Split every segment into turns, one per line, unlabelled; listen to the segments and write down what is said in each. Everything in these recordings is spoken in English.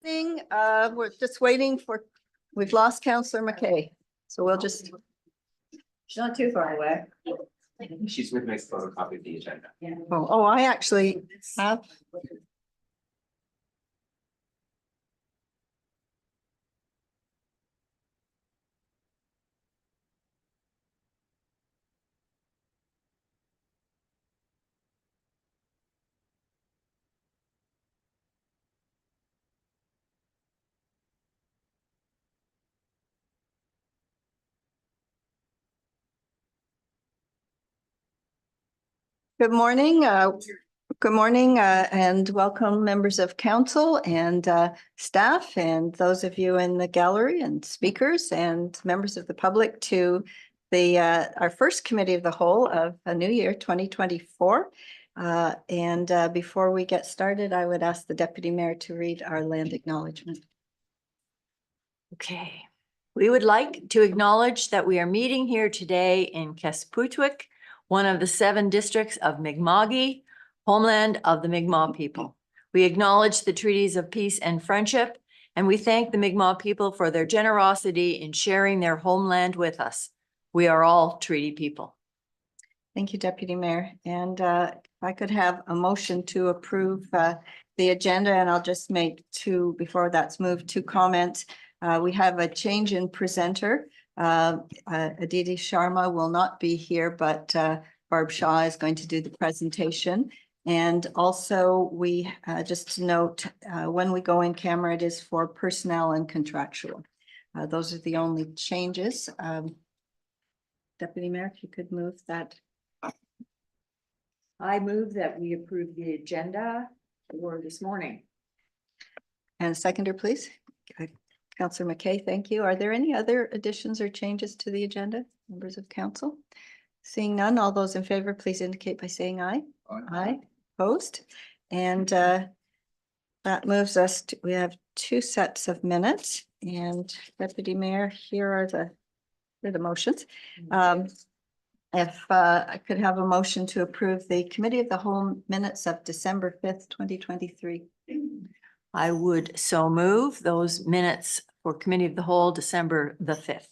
We're just waiting for, we've lost Councillor McKay, so we'll just.
She's not too far away.
She's with my photocopy of the agenda.
Oh, I actually have. Good morning, and welcome members of council and staff and those of you in the gallery and speakers and members of the public to the our first committee of the whole of a new year 2024. Before we get started, I would ask the deputy mayor to read our land acknowledgement.
Okay. We would like to acknowledge that we are meeting here today in Kespuitwik, one of the 7 districts of Mi'kma'ki, homeland of the Mi'kmaq people. We acknowledge the treaties of peace and friendship, and we thank the Mi'kmaq people for their generosity in sharing their homeland with us. We are all treaty people.
Thank you, Deputy Mayor. And if I could have a motion to approve the agenda, and I'll just make before that's moved, 2 comments. We have a change in presenter. Aditi Sharma will not be here, but Barb Shaw is going to do the presentation. And also we just to note, when we go in camera, it is for personnel and contractual. Those are the only changes. Deputy Mayor, if you could move that.
I move that we approve the agenda for this morning.
And seconder, please. Councillor McKay, thank you. Are there any other additions or changes to the agenda, members of council? Seeing none, all those in favor, please indicate by saying aye. Aye. Opposed? And that moves us to, we have 2 sets of minutes, and Deputy Mayor, here are the motions. If I could have a motion to approve the committee of the whole minutes of December 5th, 2023.
I would so move those minutes for committee of the whole December the 5th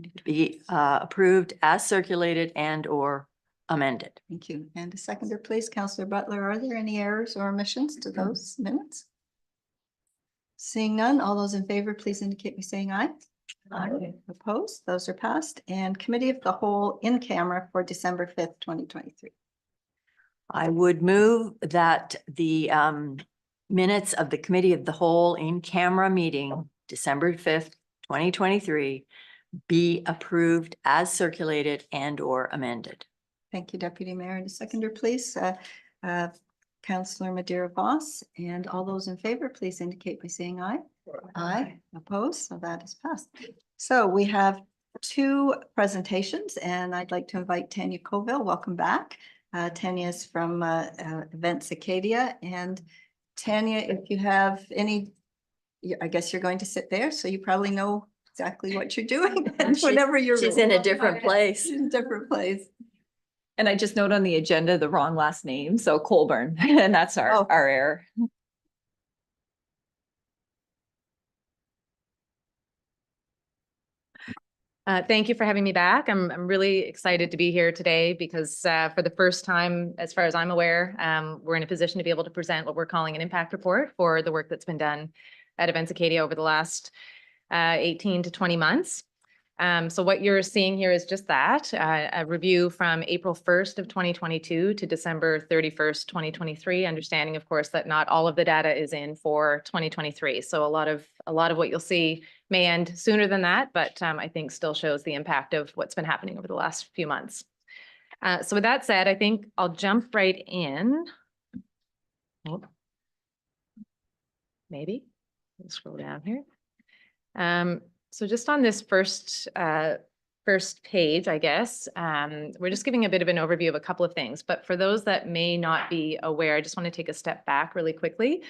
to be approved as circulated and or amended.
Thank you. And a seconder, please. Councillor Butler, are there any errors or omissions to those minutes? Seeing none, all those in favor, please indicate by saying aye. Aye. Opposed? Those are passed. And committee of the whole in camera for December 5th, 2023.
I would move that the minutes of the committee of the whole in camera meeting, December 5th, 2023, be approved as circulated and or amended.
Thank you, Deputy Mayor. And a seconder, please. Councillor Madeira Voss, and all those in favor, please indicate by saying aye. Aye. Opposed? So that is passed. So we have 2 presentations, and I'd like to invite Tanya Colville. Welcome back. Tanya is from Events Acadia, and Tanya, if you have any, I guess you're going to sit there, so you probably know exactly what you're doing. Whenever
She's in a different place.
She's in a different place.
And I just note on the agenda, the wrong last name, so Colburn, and that's our error.
Thank you for having me back. I'm really excited to be here today because for the first time, as far as I'm aware, we're in a position to be able to present what we're calling an impact report for the work that's been done at Events Acadia over the last 18 to 20 months. So what you're seeing here is just that, a review from April 1st of 2022 to December 31st, 2023, understanding, of course, that not all of the data is in for 2023. So a lot of what you'll see may end sooner than that, but I think still shows the impact of what's been happening over the last few months. So with that said, I think I'll jump right in. Oh. Maybe. Let's scroll down here. So just on this first page, I guess, we're just giving a bit of an overview of a couple of things. But for those that may not be aware, I just want to take a step back really quickly.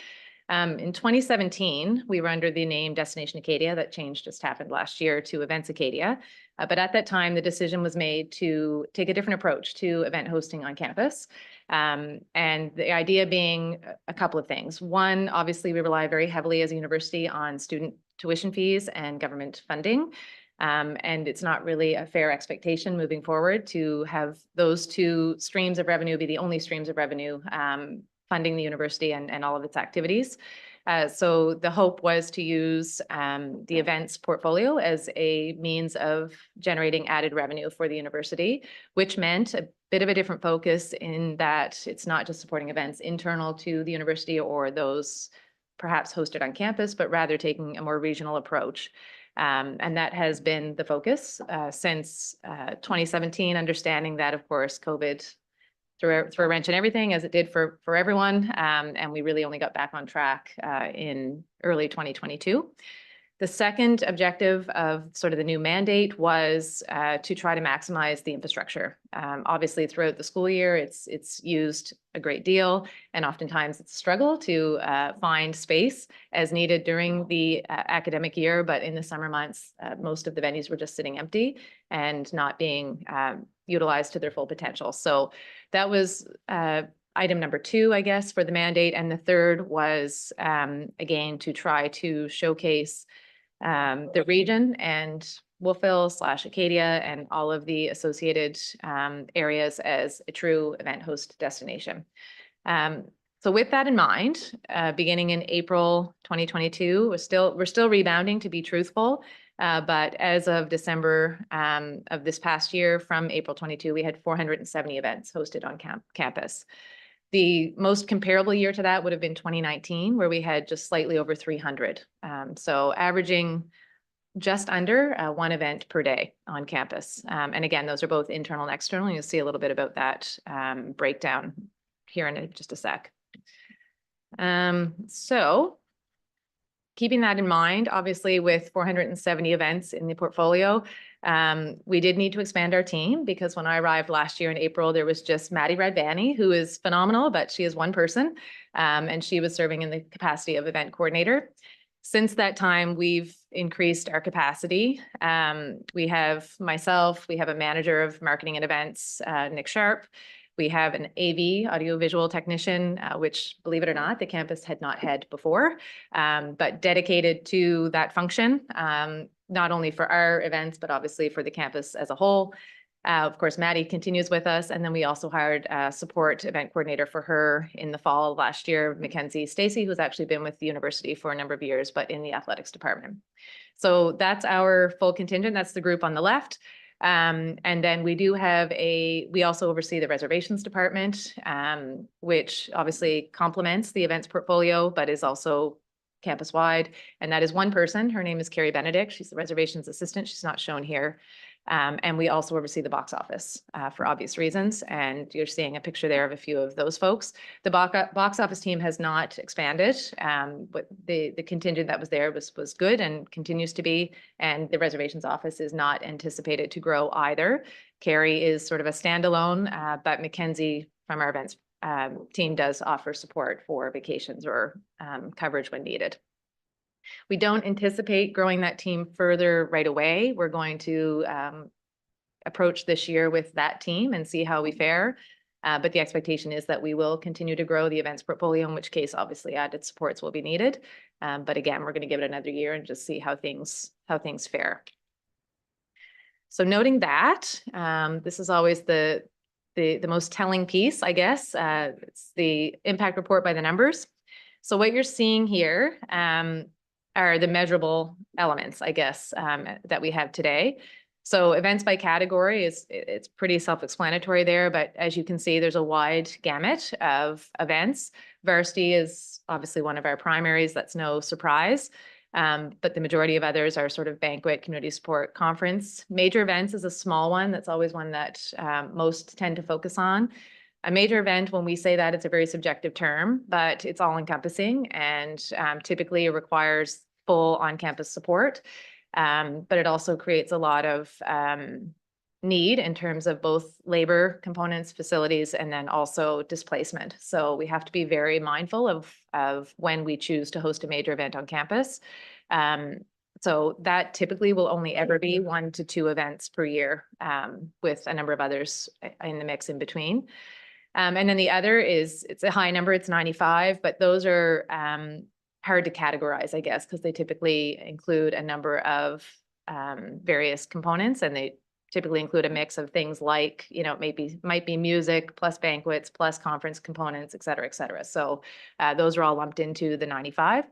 In 2017, we were under the name Destination Acadia. That change just happened last year to Events Acadia. But at that time, the decision was made to take a different approach to event hosting on campus. And the idea being a couple of things. One, obviously, we rely very heavily as a university on student tuition fees and government funding. And it's not really a fair expectation moving forward to have those two streams of revenue be the only streams of revenue funding the university and all of its activities. So the hope was to use the events portfolio as a means of generating added revenue for the university, which meant a bit of a different focus in that it's not just supporting events internal to the university or those perhaps hosted on campus, but rather taking a more regional approach. And that has been the focus since 2017, understanding that, of course, COVID threw a wrench in everything, as it did for everyone. And we really only got back on track in early 2022. The second objective of sort of the new mandate was to try to maximize the infrastructure. Obviously, throughout the school year, it's used a great deal, and oftentimes it's a struggle to find space as needed during the academic year. But in the summer months, most of the venues were just sitting empty and not being utilized to their full potential. So that was item number 2, I guess, for the mandate. And the third was, again, to try to showcase the region and Wolfville/Acadia and all of the associated areas as a true event host destination. So with that in mind, beginning in April 2022, we're still rebounding, to be truthful. But as of December of this past year, from April 22, we had 470 events hosted on campus. The most comparable year to that would have been 2019, where we had just slightly over 300. So averaging just under one event per day on campus. And again, those are both internal and external. And you'll see a little bit about that breakdown here in just a sec. So keeping that in mind, obviously with 470 events in the portfolio, we did need to expand our team, because when I arrived last year in April, there was just Maddie Radvani, who is phenomenal, but she is one person, and she was serving in the capacity of event coordinator. Since that time, we've increased our capacity. We have myself, we have a manager of marketing and events, Nick Sharp. We have an AV, audiovisual technician, which, believe it or not, the campus had not had before, but dedicated to that function, not only for our events, but obviously for the campus as a whole. Of course, Maddie continues with us. And then we also hired a support event coordinator for her in the fall of last year, Mackenzie Stacy, who's actually been with the university for a number of years, but in the athletics department. So that's our full contingent. That's the group on the left. And then we do have we also oversee the reservations department, which obviously complements the events portfolio, but is also campus-wide. And that is one person. Her name is Carrie Benedict. She's the reservations assistant. She's not shown here. And we also oversee the box office for obvious reasons. And you're seeing a picture there of a few of those folks. The box office team has not expanded, but the contingent that was there was good and continues to be. And the reservations office is not anticipated to grow either. Carrie is sort of a standalone, but Mackenzie from our events team does offer support for vacations or coverage when needed. We don't anticipate growing that team further right away. We're going to approach this year with that team and see how we fare. But the expectation is that we will continue to grow the events portfolio, in which case, obviously, added supports will be needed. But again, we're going to give it another year and just see how things fare. So noting that, this is always the most telling piece, I guess. It's the impact report by the numbers. So what you're seeing here are the measurable elements, I guess, that we have today. So events by category it's pretty self-explanatory there, but as you can see, there's a wide gamut of events. Varsity is obviously one of our primaries. That's no surprise. But the majority of others are sort of banquet, community support, conference. Major events is a small one. That's always one that most tend to focus on. A major event, when we say that, it's a very subjective term, but it's all encompassing and typically requires full on-campus support. But it also creates a lot of need in terms of both labor components, facilities, and then also displacement. So we have to be very mindful of when we choose to host a major event on campus. So that typically will only ever be 1 to 2 events per year, with a number of others in the mix in between. And then the other is, it's a high number, it's 95, but those are hard to categorize, I guess, because they typically include a number of various components, and they typically include a mix of things like, you know, might be music plus banquets plus conference components, et cetera, et cetera. So those are all lumped into the 95,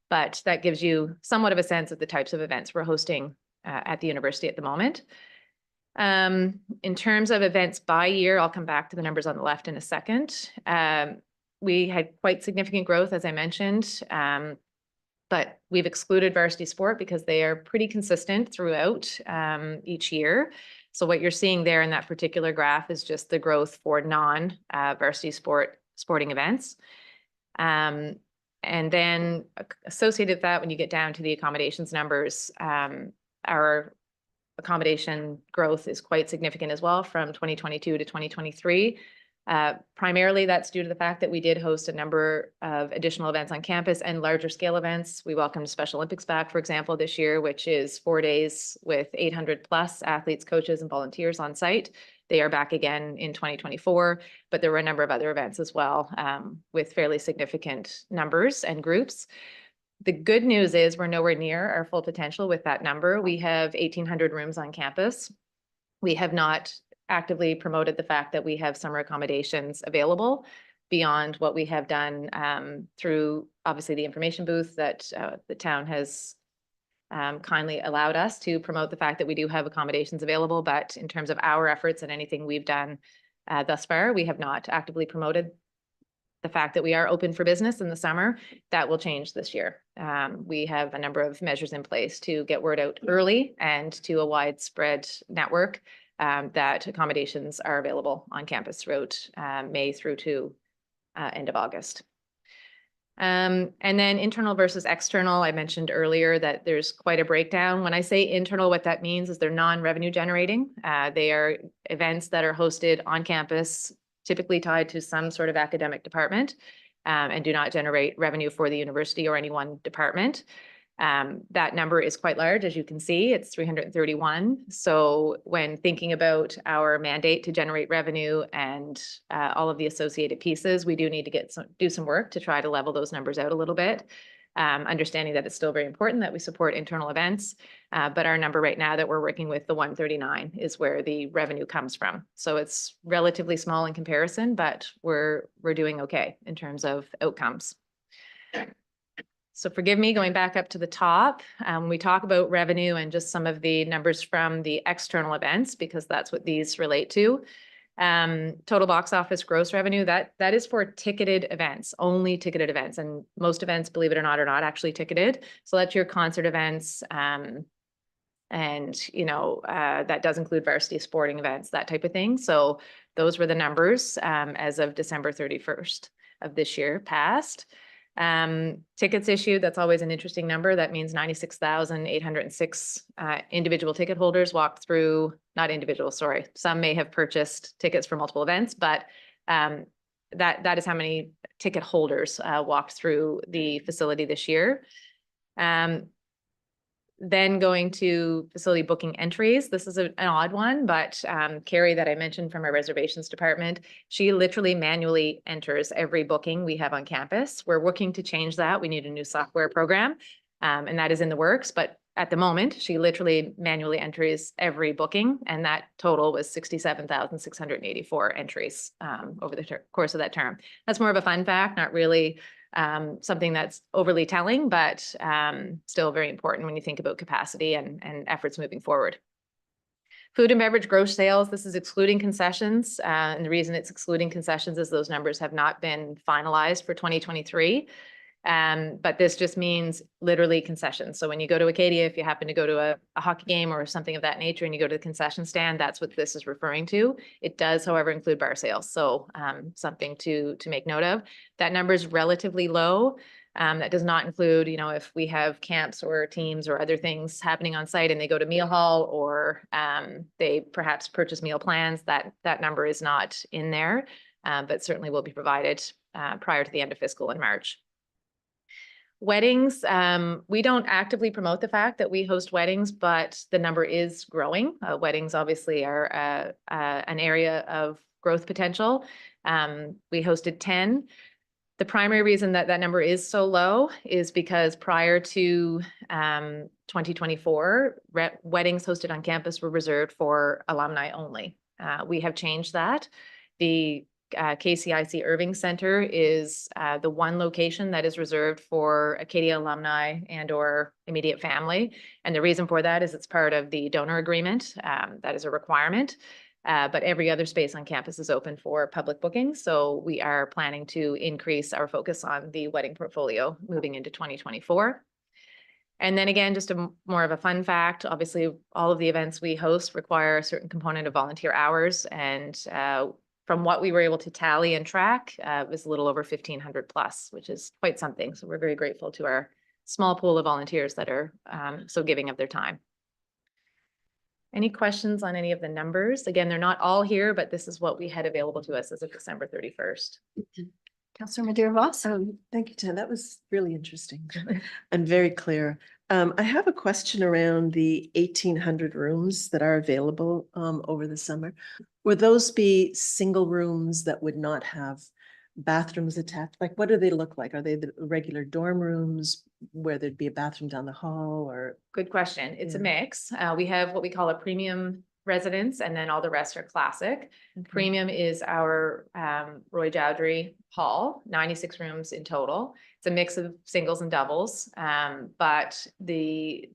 but that gives you somewhat of a sense of the types of events we're hosting at the university at the moment. In terms of events by year, I'll come back to the numbers on the left in a second. We had quite significant growth, as I mentioned, but we've excluded varsity sport because they are pretty consistent throughout each year. So what you're seeing there in that particular graph is just the growth for non-varsity sporting events. And then associated with that, when you get down to the accommodations numbers, our accommodation growth is quite significant as well from 2022 to 2023. Primarily, that's due to the fact that we did host a number of additional events on campus and larger scale events. We welcomed Special Olympics back, for example, this year, which is 4 days with 800 plus athletes, coaches, and volunteers on site. They are back again in 2024, but there were a number of other events as well, with fairly significant numbers and groups. The good news is we're nowhere near our full potential with that number. We have 1,800 rooms on campus. We have not actively promoted the fact that we have summer accommodations available beyond what we have done through obviously the information booth that the town has kindly allowed us to promote the fact that we do have accommodations available. But in terms of our efforts and anything we've done thus far, we have not actively promoted the fact that we are open for business in the summer. That will change this year. We have a number of measures in place to get word out early and to a widespread network that accommodations are available on campus throughout May through to end of August. And then internal versus external, I mentioned earlier that there's quite a breakdown. When I say internal, what that means is they're non-revenue generating. They are events that are hosted on campus, typically tied to some sort of academic department, and do not generate revenue for the university or any one department. That number is quite large, as you can see, it's 331. So when thinking about our mandate to generate revenue and all of the associated pieces, we do need to do some work to try to level those numbers out a little bit. Understanding that it's still very important that we support internal events, but our number right now that we're working with, the 139, is where the revenue comes from. So it's relatively small in comparison, but we're doing okay in terms of outcomes. So forgive me, going back up to the top, we talk about revenue and just some of the numbers from the external events, because that's what these relate to. Total box office gross revenue, that is for ticketed events, only ticketed events. And most events, believe it or not, are not actually ticketed. So that's your concert events. And, you know, that does include varsity sporting events, that type of thing. So those were the numbers as of December 31st of this year past. Tickets issued, that's always an interesting number. That means 96,806 individual ticket holders walked through, not individual, sorry. Some may have purchased tickets for multiple events, but that is how many ticket holders walked through the facility this year. Then going to facility booking entries. This is an odd one, but Carrie that I mentioned from our reservations department, she literally manually enters every booking we have on campus. We're working to change that. We need a new software program, and that is in the works. But at the moment, she literally manually enters every booking, and that total was 67,684 entries over the course of that term. That's more of a fun fact, not really something that's overly telling, but still very important when you think about capacity and efforts moving forward. Food and beverage gross sales, this is excluding concessions. And the reason it's excluding concessions is those numbers have not been finalized for 2023. But this just means literally concessions. So when you go to Acadia, if you happen to go to a hockey game or something of that nature and you go to the concession stand, that's what this is referring to. It does, however, include bar sales. So something to make note of. That number is relatively low. That does not include, you know, if we have camps or teams or other things happening on site and they go to meal hall or they perhaps purchase meal plans, that number is not in there, but certainly will be provided prior to the end of fiscal in March. Weddings, we don't actively promote the fact that we host weddings, but the number is growing. Weddings obviously are an area of growth potential. We hosted 10. The primary reason that that number is so low is because prior to 2024, weddings hosted on campus were reserved for alumni only. We have changed that. The KCIC Irving Center is the one location that is reserved for Acadia alumni and or immediate family. And the reason for that is it's part of the donor agreement. That is a requirement. But every other space on campus is open for public bookings. So we are planning to increase our focus on the wedding portfolio moving into 2024. And then again, just more of a fun fact, obviously all of the events we host require a certain component of volunteer hours. And from what we were able to tally and track, it was a little over 1,500 plus, which is quite something. So we're very grateful to our small pool of volunteers that are so giving of their time. Any questions on any of the numbers? Again, they're not all here, but this is what we had available to us as of December 31st.
Councillor Madeira-Voss?
Thank you, Ted. That was really interesting and very clear. I have a question around the 1,800 rooms that are available over the summer. Would those be single rooms that would not have bathrooms attached? Like, what do they look like? Are they the regular dorm rooms where there'd be a bathroom down the hall or?
Good question. It's a
Yeah.
mix. We have what we call a premium residence and then all the rest are classic. Premium is our Roy Dowdry Hall, 96 rooms in total. It's a mix of singles and doubles, but the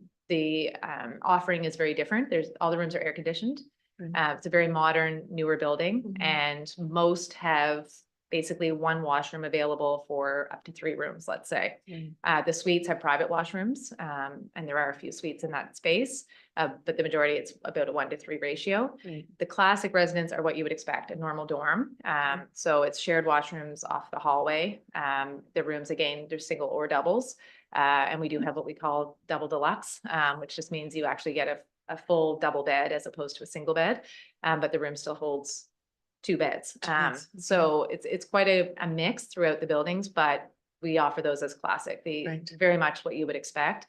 offering is very different. All the rooms are air conditioned. It's a very modern, newer building, and most have basically one washroom available for up to 3 rooms, let's say. The suites have private washrooms, and there are a few suites in that space, but the majority, it's about a 1-to-3 ratio. The classic residents are what you would expect, a normal dorm. So it's shared washrooms off the hallway. The rooms, again, they're single or doubles. And we do have what we call double deluxe, which just means you actually get a full double bed as opposed to a single bed, but the room still holds 2 beds. So it's quite a mix throughout the buildings, but we offer those as classic, very much what you would expect.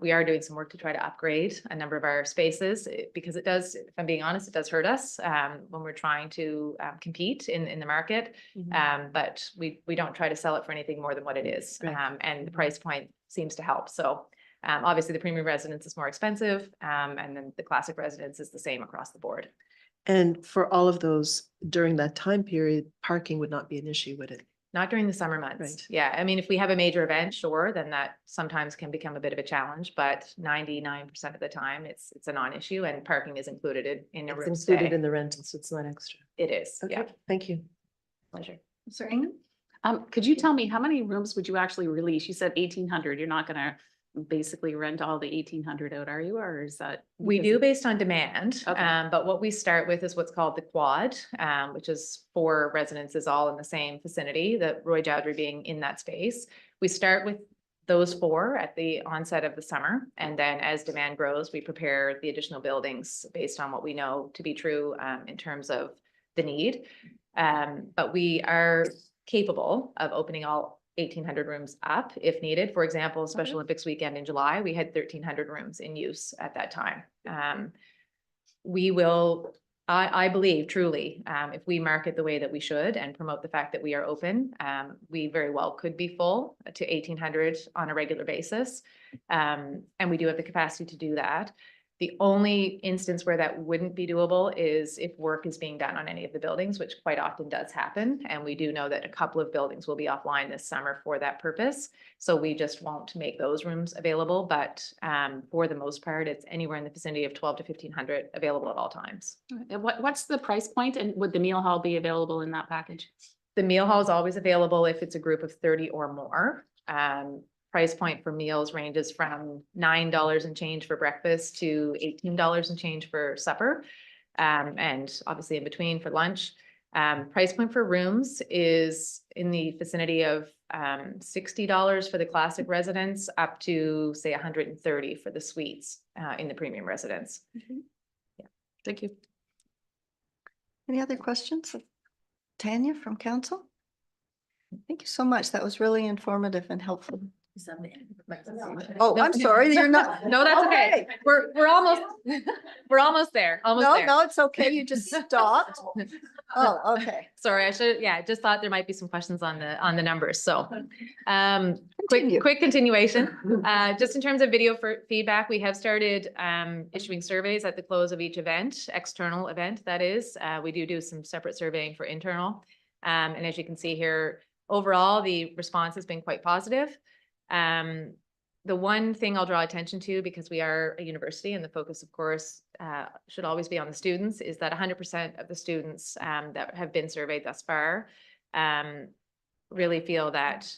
We are doing some work to try to upgrade a number of our spaces because it does, if I'm being honest, it does hurt us when we're trying to compete in the market. But we don't try to sell it for anything more than what it is. And the price point seems to help. So obviously the premium residence is more expensive, and then the classic residence is the same across the board.
And for all of those during that time period, parking would not be an issue, would it?
Not during the summer months.
Right.
Yeah, I mean, if we have a major event, sure, then that sometimes can become a bit of a challenge, but 99% of the time it's a non-issue and parking is included in a room
It's included
stay.
in the rental, so it's not extra.
It is,
Okay,
yeah,
thank you.
pleasure.
Councillor Ingham?
Could you tell me how many rooms would you actually release? You said 1,800. You're not gonna basically rent all the 1,800 out, are you? Or is that?
We do based on demand,
Okay.
but what we start with is what's called the quad, which is 4 residences all in the same vicinity, the Roy Dowdry being in that space. We start with those 4 at the onset of the summer, and then as demand grows, we prepare the additional buildings based on what we know to be true in terms of the need. But we are capable of opening all 1,800 rooms up if needed. For example, Special Olympics weekend in July, we had 1,300 rooms in use at that time. We will, I believe truly, if we market the way that we should and promote the fact that we are open, we very well could be full to 1,800 on a regular basis. And we do have the capacity to do that. The only instance where that wouldn't be doable is if work is being done on any of the buildings, which quite often does happen. And we do know that a couple of buildings will be offline this summer for that purpose. So we just won't make those rooms available. But for the most part, it's anywhere in the vicinity of 1,200 to 1,500 available at all times.
What's the price point, and would the meal hall be available in that package?
The meal hall is always available if it's a group of 30 or more. Price point for meals ranges from $9 and change for breakfast to $18 and change for supper. And obviously in between for lunch. Price point for rooms is in the vicinity of $60 for the classic residence, up to say $130 for the suites in the premium residence.
Thank you. Any other questions? Tanya from council? Thank you so much. That was really informative and helpful. Oh, I'm sorry, you're not.
No, that's okay. We're almost, we're almost there, almost
No,
there.
no, it's okay. You just stopped. Oh, okay.
Sorry, I should, yeah, I just thought there might be some questions on the numbers, so.
Continue.
Quick continuation, just in terms of video for feedback, we have started issuing surveys at the close of each event, external event, that is. We do some separate surveying for internal. And as you can see here, overall, the response has been quite positive. The one thing I'll draw attention to, because we are a university and the focus, of course, should always be on the students, is that 100% of the students that have been surveyed thus far really feel that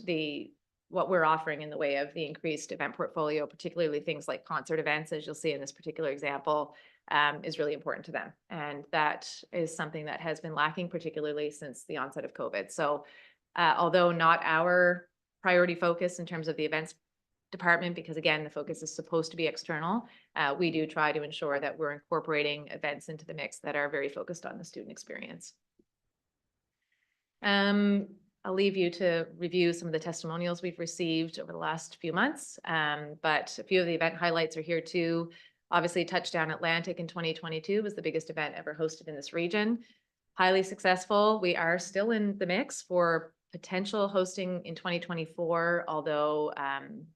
what we're offering in the way of the increased event portfolio, particularly things like concert events, as you'll see in this particular example, is really important to them. And that is something that has been lacking, particularly since the onset of COVID. So although not our priority focus in terms of the events department, because again, the focus is supposed to be external, we do try to ensure that we're incorporating events into the mix that are very focused on the student experience. I'll leave you to review some of the testimonials we've received over the last few months, but a few of the event highlights are here too. Obviously, Touchdown Atlantic in 2022 was the biggest event ever hosted in this region. Highly successful. We are still in the mix for potential hosting in 2024, although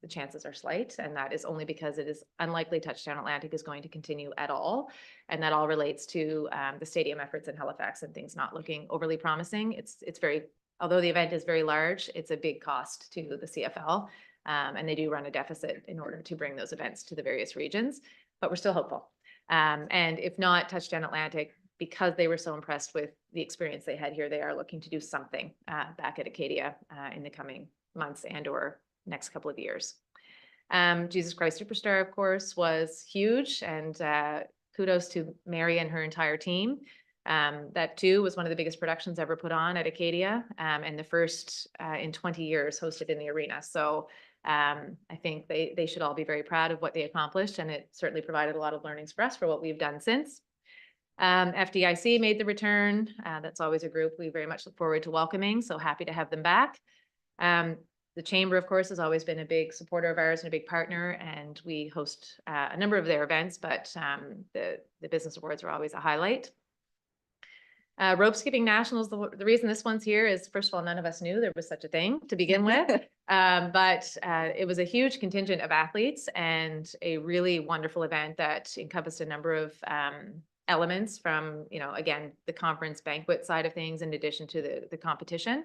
the chances are slight, and that is only because it is unlikely Touchdown Atlantic is going to continue at all. And that all relates to the stadium efforts in Halifax and things not looking overly promising. It's very, although the event is very large, it's a big cost to the CFL, and they do run a deficit in order to bring those events to the various regions, but we're still hopeful. And if not Touchdown Atlantic, because they were so impressed with the experience they had here, they are looking to do something back at Acadia in the coming months and or next couple of years. Jesus Christ Superstar, of course, was huge, and kudos to Mary and her entire team. That too was one of the biggest productions ever put on at Acadia, and the first in 20 years hosted in the arena. So I think they should all be very proud of what they accomplished, and it certainly provided a lot of learnings for us for what we've done since. FDIC made the return. That's always a group we very much look forward to welcoming, so happy to have them back. The Chamber, of course, has always been a big supporter of ours and a big partner, and we host a number of their events, but the business awards are always a highlight. Rope Skipping Nationals, the reason this one's here is, first of all, none of us knew there was such a thing to begin with, but it was a huge contingent of athletes and a really wonderful event that encompassed a number of elements from, again, the conference banquet side of things in addition to the competition,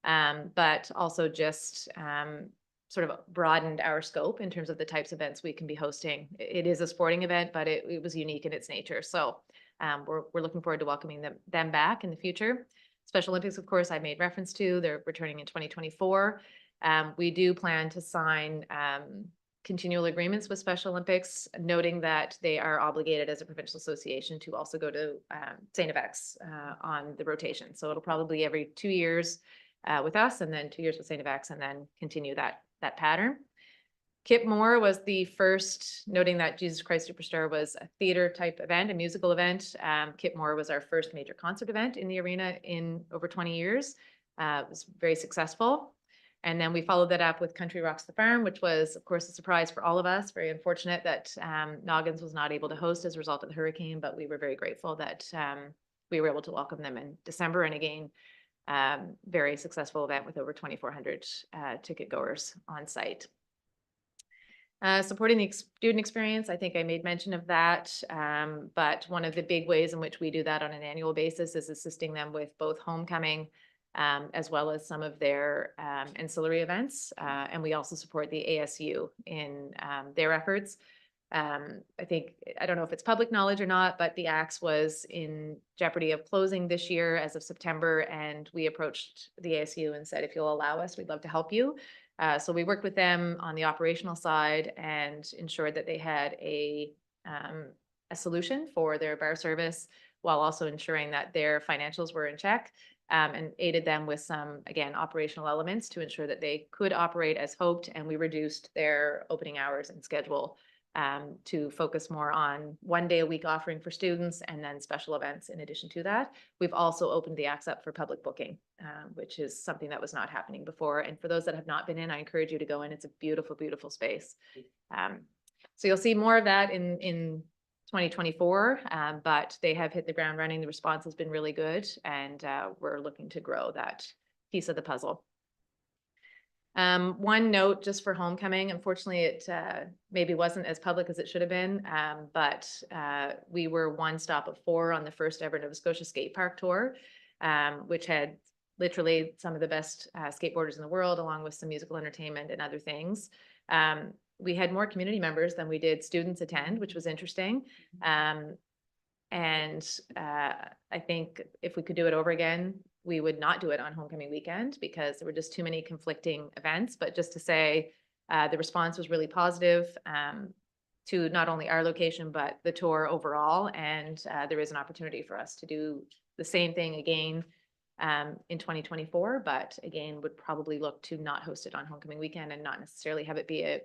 but also just sort of broadened our scope in terms of the types of events we can be hosting. It is a sporting event, but it was unique in its nature. So we're looking forward to welcoming them back in the future. Special Olympics, of course, I made reference to. They're returning in 2024. We do plan to sign continual agreements with Special Olympics, noting that they are obligated as a provincial association to also go to St. FX on the rotation. So it'll probably be every 2 years with us, and then 2 years with St. FX, and then continue that pattern. Kip Moore was the first, noting that Jesus Christ Superstar was a theater type event, a musical event. Kip Moore was our first major concert event in the arena in over 20 years. It was very successful. And then we followed that up with Country Rocks the Farm, which was, of course, a surprise for all of us. Very unfortunate that Noggins was not able to host as a result of the hurricane, but we were very grateful that we were able to welcome them in December. And again, very successful event with over 2,400 ticket goers on site. Supporting the student experience, I think I made mention of that, but one of the big ways in which we do that on an annual basis is assisting them with both homecoming as well as some of their ancillary events. And we also support the ASU in their efforts. I think, I don't know if it's public knowledge or not, but the Axe was in jeopardy of closing this year as of September, and we approached the ASU and said, if you'll allow us, we'd love to help you. So we worked with them on the operational side and ensured that they had a solution for their bar service. while also ensuring that their financials were in check, and aided them with some, again, operational elements to ensure that they could operate as hoped. And we reduced their opening hours and schedule to focus more on 1 day a week offering for students and then special events in addition to that. We've also opened the acts up for public booking, which is something that was not happening before. And for those that have not been in, I encourage you to go in. It's a beautiful, beautiful space. So you'll see more of that in 2024, but they have hit the ground running. The response has been really good, and we're looking to grow that piece of the puzzle. One note just for homecoming, unfortunately, it maybe wasn't as public as it should have been, but we were 1 stop of 4 on the first ever Nova Scotia Skate Park Tour, which had literally some of the best skateboarders in the world, along with some musical entertainment and other things. We had more community members than we did students attend, which was interesting. And I think if we could do it over again, we would not do it on homecoming weekend because there were just too many conflicting events. But just to say, the response was really positive to not only our location, but the tour overall. And there is an opportunity for us to do the same thing again in 2024, but again, would probably look to not host it on homecoming weekend and not necessarily have it be an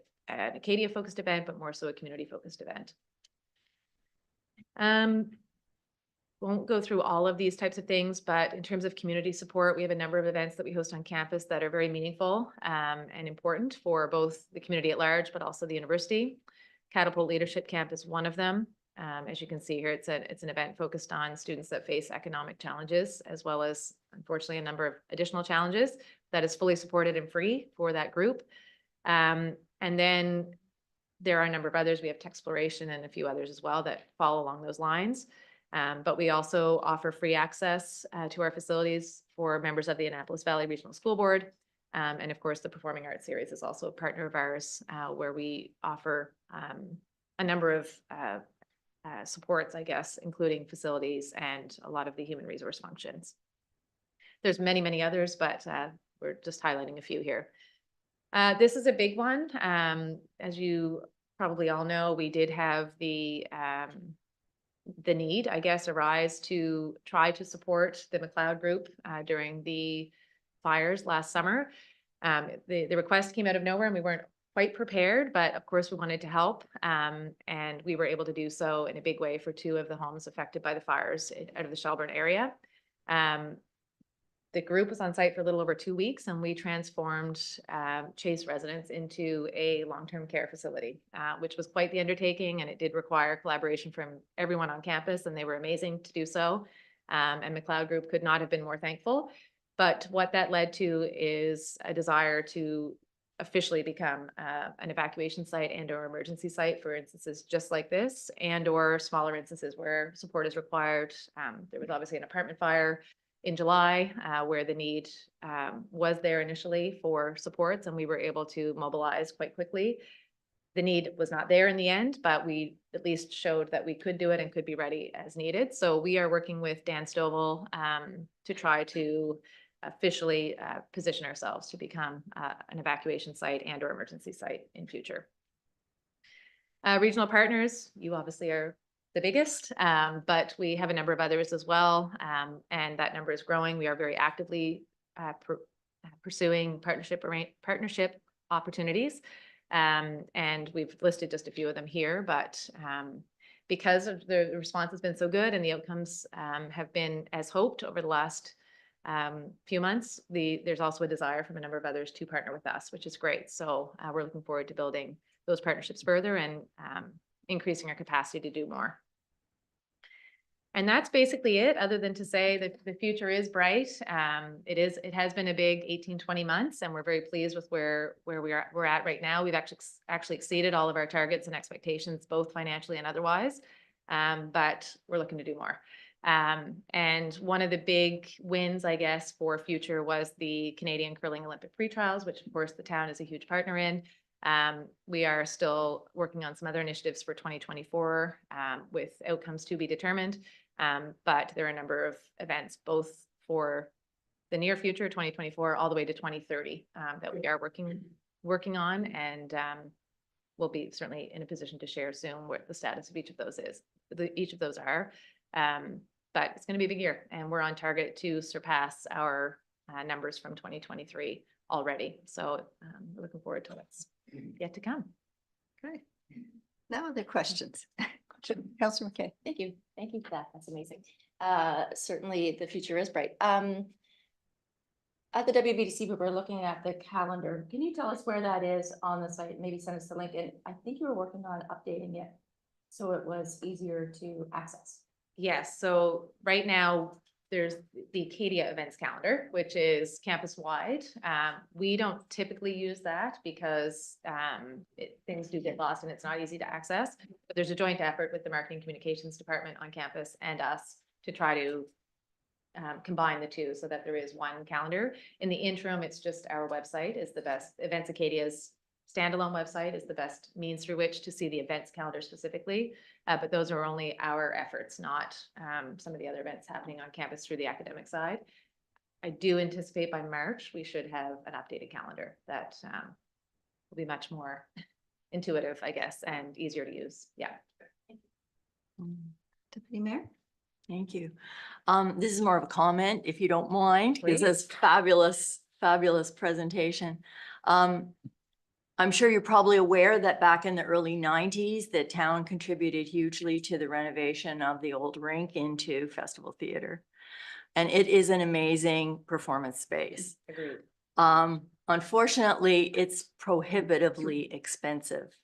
Acadia focused event, but more so a community focused event. Won't go through all of these types of things, but in terms of community support, we have a number of events that we host on campus that are very meaningful and important for both the community at large, but also the university. Catapult Leadership Camp is one of them. As you can see here, it's an event focused on students that face economic challenges, as well as, unfortunately, a number of additional challenges that is fully supported and free for that group. And then there are a number of others. We have Techsploration and a few others as well that fall along those lines. But we also offer free access to our facilities for members of the Annapolis Valley Regional School Board. And of course, the Performing Arts Series is also a partner of ours where we offer a number of supports, I guess, including facilities and a lot of the human resource functions. There's many, many others, but we're just highlighting a few here. This is a big one. As you probably all know, we did have the need, I guess, arise to try to support the McLeod Group during the fires last summer. The request came out of nowhere and we weren't quite prepared, but of course we wanted to help. And we were able to do so in a big way for 2 of the homes affected by the fires out of the Shelburne area. The group was on site for a little over 2 weeks and we transformed Chase residence into a long-term care facility, which was quite the undertaking, and it did require collaboration from everyone on campus, and they were amazing to do so. And McLeod Group could not have been more thankful. But what that led to is a desire to officially become an evacuation site and or emergency site for instances just like this, and or smaller instances where support is required. There was obviously an apartment fire in July, where the need was there initially for supports, and we were able to mobilize quite quickly. The need was not there in the end, but we at least showed that we could do it and could be ready as needed. So we are working with Dan Stovall to try to officially position ourselves to become an evacuation site and or emergency site in future. Regional partners, you obviously are the biggest, but we have a number of others as well, and that number is growing. We are very actively pursuing partnership opportunities, and we've listed just a few of them here, but because of the response has been so good and the outcomes have been as hoped over the last few months, there's also a desire from a number of others to partner with us, which is great. So we're looking forward to building those partnerships further and increasing our capacity to do more. And that's basically it, other than to say that the future is bright. It has been a big 18-20 months, and we're very pleased with where we're at right now. We've actually exceeded all of our targets and expectations, both financially and otherwise, but we're looking to do more. And one of the big wins, I guess, for future was the Canadian Curling Olympic Pre-Trials, which of course the town is a huge partner in. We are still working on some other initiatives for 2024 with outcomes to be determined. But there are a number of events, both for the near future, 2024, all the way to 2030, that we are working on, and we'll be certainly in a position to share soon what the status of each of those is. Each of those are. but it's going to be a big year and we're on target to surpass our numbers from 2023 already. So we're looking forward to what's yet to come.
Okay. Now other questions. Councillor McKay.
Thank you. Thank you for that. That's amazing. Certainly the future is bright. At the WBDC, we were looking at the calendar. Can you tell us where that is on the site? Maybe send us the link. And I think you were working on updating it so it was easier to access.
Yes, so right now, there's the Acadia events calendar, which is campus-wide. We don't typically use that because things do get lost and it's not easy to access. But there's a joint effort with the marketing communications department on campus and us to try to combine the two so that there is one calendar. In the interim, it's just our website is the best. Events Acadia's standalone website is the best means through which to see the events calendar specifically. But those are only our efforts, not some of the other events happening on campus through the academic side. I do anticipate by March, we should have an updated calendar that will be much more intuitive, I guess, and easier to use. Yeah.
Deputy Mayor.
Thank you. This is more of a comment, if you don't mind. This
Please.
is fabulous, fabulous presentation. I'm sure you're probably aware that back in the early 90s, the town contributed hugely to the renovation of the old rink into Festival Theater. And it is an amazing performance space.
Agreed.
Unfortunately, it's prohibitively expensive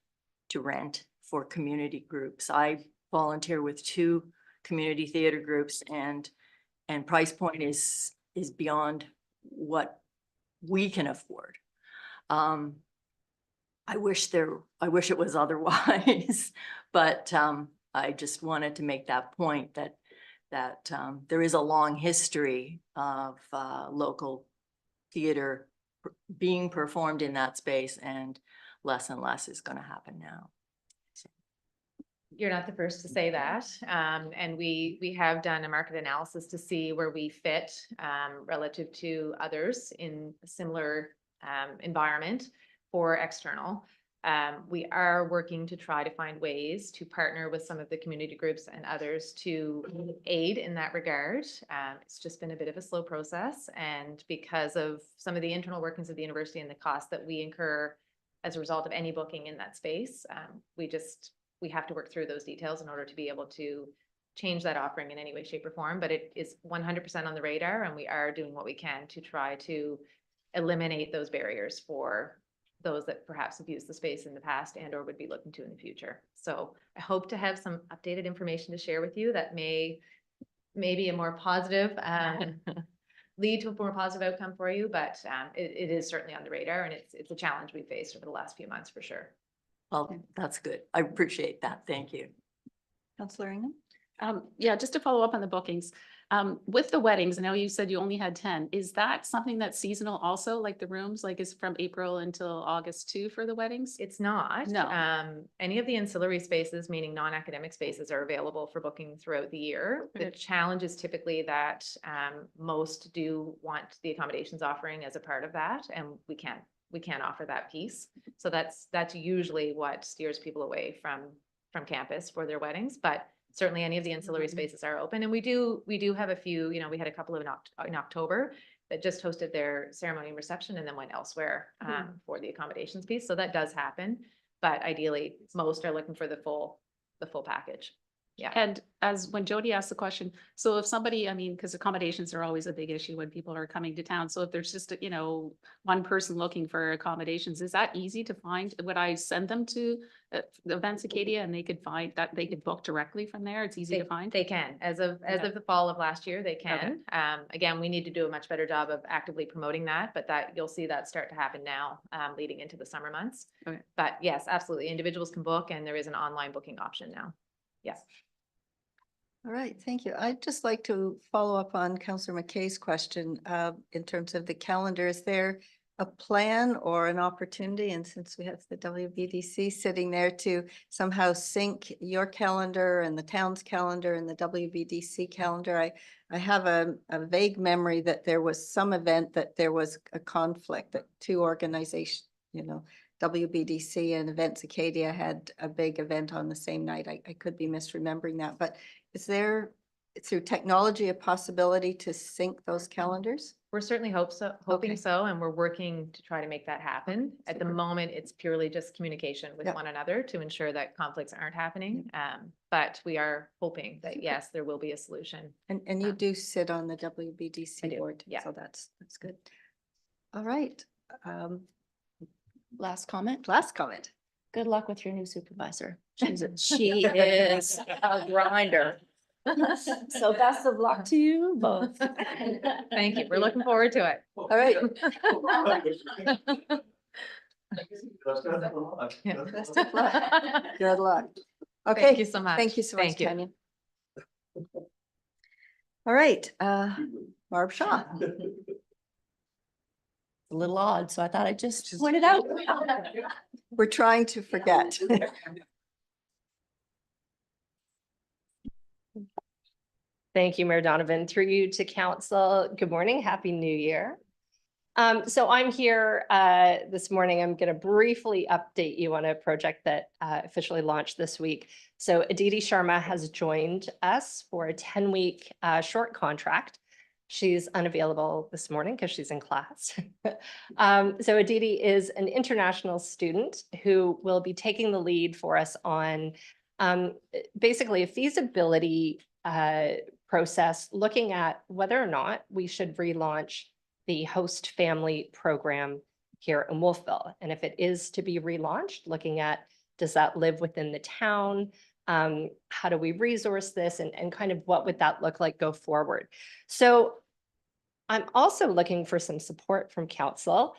to rent for community groups. I volunteer with 2 community theater groups and price point is beyond what we can afford. I wish it was otherwise, but I just wanted to make that point that there is a long history of local theater being performed in that space, and less is going to happen now.
You're not the first to say that. And we have done a market analysis to see where we fit relative to others in a similar environment for external. We are working to try to find ways to partner with some of the community groups and others to aid in that regard. It's just been a bit of a slow process, and because of some of the internal workings of the university and the cost that we incur as a result of any booking in that space, we have to work through those details in order to be able to change that offering in any way, shape, or form. But it is 100% on the radar, and we are doing what we can to try to eliminate those barriers for those that perhaps have used the space in the past and or would be looking to in the future. So I hope to have some updated information to share with you that may be a more positive, lead to a more positive outcome for you, but it is certainly on the radar, and it's a challenge we've faced over the last few months for sure.
Well, that's good. I appreciate that. Thank you.
Councillor Ingham.
Yeah, just to follow up on the bookings, with the weddings, I know you said you only had 10. Is that something that's seasonal also, like the rooms, like is from April until August too for the weddings?
It's not.
No.
Any of the ancillary spaces, meaning non-academic spaces, are available for booking throughout the year. The
Right.
challenge is typically that most do want the accommodations offering as a part of that, and we can't offer that piece. So that's usually what steers people away from campus for their weddings, but certainly any of the ancillary spaces are open. And we do have a few, we had a couple of in October that just hosted their ceremony and reception and then went elsewhere for the accommodations piece. So that does happen, but ideally most are looking for the full package. Yeah.
And as when Jody asked the question, so if somebody, I mean, because accommodations are always a big issue when people are coming to town. So if there's just, one person looking for accommodations, is that easy to find? Would I send them to the Events Acadia and they could find that they could book directly from there? It's easy to find?
They can, as of the fall of last year, they can. Again, we need to do a much better job of actively promoting that, but you'll see that start to happen now, leading into the summer months.
Okay.
But yes, absolutely. Individuals can book, and there is an online booking option now. Yes.
All right, thank you. I'd just like to follow up on Councillor McKay's question in terms of the calendar. Is there a plan or an opportunity, and since we have the WBDC sitting there, to somehow sync your calendar and the town's calendar and the WBDC calendar? I have a vague memory that there was some event that there was a conflict, that 2 organizations, WBDC and Events Acadia had a big event on the same night. I could be misremembering that, but is there through technology, a possibility to sync those calendars?
We're certainly
Okay.
hoping so, and we're working to try to make that happen. At the
Super.
moment, it's purely just communication with
Yep.
one another to ensure that conflicts aren't happening. But we are hoping that, yes, there will be a solution.
And you do sit on the WBDC
I do,
board,
yeah.
so that's good. All right,
Last comment.
last comment.
Good luck with your new supervisor. She is a grinder. So best of luck to you both.
Thank you. We're looking forward to it.
All right.
Yeah.
Best of luck. Good luck.
Thank
Okay,
you so much.
thank you so much,
Thank you.
Tanya. All right, Barb Shaw.
A little odd, so I thought I'd just point it out.
We're trying to forget.
Thank you, Mayor Donovan. Through you to council, good morning, happy new year. So I'm here this morning. I'm going to briefly update you on a project that officially launched this week. So Aditi Sharma has joined us for a 10-week short contract. She's unavailable this morning because she's in class. So Aditi is an international student who will be taking the lead for us on basically a feasibility process, looking at whether or not we should relaunch the host family program here in Wolfville. And if it is to be relaunched, looking at, does that live within the town? How do we resource this, and kind of what would that look like go forward? So I'm also looking for some support from council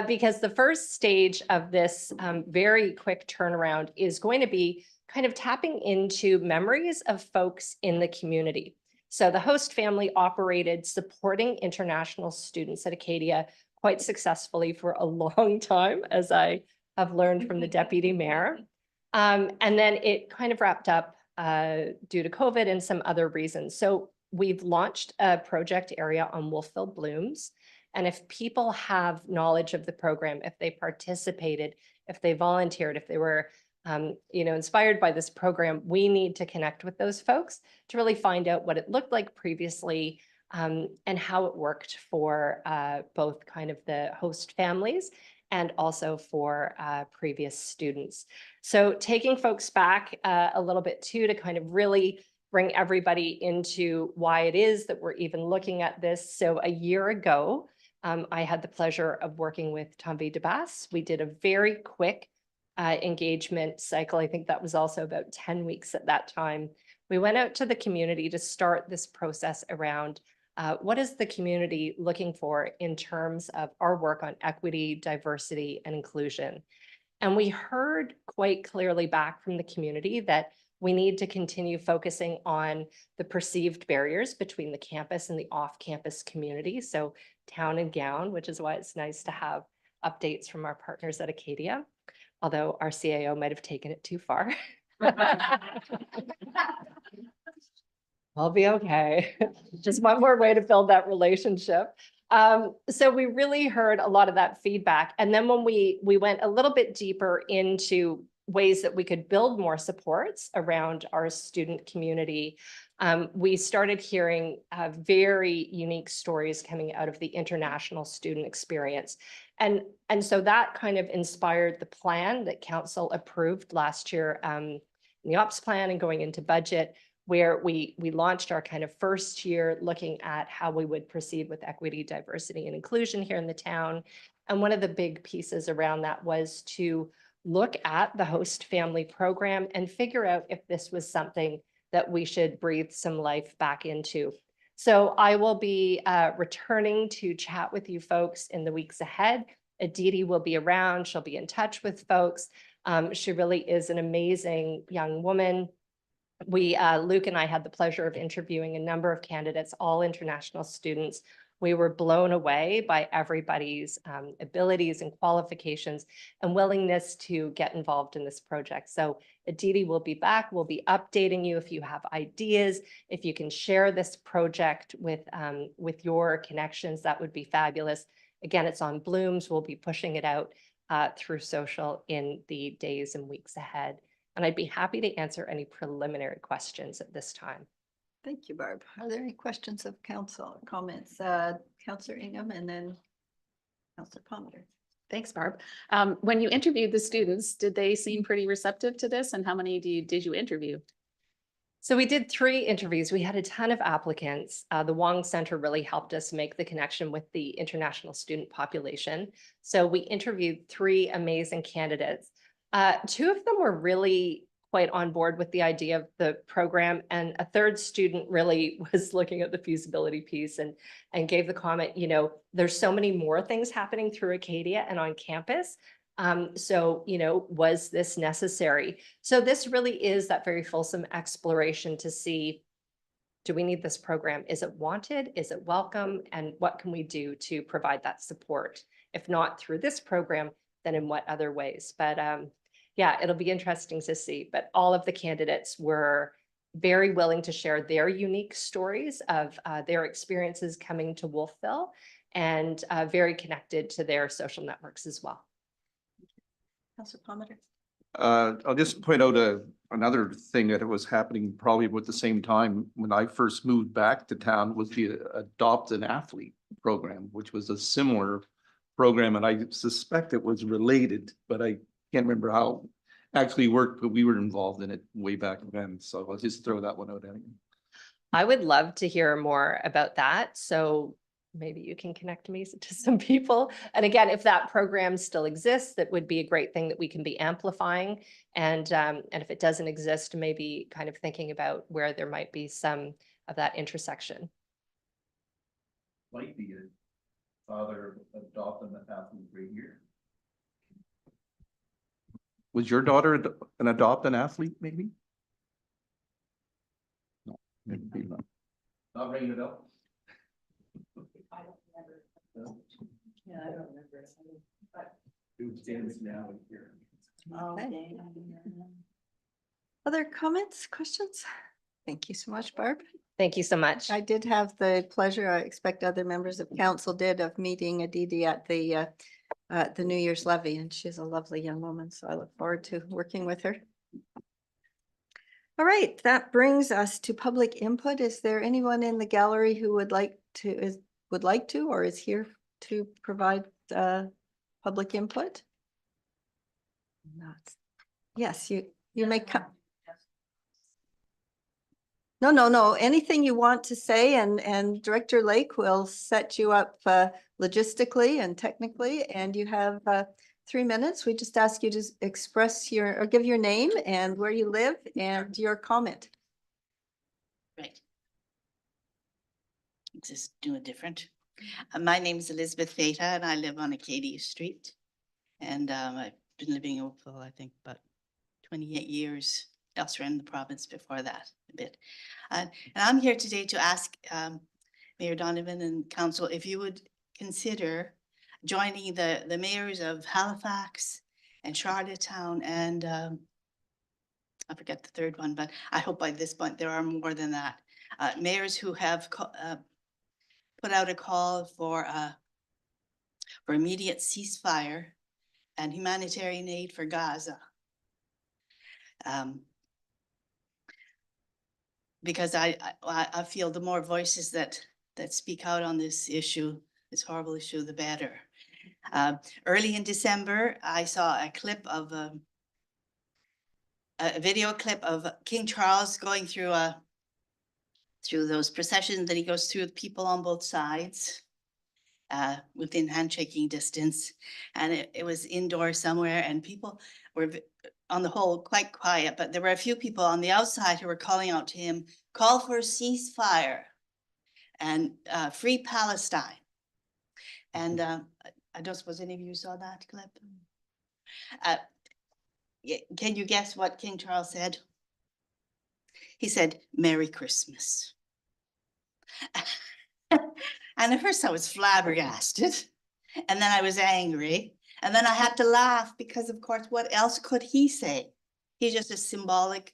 because the first stage of this very quick turnaround is going to be kind of tapping into memories of folks in the community. So the host family operated supporting international students at Acadia quite successfully for a long time, as I have learned from the deputy mayor. And then it kind of wrapped up due to COVID and some other reasons. So we've launched a project area on Wolfville Blooms. And if people have knowledge of the program, if they participated, if they volunteered, if they were inspired by this program, we need to connect with those folks to really find out what it looked like previously and how it worked for both kind of the host families and also for previous students. So taking folks back a little bit too, to kind of really bring everybody into why it is that we're even looking at this. So a year ago, I had the pleasure of working with Tanvi Dabas. We did a very quick engagement cycle. I think that was also about 10 weeks at that time. We went out to the community to start this process around what is the community looking for in terms of our work on equity, diversity, and inclusion. And we heard quite clearly back from the community that we need to continue focusing on the perceived barriers between the campus and the off-campus community. So town and gown, which is why it's nice to have updates from our partners at Acadia, although our CAO might have taken it too far. I'll be okay. Just one more way to build that relationship. So we really heard a lot of that feedback. And then when we went a little bit deeper into ways that we could build more supports around our student community, we started hearing very unique stories coming out of the international student experience. And so that kind of inspired the plan that council approved last year in the ops plan and going into budget, where we launched our kind of first year looking at how we would proceed with equity, diversity, and inclusion here in the town. And one of the big pieces around that was to look at the host family program and figure out if this was something that we should breathe some life back into. So I will be returning to chat with you folks in the weeks ahead. Aditi will be around. She'll be in touch with folks. She really is an amazing young woman. Luke and I had the pleasure of interviewing a number of candidates, all international students. We were blown away by everybody's abilities and qualifications and willingness to get involved in this project. So Aditi will be back. We'll be updating you if you have ideas. If you can share this project with your connections, that would be fabulous. Again, it's on Blooms. We'll be pushing it out through social in the days and weeks ahead. And I'd be happy to answer any preliminary questions at this time.
Thank you, Barb. Are there any questions of council or comments? Councillor Ingham and then Councillor Palmer.
Thanks, Barb. When you interviewed the students, did they seem pretty receptive to this? And how many did you interview?
So we did 3 interviews. We had a ton of applicants. The Wong Center really helped us make the connection with the international student population. So we interviewed 3 amazing candidates. 2 of them were really quite on board with the idea of the program, and a 3rd student really was looking at the feasibility piece and gave the comment, you know, there's so many more things happening through Acadia and on campus. So, you know, was this necessary? So this really is that very fulsome exploration to see, do we need this program? Is it wanted? Is it welcome? And what can we do to provide that support? If not through this program, then in what other ways? But yeah, it'll be interesting to see. But all of the candidates were very willing to share their unique stories of their experiences coming to Wolfville, and very connected to their social networks as well.
Councillor Palmer.
I'll just point out another thing that was happening probably about the same time when I first moved back to town was the Adopt an Athlete program, which was a similar program, and I suspect it was related, but I can't remember how it actually worked, but we were involved in it way back then. So I'll just throw that one out at you.
I would love to hear more about that. So maybe you can connect me to some people. And again, if that program still exists, that would be a great thing that we can be amplifying. And if it doesn't exist, maybe kind of thinking about where there might be some of that intersection.
Might be a father adopting an athlete right here. Was your daughter an adopt an athlete, maybe? No, maybe not. Not ringing it up.
I don't remember. Yeah, I don't remember.
It stands now here.
Okay. Other comments, questions? Thank you so much, Barb.
Thank you so much.
I did have the pleasure, I expect other members of council did, of meeting Aditi at the New Year's levy, and she's a lovely young woman, so I look forward to working with her. All right, that brings us to public input. Is there anyone in the gallery who would like to, or is here to provide public input? Not. Yes, you may come. No, anything you want to say, and Director Lake will set you up logistically and technically, and you have 3 minutes. We just ask you to express or give your name and where you live and your comment.
Right. Just do it different. My name is Elizabeth Feta and I live on Acadia Street. And I've been living in Oakville, I think, about 28 years, elsewhere in the province before that a bit. And I'm here today to ask Mayor Donovan and council if you would consider joining the mayors of Halifax and Charlottetown and I forget the 3rd one, but I hope by this point there are more than that. Mayors who have put out a call for immediate ceasefire and humanitarian aid for Gaza. Because I feel the more voices that speak out on this issue, this horrible issue, the better. Early in December, I saw a clip of a video clip of King Charles going through those processions that he goes through with people on both sides, within handshaking distance. And it was indoor somewhere, and people were on the whole quite quiet, but there were a few people on the outside who were calling out to him, call for a ceasefire and free Palestine. And I don't suppose any of you saw that clip. Can you guess what King Charles said? He said, Merry Christmas. And at first I was flabbergasted, and then I was angry, and then I had to laugh because, of course, what else could he say? He's just a symbolic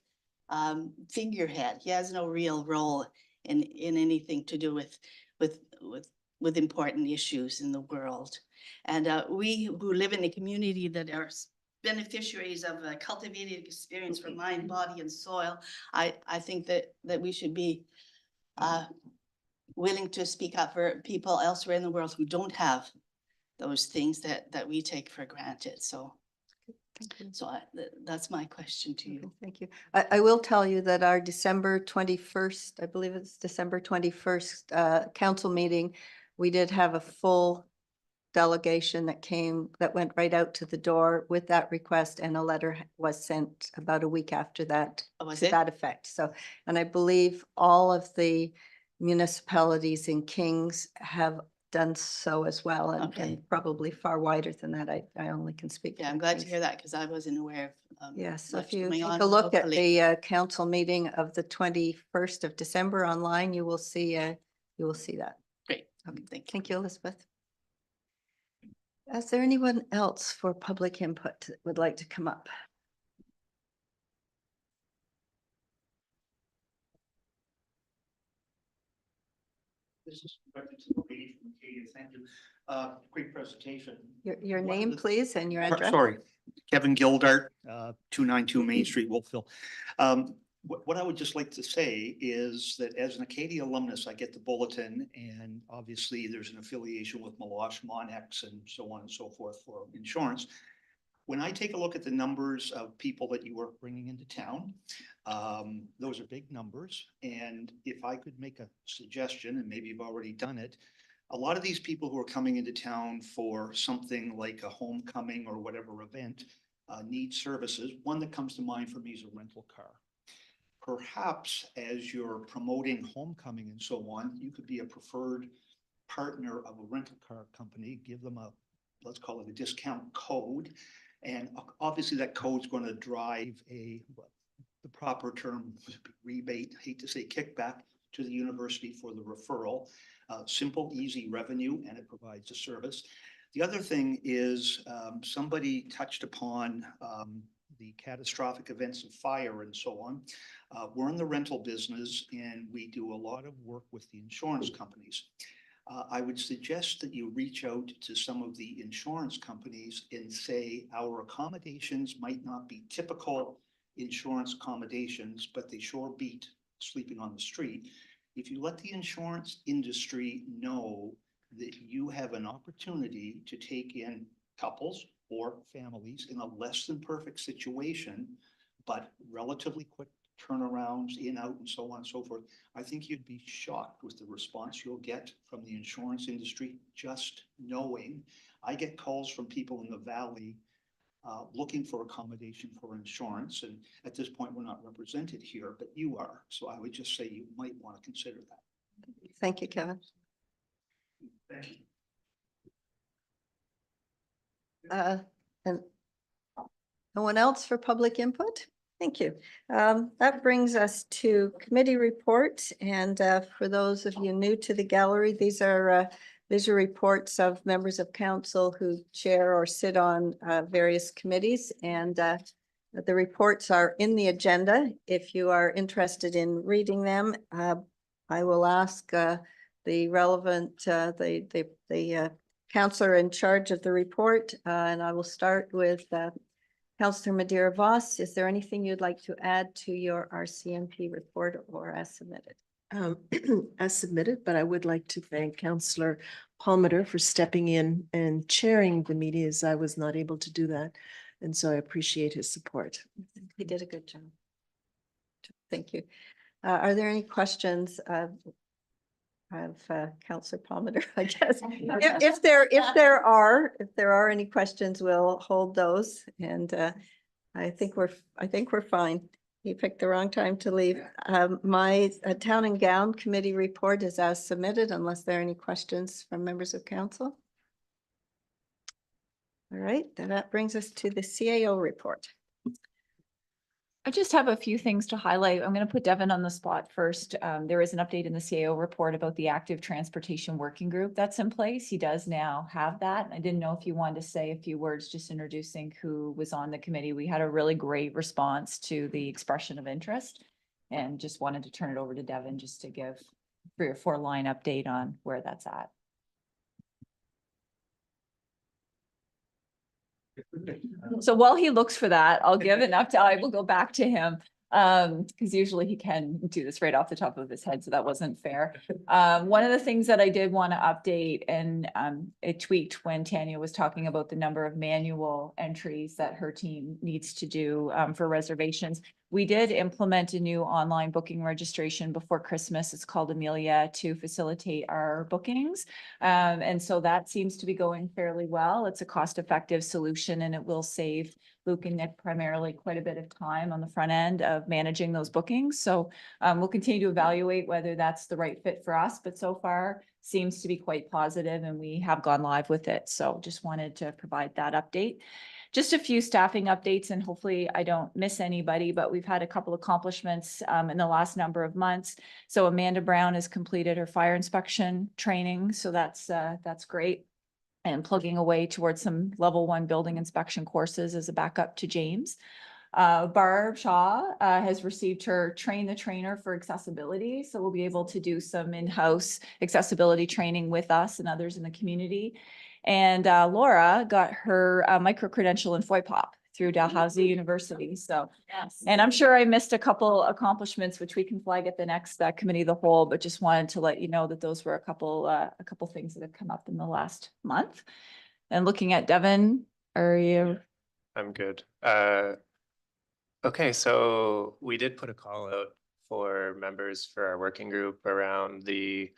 figurehead. He has no real role in anything to do with important issues in the world. And we who live in a community that are beneficiaries of a cultivated experience for mind, body, and soil, I think that we should be willing to speak up for people elsewhere in the world who don't have those things that we take for granted. So, that's my question to
Okay,
you.
thank you. I will tell you that our December 21st, I believe it's December 21st, council meeting, we did have a full delegation that went right out to the door with that request, and a letter was sent about a week after that
Oh, was
to
it?
that effect. So, and I believe all of the municipalities in Kings have done so as well, and
Okay.
probably far wider than that. I only can speak.
Yeah,
for
I'm glad to
Kings.
hear that because I wasn't aware of.
Yes, so if
much
you
going
take
on
a look at
locally.
the council meeting of the 21st of December online, you will see that.
Great,
Okay,
thank you.
thank you, Elizabeth. Is there anyone else for public input that would like to come up?
This is Dr. Lee from Acadia. Thank you. Great presentation.
Your
One of
name,
the-
please, and your address.
Sorry, Kevin Gildart, 292 Main Street, Wolfville. What I would just like to say is that as an Acadia alumnus, I get the bulletin, and obviously there's an affiliation with Meloche, Monex, and so on and so forth for insurance. When I take a look at the numbers of people that you are bringing into town, those are big numbers. And if I could make a suggestion, and maybe you've already done it, a lot of these people who are coming into town for something like a homecoming or whatever event need services. One that comes to mind for me is a rental car. Perhaps as you're promoting homecoming and so on, you could be a preferred partner of a rental car company, give them a, let's call it a discount code. And obviously that code's going to drive the proper term, rebate, hate to say kickback, to the university for the referral. Simple, easy revenue, and it provides a service. The other thing is somebody touched upon the catastrophic events of fire and so on. We're in the rental business, and we do a lot of work with the insurance companies. I would suggest that you reach out to some of the insurance companies and say, our accommodations might not be typical insurance accommodations, but they sure beat sleeping on the street. If you let the insurance industry know that you have an opportunity to take in couples or families in a less than perfect situation, but relatively quick turnarounds in, out, and so on and so forth, I think you'd be shocked with the response you'll get from the insurance industry. Just knowing, I get calls from people in the Valley looking for accommodation for insurance. And at this point, we're not represented here, but you are. So I would just say you might want to consider that.
Thank you, Kevin.
Thank you.
And no one else for public input? Thank you. That brings us to committee reports. And for those of you new to the gallery, these are reports of members of council who chair or sit on various committees. And the reports are in the agenda. If you are interested in reading them, I will ask the relevant, the counselor in charge of the report, and I will start with Councillor Madeira Voss. Is there anything you'd like to add to your RCMP report or as submitted?
As submitted, but I would like to thank Councillor Palmater for stepping in and chairing the meeting, as I was not able to do that. And so I appreciate his support.
He did a good job. Thank you. Are there any questions of Councillor Palmater, I guess? If there are any questions, we'll hold those. And I think we're fine. You picked the wrong time to leave. My Town and Gown Committee report is as submitted, unless there are any questions from members of council. All right, then that brings us to the CAO report.
I just have a few things to highlight. I'm going to put Devin on the spot first. There is an update in the CAO report about the active transportation working group that's in place. He does now have that. I didn't know if you wanted to say a few words, just introducing who was on the committee. We had a really great response to the expression of interest, and just wanted to turn it over to Devin just to give 3 or 4 line update on where that's at. So while he looks for that, I'll give I will go back to him. Because usually he can do this right off the top of his head, so that wasn't fair. One of the things that I did want to update, and it tweaked when Tanya was talking about the number of manual entries that her team needs to do for reservations. We did implement a new online booking registration before Christmas. It's called Amelia to facilitate our bookings. And so that seems to be going fairly well. It's a cost-effective solution, and it will save Luke and Nick primarily quite a bit of time on the front end of managing those bookings. So we'll continue to evaluate whether that's the right fit for us, but so far seems to be quite positive, and we have gone live with it. So just wanted to provide that update. Just a few staffing updates, and hopefully I don't miss anybody, but we've had a couple accomplishments in the last number of months. So Amanda Brown has completed her fire inspection training, so that's great. And plugging away towards some level 1 building inspection courses as a backup to James. Barb Shaw has received her train the trainer for accessibility. So we'll be able to do some in-house accessibility training with us and others in the community. And Laura got her micro-credential in FOIPOP through Dalhousie University. So,
Yes.
and I'm sure I missed a couple accomplishments, which we can flag at the next committee of the whole, but just wanted to let you know that those were a couple things that have come up in the last month. And looking at Devin, are you?
I'm good. Okay, so we did put a call out for members for our working group around the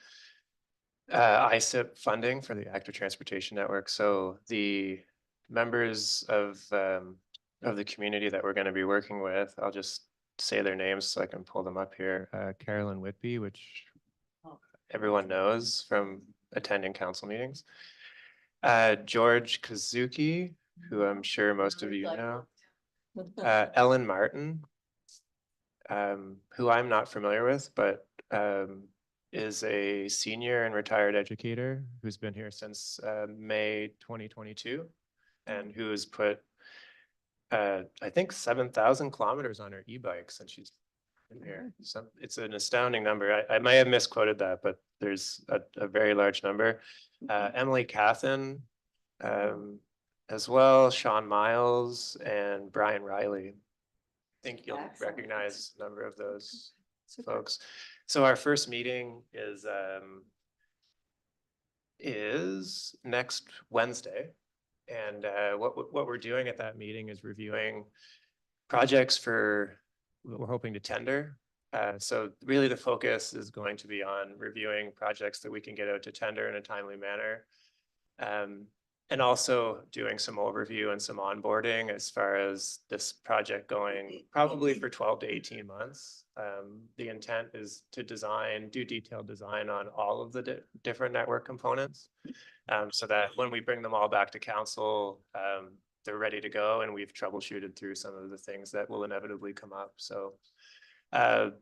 ISIP funding for the Active Transportation Network. So the members of the community that we're going to be working with, I'll just say their names so I can pull them up here. Carolyn Whitby, which everyone knows from attending council meetings. George Kazuki, who I'm sure most of you know. Ellen Martin, who I'm not familiar with, but is a senior and retired educator who's been here since May 2022 and who has put, I think 7,000 kilometers on her e-bike since she's been here. So it's an astounding number. I might have misquoted that, but there's a very large number. Emily Cathan, as well, Sean Miles and Brian Riley. I think you'll
Excellent.
recognize a number of those folks. So our first meeting is next Wednesday. And what we're doing at that meeting is reviewing projects for what we're hoping to tender. So really the focus is going to be on reviewing projects that we can get out to tender in a timely manner. And also doing some overview and some onboarding as far as this project going probably for 12 to 18 months. The intent is to do detailed design on all of the different network components so that when we bring them all back to council, they're ready to go and we've troubleshooted through some of the things that will inevitably come up. So the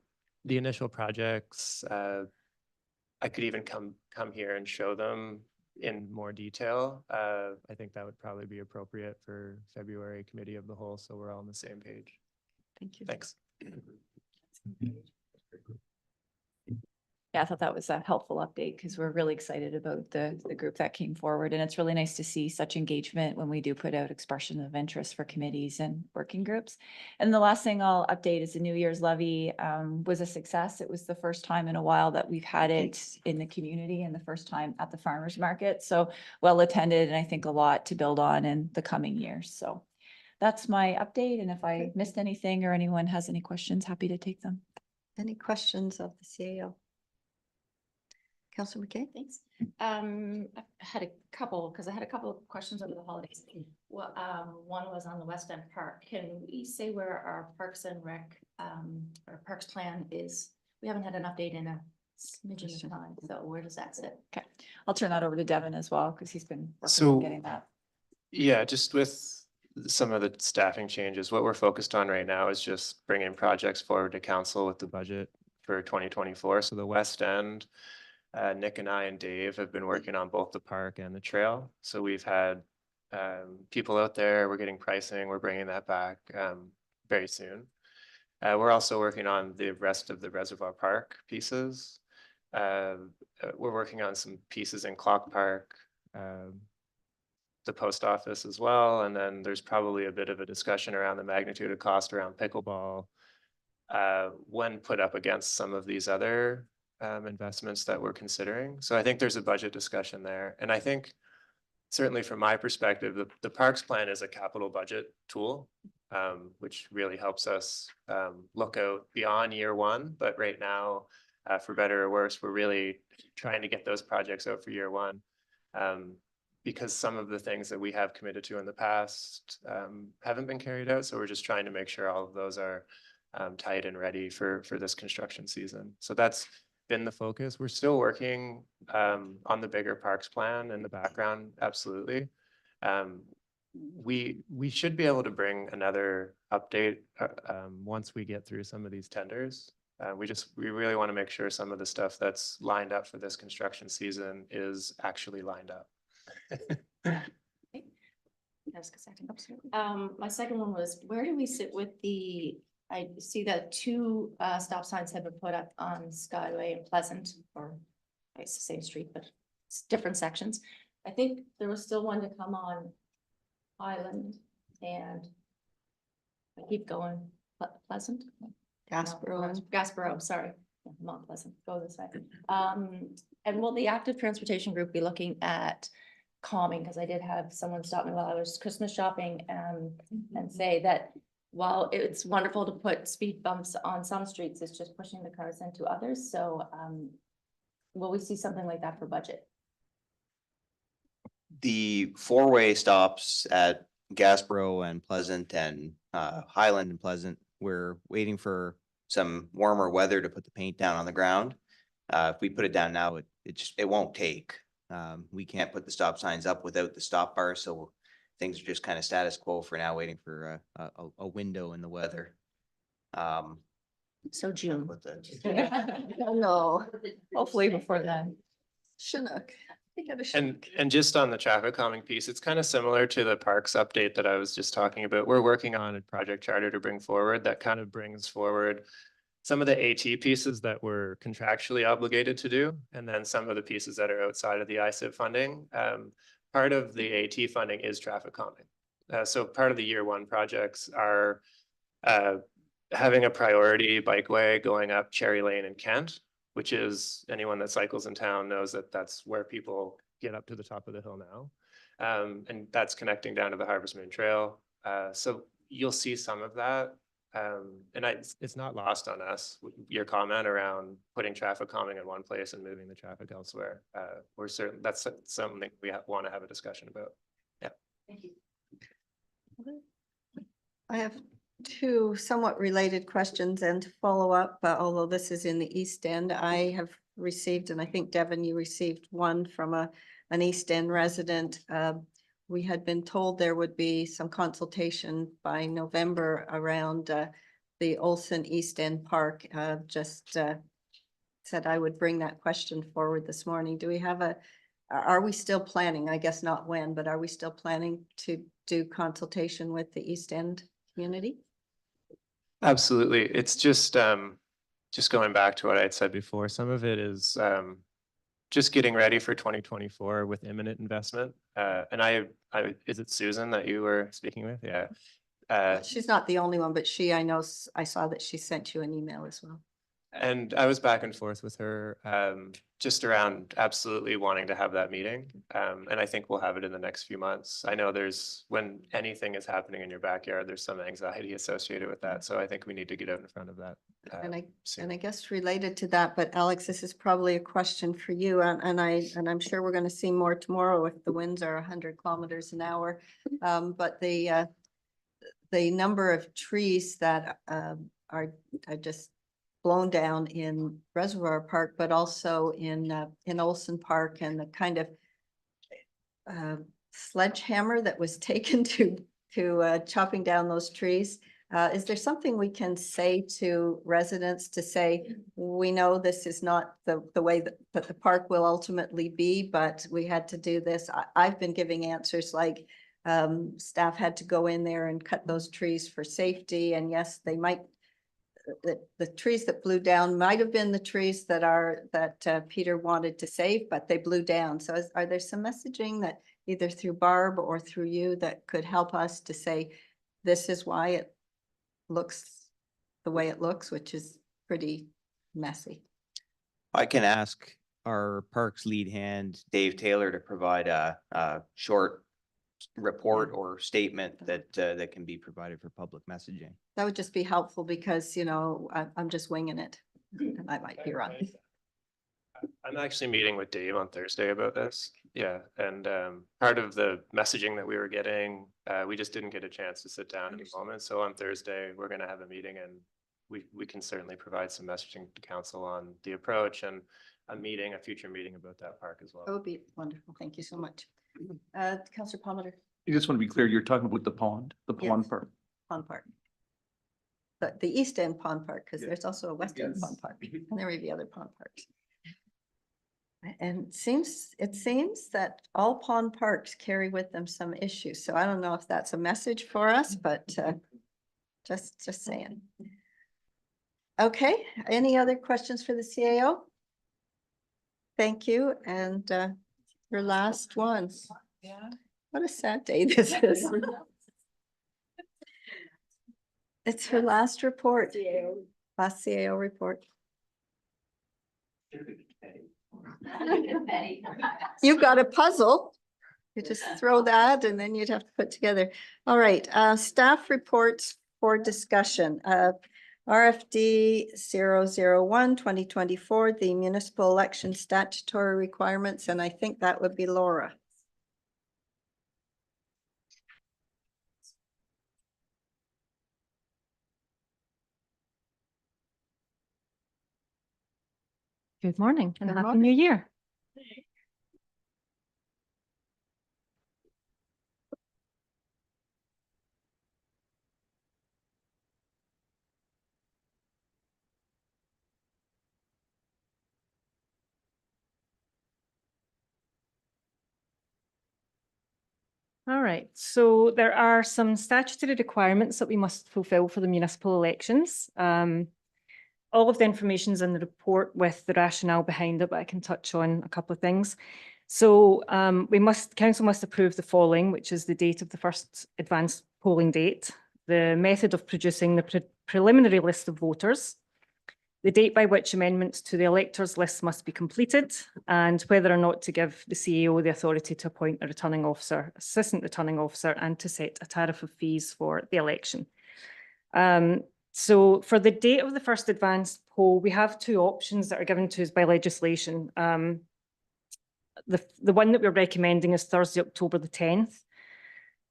initial projects, I could even come here and show them in more detail. I think that would probably be appropriate for February committee of the whole, so we're all on the same page.
Thank you.
Thanks.
Yeah, I thought that was a helpful update because we're really excited about the group that came forward. And it's really nice to see such engagement when we do put out expression of interest for committees and working groups. And the last thing I'll update is the New Year's levy was a success. It was the first time in a while that we've had it in the community and the first time at the farmers market. So well attended, and I think a lot to build on in the coming years. So that's my update. And if I missed anything or anyone has any questions, happy to take them.
Any questions of the CAO? Councilor McKay?
Thanks. I've had a couple, because I had a couple of questions over the holidays. Well, one was on the West End Park. Can we say where our Parks and Rec, or Parks plan is? We haven't had an update in a smidgen of time, so where does that sit?
Okay, I'll turn that over to Devin as well, because he's been working
So-
on getting that.
Yeah, just with some of the staffing changes, what we're focused on right now is just bringing projects forward to council with the budget for 2024. So the West End, Nick and I and Dave have been working on both the park and the trail. So we've had people out there, we're getting pricing, we're bringing that back very soon. We're also working on the rest of the Reservoir Park pieces. We're working on some pieces in Clock Park, the post office as well. And then there's probably a bit of a discussion around the magnitude of cost around pickleball when put up against some of these other investments that we're considering. So I think there's a budget discussion there. And I think certainly from my perspective, the parks plan is a capital budget tool, which really helps us look out beyond year one. But right now, for better or worse, we're really trying to get those projects out for year one. Because some of the things that we have committed to in the past haven't been carried out. So we're just trying to make sure all of those are tight and ready for this construction season. So that's been the focus. We're still working on the bigger parks plan in the background, absolutely. We should be able to bring another update once we get through some of these tenders. We really want to make sure some of the stuff that's lined up for this construction season is actually lined up.
Ask a second. My second one was, where do we sit with I see that two stop signs have been put up on Skyway and Pleasant, or it's the same street, but it's different sections. I think there was still one to come on Island and I keep going, Pleasant?
Gasbro.
Gasbro, sorry, not Pleasant, go this way. And will the active transportation group be looking at calming? Because I did have someone stop me while I was Christmas shopping and say that while it's wonderful to put speed bumps on some streets, it's just pushing the cars into others. So will we see something like that for budget?
The four-way stops at Gasbro and Pleasant and Highland and Pleasant, we're waiting for some warmer weather to put the paint down on the ground. If we put it down now, it won't take. We can't put the stop signs up without the stop bar, so things are just kind of status quo for now, waiting for a window in the weather.
So June.
No,
Hopefully before then.
Chinook.
And just on the traffic calming piece, it's kind of similar to the parks update that I was just talking about. We're working on a project charter to bring forward that kind of brings forward some of the AT pieces that we're contractually obligated to do, and then some of the pieces that are outside of the ISIP funding. Part of the AT funding is traffic calming. So part of the year one projects are having a priority bikeway going up Cherry Lane in Kent, which is, anyone that cycles in town knows that that's where people get up to the top of the hill now. And that's connecting down to the Harvest Moon Trail. So you'll see some of that. And it's not lost on us, your comment around putting traffic calming in one place and moving the traffic elsewhere. We're certain that's something we want to have a discussion about. Yeah.
Thank you.
I have two somewhat related questions and to follow up, although this is in the East End, I have received, and I think Devin, you received one from an East End resident. We had been told there would be some consultation by November around the Olsen East End Park. Just said I would bring that question forward this morning. Do we have are we still planning, I guess not when, but are we still planning to do consultation with the East End community?
Absolutely. It's just going back to what I had said before, some of it is just getting ready for 2024 with imminent investment. And is it Susan that you were speaking with? Yeah.
She's not the only one, but I know, I saw that she sent you an email as well.
And I was back and forth with her just around absolutely wanting to have that meeting. And I think we'll have it in the next few months. I know when anything is happening in your backyard, there's some anxiety associated with that. So I think we need to get out in front of that.
And I guess related to that, but Alex, this is probably a question for you, and I'm sure we're going to see more tomorrow if the winds are 100 kilometers an hour. But the number of trees that are just blown down in Reservoir Park, but also in Olsen Park, and the kind of sledgehammer that was taken to chopping down those trees. Is there something we can say to residents to say, we know this is not the way that the park will ultimately be, but we had to do this? I've been giving answers like staff had to go in there and cut those trees for safety. And yes, they might, the trees that blew down might have been the trees that Peter wanted to save, but they blew down. So are there some messaging that either through Barb or through you that could help us to say, this is why it looks the way it looks, which is pretty messy.
I can ask our parks lead hand, Dave Taylor, to provide a short report or statement that can be provided for public messaging.
That would just be helpful because, you know, I'm just winging it. And I might be wrong.
I'm actually meeting with Dave on Thursday about this. Yeah, and part of the messaging that we were getting, we just didn't get a chance to sit down at the moment. So on Thursday, we're gonna have a meeting and we can certainly provide some messaging to council on the approach and a future meeting about that park as well.
That would be wonderful. Thank you so much. Councillor Palmer,
I just want to be clear, you're talking about the pond
Yes.
part.
Pond Park. The East End Pond Park, because
Yeah.
there's also a West End
Yes.
Pond Park, and there may be other pond parks. And it seems that all pond parks carry with them some issues, so I don't know if that's a message for us, but just saying. Okay, any other questions for the CAO? Thank you, and your last one.
Yeah.
What a sad day this is. It's her last report. Last CAO report. You've got a puzzle. You just throw that and then you'd have to put together. All right, staff reports for discussion. RFD 001 2024, the municipal election statutory requirements, and I think that would be Laura.
Good morning and
Good
happy
morning.
new year. All right, so there are some statutory requirements that we must fulfill for the municipal elections. All of the information is in the report with the rationale behind it, but I can touch on a couple of things. So council must approve the following, which is the date of the first advanced polling date, the method of producing the preliminary list of voters, the date by which amendments to the electors list must be completed, and whether or not to give the CAO the authority to appoint a returning officer, assistant returning officer, and to set a tariff of fees for the election. So for the date of the first advanced poll, we have two options that are given to us by legislation. The one that we're recommending is Thursday, October the 10th,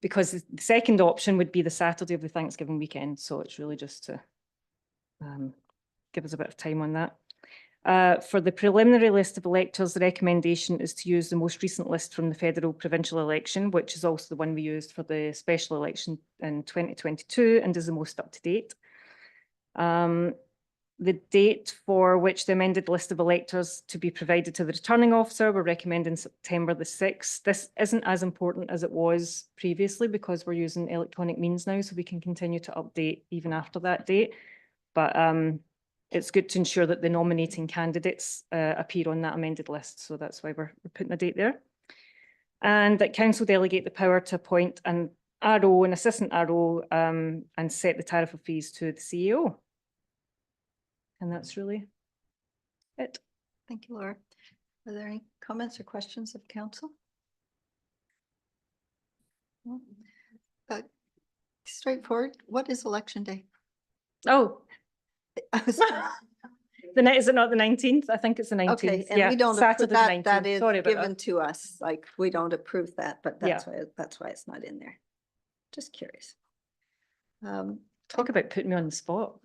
because the second option would be the Saturday of the Thanksgiving weekend. So it's really just to give us a bit of time on that. For the preliminary list of electors, the recommendation is to use the most recent list from the federal provincial election, which is also the one we used for the special election in 2022 and is the most up to date. The date for which the amended list of electors to be provided to the returning officer, we're recommending September the 6th. This isn't as important as it was previously because we're using electronic means now, so we can continue to update even after that date. But it's good to ensure that the nominating candidates appear on that amended list. So that's why we're putting a date there. And that council delegate the power to appoint an RO, an assistant RO, and set the tariff of fees to the CEO. And that's really it.
Thank you, Laura. Are there any comments or questions of council? No? Straightforward. What is election day?
Oh, is it not the 19th? I think it's the 19th.
Okay, and
Yeah,
we don't,
Saturday the
that
19th.
is
Sorry about
given
that.
to us, like, we don't approve that, but
Yeah.
that's why it's not in there. Just curious.
Talk about putting me on the spot.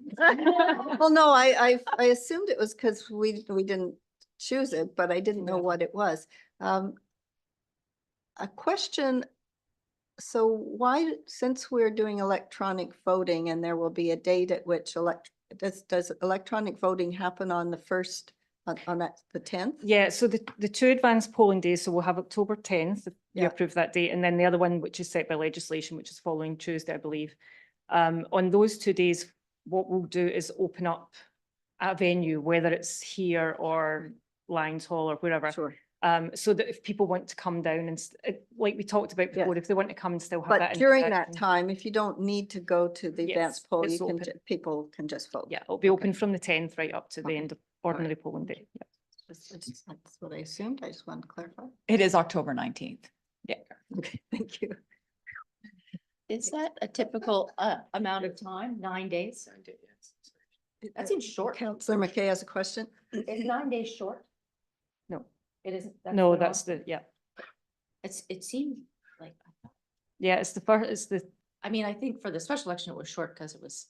Well, no, I assumed it was because we didn't choose it, but I didn't know what it was. A question. So why, since we're doing electronic voting and there will be a date at which does electronic voting happen on the first, on that, the 10th?
Yeah, so the two advanced polling days, so we'll have October 10th, if you
Yeah.
approve that date, and then the other one, which is set by legislation, which is following Tuesday, I believe. On those 2 days, what we'll do is open up a venue, whether it's here or Lions Hall or wherever.
Sure.
So that if people want to come down and like we talked about
Yeah.
before, if they want to come and still have
But
that.
during that
interaction.
time, if you don't need to go to the advance
Yes,
poll,
it's
you can,
open.
people can just vote.
Yeah, it'll be
Okay.
open from the 10th right up to the
Okay.
end of ordinary polling day. Yeah.
That's what I assumed. I just wanted to clarify.
It is October 19th. Yeah.
Okay, thank you.
Is that a typical amount of time, 9 days? That seems short.
Councillor McKay has a question.
Is 9 days short?
No,
It isn't.
no,
the
that's
norm?
yeah.
It seemed like,
Yeah, it's the first, it's the,
I mean, I think for the special election, it was short because it was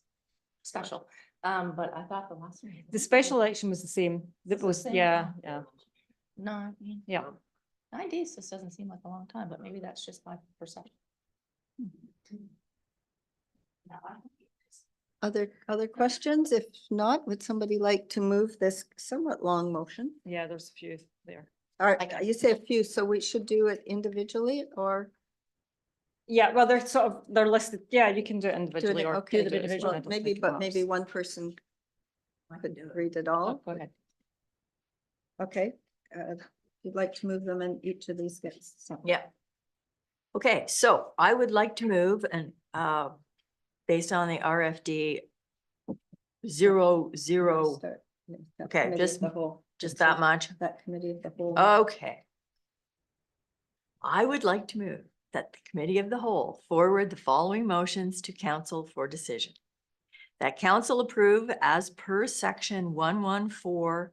special. But I thought the last one.
the special election was the same. That
It's the
was,
same
yeah,
time.
yeah,
No, I mean,
yeah.
9 days just doesn't seem like a long time, but maybe that's just my perception. No, I don't think it is.
Other questions? If not, would somebody like to move this somewhat long motion?
Yeah, there's a few there.
All right, you say a few, so we should do it individually or?
Yeah, well, they're sort of, they're listed. Yeah, you can do it
do it-
individually or
okay,
do them individually.
well, Maybe, but maybe one person could read it all.
Go ahead.
Okay, if you'd like to move them in each of these gets. so-
Yeah. Okay, so I would like to move and based on the RFD 00,
Start with that
Okay,
committee of
just-
the whole.
just that much.
That committee of the whole.
Okay. I would like to move that the committee of the whole forward the following motions to council for decision. That council approve as per section 114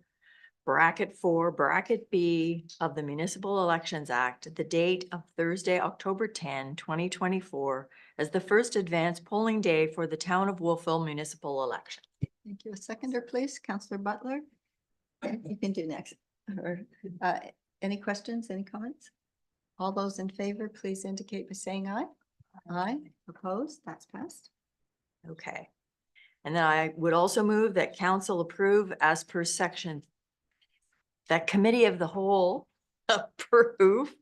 bracket 4 bracket B of the Municipal Elections Act, the date of Thursday, October 10, 2024, as the first advance polling day for the town of Wolfville municipal election.
Thank you. A seconder, please. Councillor Butler. You can do next. Or, any questions, any comments? All those in favor, please indicate by saying aye. Aye, opposed, that's passed.
Okay. And then I would also move that council approve as per section. That committee of the whole approve,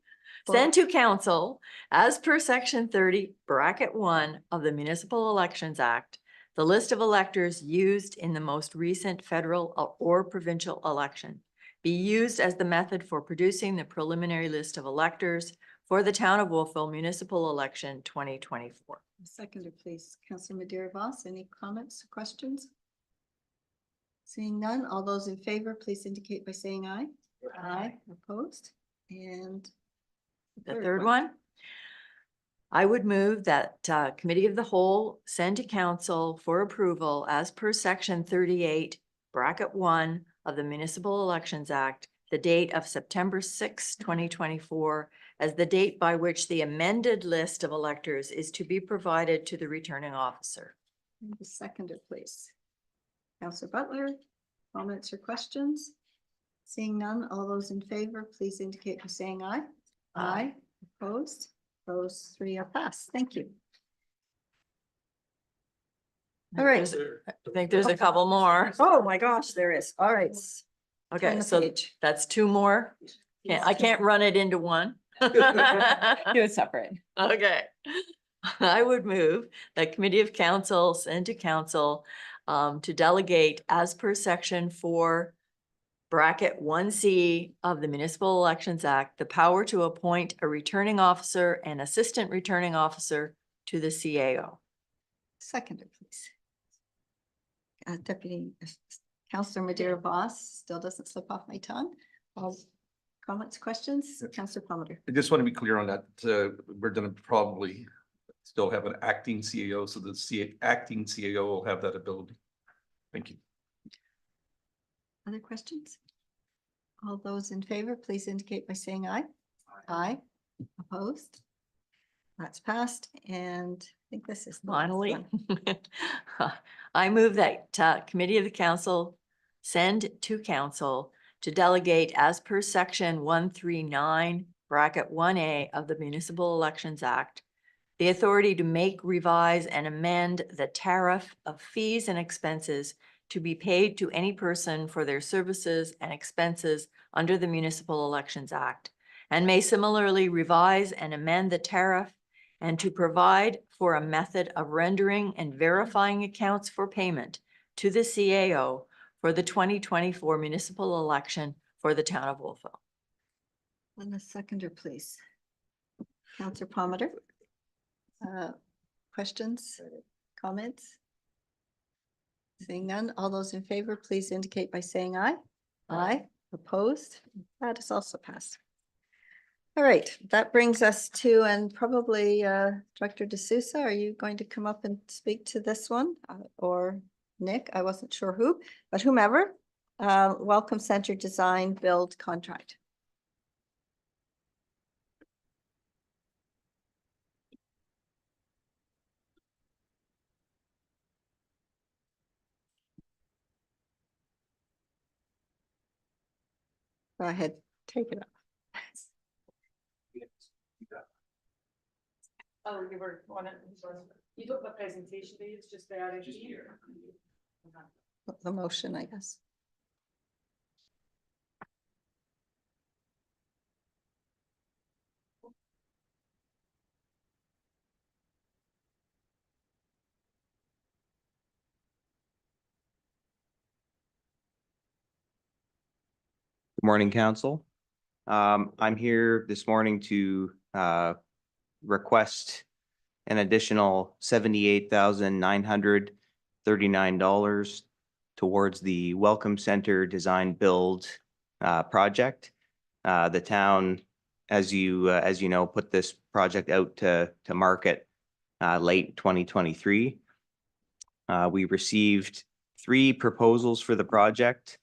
send to council as per section 30 bracket 1 of the Municipal Elections Act, the list of electors used in the most recent federal or provincial election be used as the method for producing the preliminary list of electors for the town of Wolfville municipal election 2024.
Seconder, please. Councillor Madeira Voss, any comments, questions? Seeing none, all those in favor, please indicate by saying aye. Aye, opposed, and
The third one. I would move that committee of the whole send to council for approval as per section 38 bracket 1 of the Municipal Elections Act, the date of September 6, 2024, as the date by which the amended list of electors is to be provided to the returning officer.
And the seconder, please. Councillor Butler, comments or questions? Seeing none, all those in favor, please indicate by saying aye. Aye, opposed, those three are passed. Thank you. All right.
I think there's a couple more.
Oh, my gosh, there is. All right. Turn
Okay,
the
so
page.
that's two more. I can't run it into one.
Do it separate.
Okay. I would move that committee of council send to council to delegate as per section 4 bracket 1C of the Municipal Elections Act, the power to appoint a returning officer and assistant returning officer to the CAO.
Seconder, please. Deputy Councillor Madeira Voss still doesn't slip off my tongue. All comments, questions? Councillor Plummer.
I just want to be clear on that. We're gonna probably still have an acting CAO, so the acting CAO will have that ability. Thank you.
Other questions? All those in favor, please indicate by saying aye. Aye. Opposed? That's passed, and I think this is the last
Finally,
one.
I move that committee of the council send to council to delegate as per section 139 bracket 1A of the Municipal Elections Act, the authority to make, revise, and amend the tariff of fees and expenses to be paid to any person for their services and expenses under the Municipal Elections Act, and may similarly revise and amend the tariff and to provide for a method of rendering and verifying accounts for payment to the CAO for the 2024 municipal election for the town of Wolfville.
And a seconder, please. Counselor Palmer. Questions, comments? Seeing none, all those in favor, please indicate by saying aye. Aye. Opposed? That is also passed. All right, that brings us to, and probably Director D'Souza, are you going to come up and speak to this one? Or Nick, I wasn't sure who, but whomever. Welcome Center Design Build Contract. Go ahead, take it up.
Oh, you were on it. You took the presentation, it's just there.
The motion, I guess.
Good morning, council. I'm here this morning to request an additional $78,939 towards the Welcome Center Design Build project. The town, as you know, put this project out to market late 2023. We received 3 proposals for the project.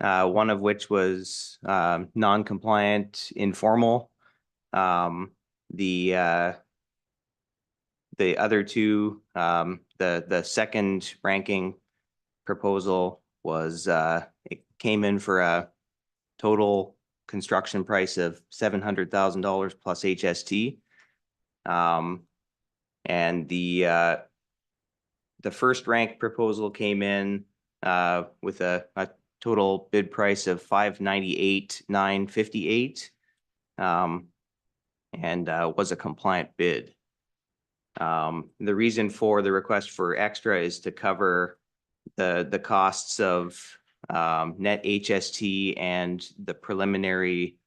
One of which was non-compliant, informal. The other 2, the second ranking proposal was it came in for a total construction price of $700,000 plus HST. And the first rank proposal came in with a total bid price of $598,958, and was a compliant bid. The reason for the request for extra is to cover the costs of net HST and the preliminary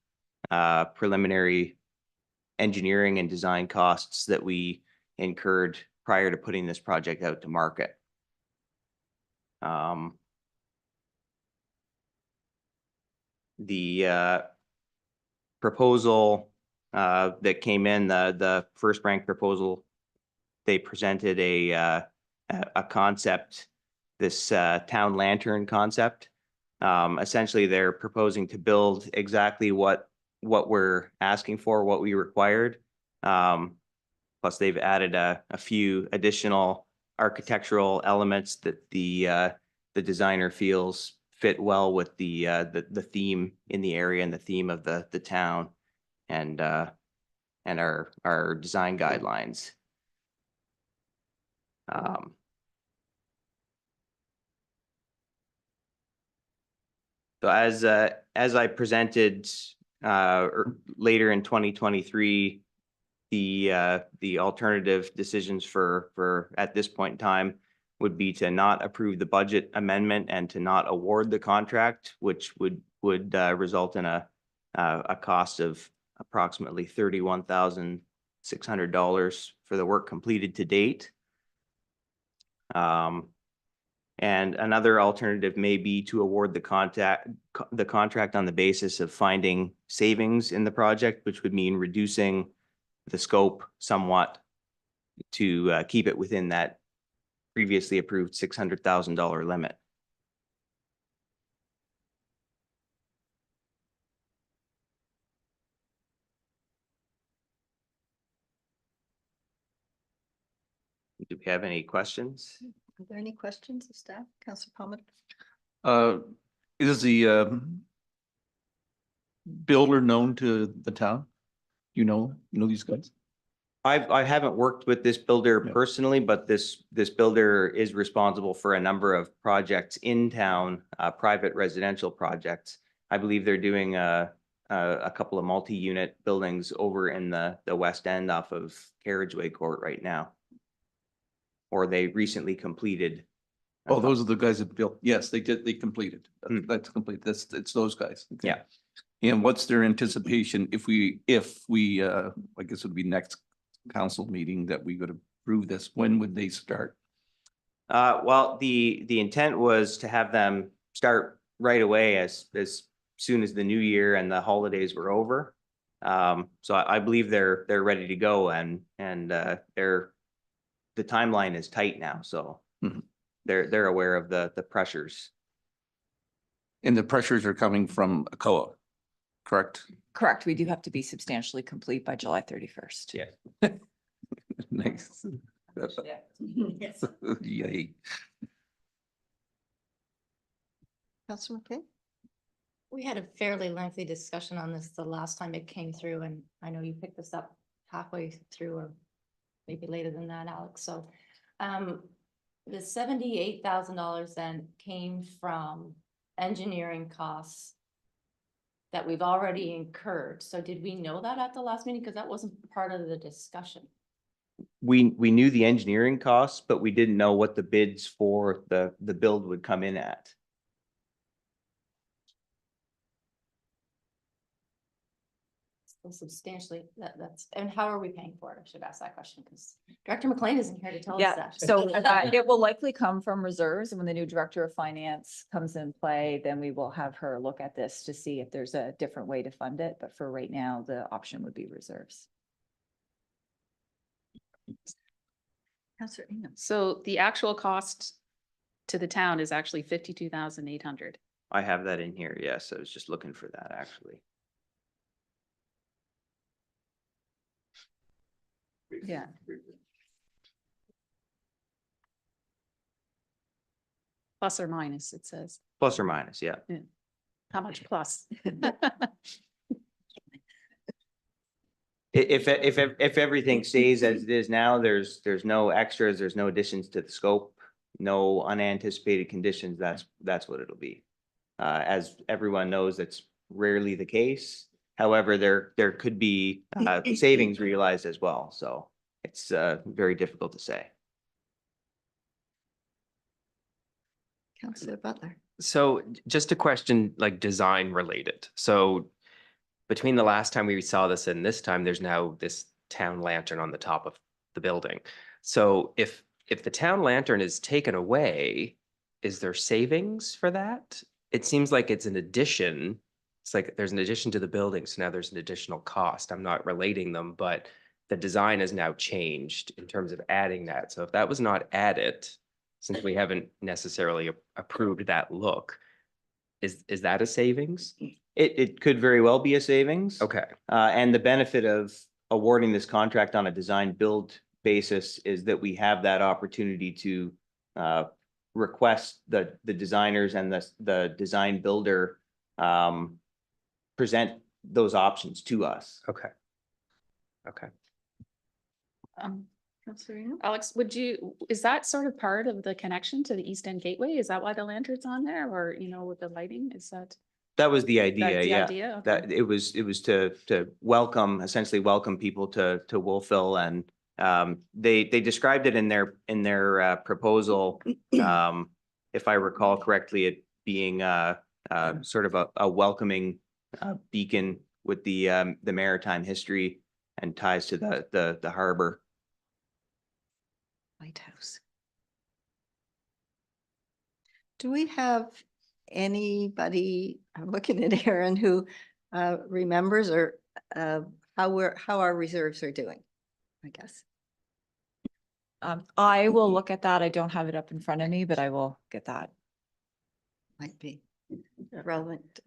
engineering and design costs that we incurred prior to putting this project out to market. The proposal that came in, the first rank proposal, they presented a concept, this town lantern concept. Essentially, they're proposing to build exactly what we're asking for, what we required. Plus, they've added a few additional architectural elements that the designer feels fit well with the theme in the area and the theme of the town and our design guidelines. So as I presented later in 2023, the alternative decisions for at this point in time would be to not approve the budget amendment and to not award the contract, which would result in a cost of approximately $31,600 for the work completed to date. And another alternative may be to award the contract on the basis of finding savings in the project, which would mean reducing the scope somewhat to keep it within that previously approved $600,000 limit. Do we have any questions?
Are there any questions of staff? Councilor Palmer?
Is the builder known to the town? You know these guys?
I haven't worked with this builder
Yeah.
personally, but this builder is responsible for a number of projects in town, private residential projects. I believe they're doing a couple of multi-unit buildings over in the west end off of Carriageway Court right now. Or they recently completed.
Oh, those are the guys that built. Yes, they did. They completed.
Mm.
That's complete. It's those guys. Okay.
Yeah.
And what's their anticipation if we, I guess it would be next council meeting that we would approve this, when would they start?
Well, the intent was to have them start right away as soon as the new year and the holidays were over. So I believe they're ready to go and the timeline is tight now, so
Mhm.
they're aware of the pressures.
And the pressures are coming from ACOA, correct?
Correct. We do have to be substantially complete by July 31st.
Yeah.
Nice.
Yes.
Yay.
Councillor McKay?
We had a fairly lengthy discussion on this the last time it came through, and I know you picked this up halfway through or maybe later than that, Alex. So the $78,000 then came from engineering costs that we've already incurred. So did we know that at the last meeting? Because that wasn't part of the discussion.
We knew the engineering costs, but we didn't know what the bids for the build would come in at.
So substantially, that's, and how are we paying for it? I should ask that question because Director McLean isn't here to tell us
Yeah,
that.
so it will likely come from reserves, and when the new director of finance comes in play, then we will have her look at this to see if there's a different way to fund it, but for right now, the option would be reserves.
Councillor Ingham.
So the actual cost to the town is actually 52,800.
I have that in here. Yes, I was just looking for that actually.
Yeah.
Plus or minus, it says.
Plus or minus, yeah.
How much plus?
If everything stays as it is now, there's no extras, there's no additions to the scope, no unanticipated conditions, that's what it'll be. As everyone knows, that's rarely the case. However, there could be savings realized as well, so it's very difficult to say.
Councillor Butler.
So just a question like design related. So between the last time we saw this and this time, there's now this town lantern on the top of the building. So if the town lantern is taken away, is there savings for that? It seems like it's an addition. It's like there's an addition to the building, so now there's an additional cost. I'm not relating them, but the design has now changed in terms of adding that. So if that was not added, since we haven't necessarily approved that look, is that a savings?
It could very well be a savings.
Okay.
And the benefit of awarding this contract on a design build basis is that we have that opportunity to request the designers and the design builder present those options to us.
Okay. Okay.
Councillor Ingham.
Alex, is that sort of part of the connection to the East End Gateway? Is that why the lantern's on there, or, with the lighting, is that?
That was the idea,
That's the
yeah.
idea? Okay.
That it was to essentially welcome people to Wolfville, and they described it in their proposal. If I recall correctly, it being sort of a welcoming beacon with the maritime history and ties to the harbor.
Lighthouse. Do we have anybody, I'm looking at Aaron, who remembers or how our reserves are doing, I guess?
I will look at that. I don't have it up in front of me, but I will get that.
Might be relevant.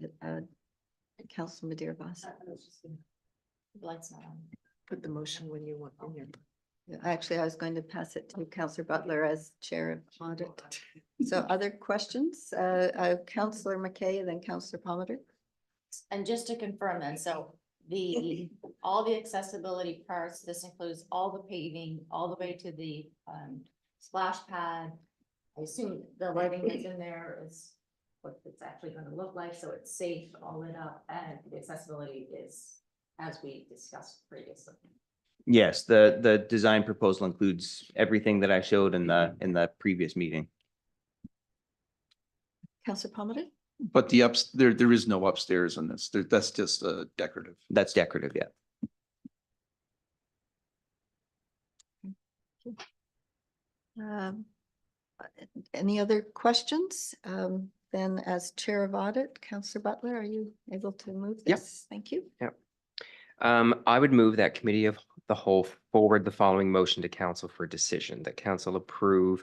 Councillor Madeira Boss.
Lights not on.
Put the motion when you want in your.
Actually, I was going to pass it to Councillor Butler as Chair of Audit. So other questions? Councillor McKay, then Councillor Palmer.
And just to confirm then, so all the accessibility parts, this includes all the paving, all the way to the splash pad. I assume the lighting that's in there is what it's actually going to look like, so it's safe, all lit up, and the accessibility is as we discussed previously.
Yes, the design proposal includes everything that I showed in the previous meeting.
Councillor Palmer.
But there is no upstairs in this. That's just decorative.
That's decorative, yeah.
Um, Any other questions? Then as Chair of Audit, Councillor Butler, are you able to move
Yep.
this? Thank you.
I would move that Committee of the Whole forward the following motion to council for decision, that council approve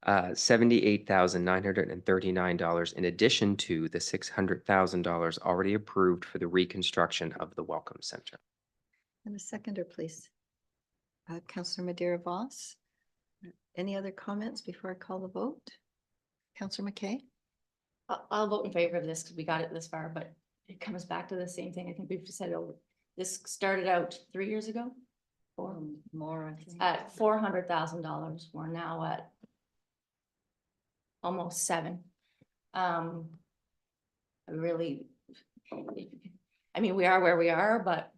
$78,939 in addition to the $600,000 already approved for the reconstruction of the Welcome Center.
And a seconder, please. Councillor Madeira Voss. Any other comments before I call the vote? Councillor McKay?
I'll vote in favor of this because we got it this far, but it comes back to the same thing. I think we've said over. This started out 3 years ago. Or
more, I think.
at $400,000. We're now at almost 7. I really, I mean, we are where we are, but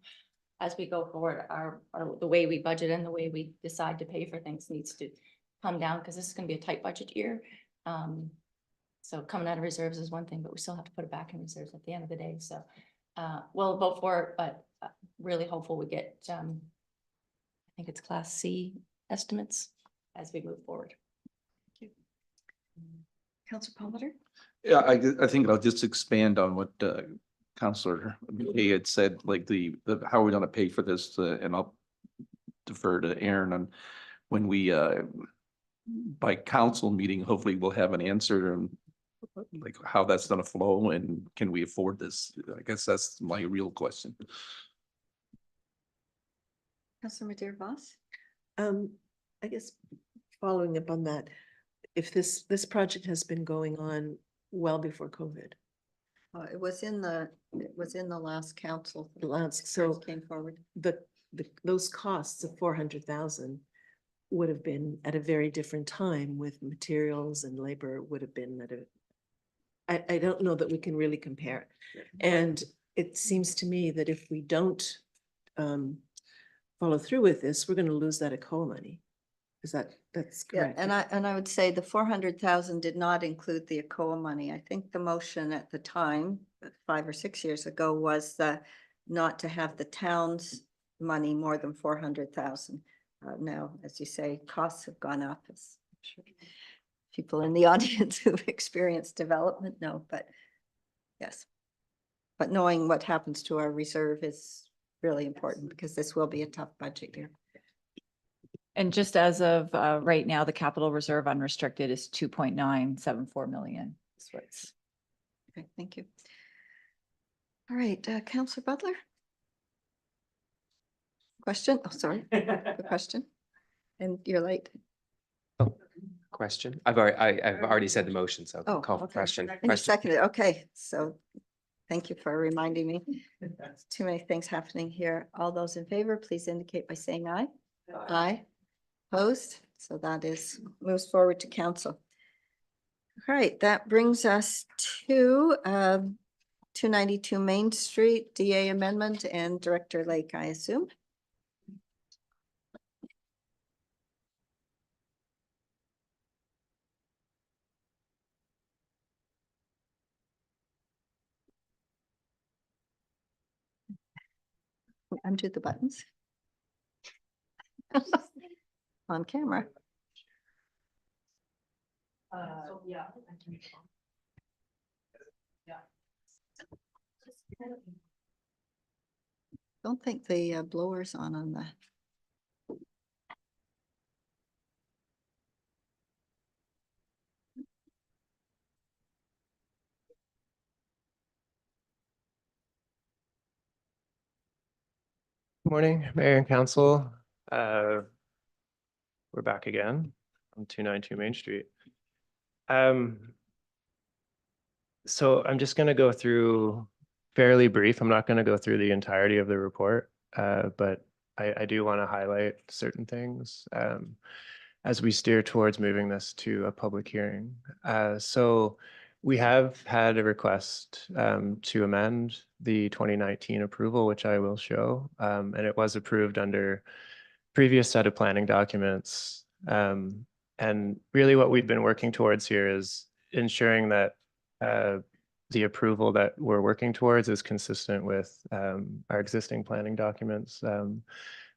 as we go forward, the way we budget and the way we decide to pay for things needs to come down because this is going to be a tight budget year. So coming out of reserves is one thing, but we still have to put it back in reserves at the end of the day. So we'll vote for it, but really hopeful we get, I think it's Class C estimates as we move forward.
Councillor Palmer?
Yeah, I think I'll just expand on what Councillor McKay had said, like the how are we going to pay for this, and I'll defer to Aaron on when we by council meeting, hopefully we'll have an answer and like how that's going to flow and can we afford this? I guess that's my real question.
Councillor Madeira Voss?
I guess following up on that, if this project has been going on well before COVID.
It was in the last council. that
Last,
it
so
first came forward.
those costs of 400,000 would have been at a very different time with materials and labor would have been at a, I don't know that we can really compare it. And it seems to me that if we don't follow through with this, we're going to lose that ECHO money. That's
Yeah,
correct?
and I would say the 400,000 did not include the ECOA money. I think the motion at the time, 5 or 6 years ago, was not to have the town's money more than 400,000. Now, as you say, costs have gone up, as I'm sure people in the audience who've experienced development know, but yes. But knowing what happens to our reserve is really important because this will be a tough budget year.
And just as of right now, the capital reserve unrestricted is 2.974 million. That's what it's.
Okay, thank you. All right, Councillor Butler? Question? Oh, sorry, the question. And you're late.
Question? I've already said the motion, so
Oh,
call for
okay.
question.
And you seconded, okay, so thank you for reminding me. Too many things happening here. All those in favor, please indicate by saying aye. Aye. Opposed? So that moves forward to council. All right, that brings us to 292 Main Street, DA amendment and Director Lake, I assume. Undo the buttons. On camera.
Yeah.
Don't think the blower's on the.
Morning, Mayor and Council. We're back again on 292 Main Street. So I'm just going to go through fairly brief. I'm not going to go through the entirety of the report, but I do want to highlight certain things as we steer towards moving this to a public hearing. So we have had a request to amend the 2019 approval, which I will show, and it was approved under previous set of planning documents. And really what we've been working towards here is ensuring that the approval that we're working towards is consistent with our existing planning documents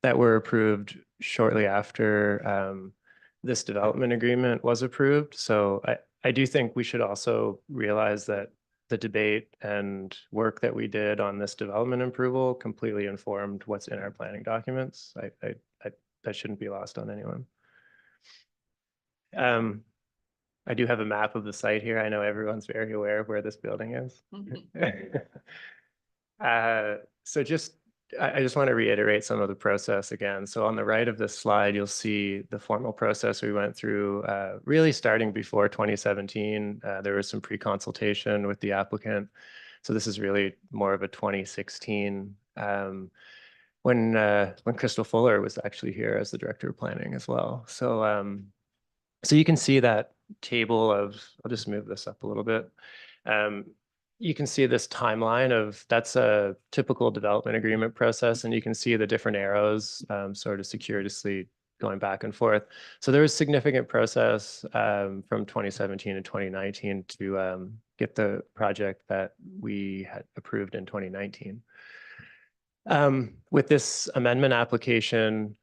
that were approved shortly after this development agreement was approved. So I do think we should also realize that the debate and work that we did on this development approval completely informed what's in our planning documents. That shouldn't be lost on anyone. I do have a map of the site here. I know everyone's very aware of where this building is. So I just want to reiterate some of the process again. So on the right of this slide, you'll see the formal process we went through, really starting before 2017. There was some pre-consultation with the applicant. So this is really more of a 2016 when Crystal Fuller was actually here as the director of planning as well. So so you can see that table of, I'll just move this up a little bit. You can see this timeline of, that's a typical development agreement process, and you can see the different arrows sort of circuitously going back and forth. So there was significant process from 2017 to 2019 to get the project that we had approved in 2019. With this amendment application,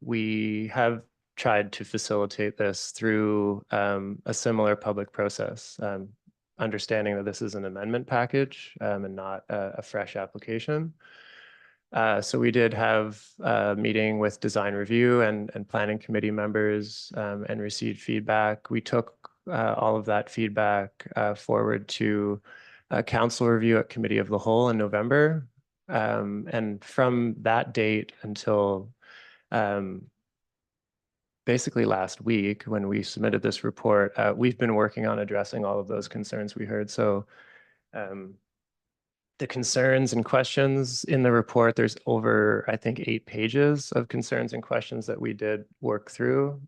we have tried to facilitate this through a similar public process, understanding that this is an amendment package and not a fresh application. So we did have a meeting with design review and planning committee members and received feedback. We took all of that feedback forward to council review at committee of the whole in November. And from that date until basically last week when we submitted this report, we've been working on addressing all of those concerns we heard. So the concerns and questions in the report, there's over, I think, 8 pages of concerns and questions that we did work through.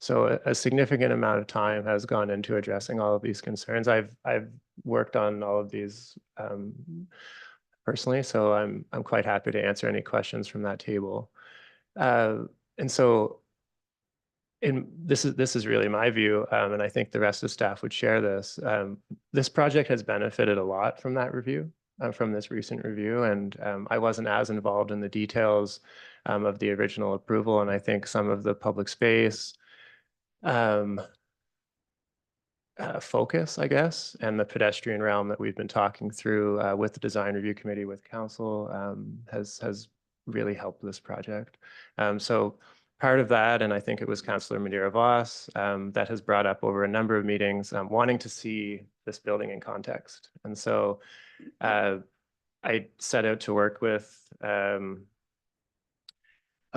So a significant amount of time has gone into addressing all of these concerns. I've worked on all of these personally, so I'm quite happy to answer any questions from that table. And so this is really my view, and I think the rest of staff would share this. This project has benefited a lot from that review, from this recent review, and I wasn't as involved in the details of the original approval, and I think some of the public space focus, I guess, and the pedestrian realm that we've been talking through with the design review committee with council has really helped this project. So part of that, and I think it was Councillor Madeira Voss that has brought up over a number of meetings wanting to see this building in context. And so I set out to work with a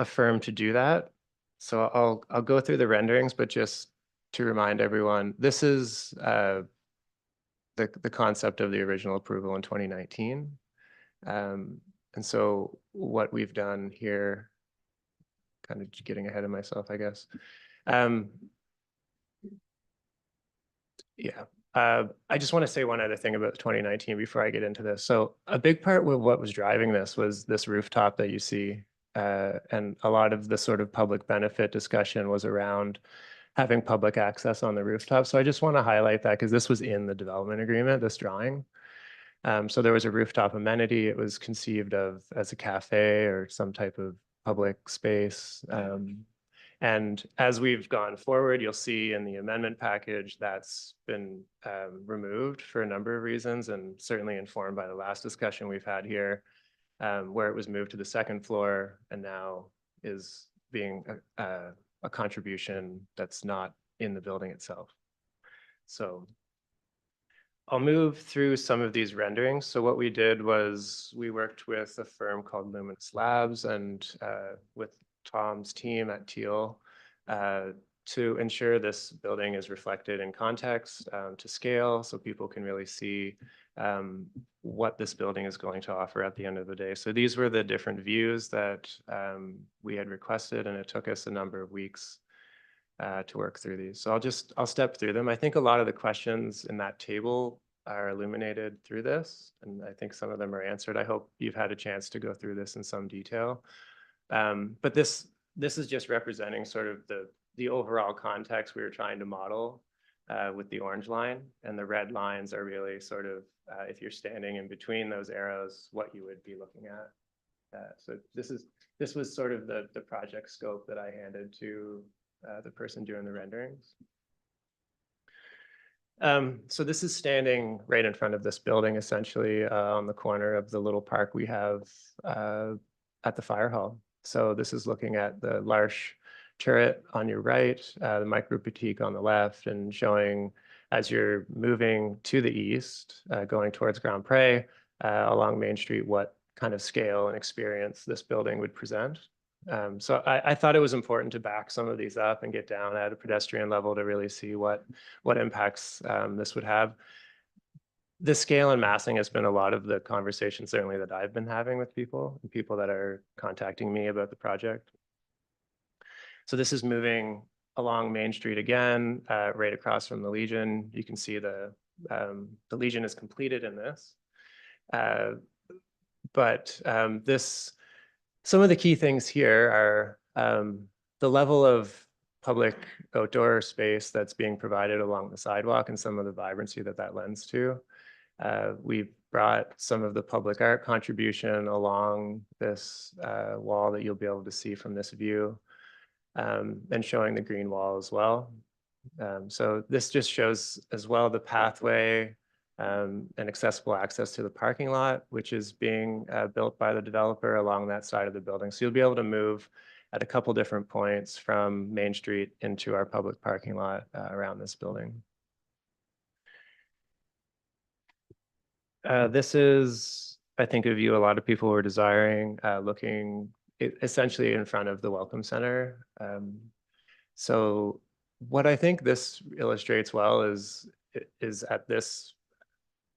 firm to do that. So I'll go through the renderings, but just to remind everyone, this is the concept of the original approval in 2019. And so what we've done here, kind of getting ahead of myself, I guess. I just want to say one other thing about 2019 before I get into this. So a big part of what was driving this was this rooftop that you see. And a lot of the sort of public benefit discussion was around having public access on the rooftop. So I just want to highlight that because this was in the development agreement, this drawing. So there was a rooftop amenity. It was conceived of as a cafe or some type of public space. And as we've gone forward, you'll see in the amendment package that's been removed for a number of reasons, and certainly informed by the last discussion we've had here, where it was moved to the second floor and now is being a contribution that's not in the building itself. So I'll move through some of these renderings. So what we did was we worked with a firm called Luminous Labs and with Tom's team at Teal to ensure this building is reflected in context to scale so people can really see what this building is going to offer at the end of the day. So these were the different views that we had requested, and it took us a number of weeks to work through these. So I'll step through them. I think a lot of the questions in that table are illuminated through this, and I think some of them are answered. I hope you've had a chance to go through this in some detail. But this is just representing sort of the overall context we were trying to model with the orange line, and the red lines are really sort of, if you're standing in between those arrows, what you would be looking at. So this was sort of the project scope that I handed to the person doing the renderings. So this is standing right in front of this building, essentially on the corner of the little park we have at the fire hall. So this is looking at the L'Arche turret on your right, the Micro Boutique on the left, and showing as you're moving to the east, going towards Grand Pre along Main Street, what kind of scale and experience this building would present. So I thought it was important to back some of these up and get down at a pedestrian level to really see what impacts this would have. The scale and massing has been a lot of the conversations certainly that I've been having with people and people that are contacting me about the project. So this is moving along Main Street again, right across from the Legion. You can see the Legion is completed in this. But some of the key things here are the level of public outdoor space that's being provided along the sidewalk and some of the vibrancy that lends to. We've brought some of the public art contribution along this wall that you'll be able to see from this view, and showing the green wall as well. So this just shows as well the pathway and accessible access to the parking lot, which is being built by the developer along that side of the building. So you'll be able to move at a couple different points from Main Street into our public parking lot around this building. This is, I think, a view a lot of people were desiring, looking essentially in front of the Welcome Center. So what I think this illustrates well is at this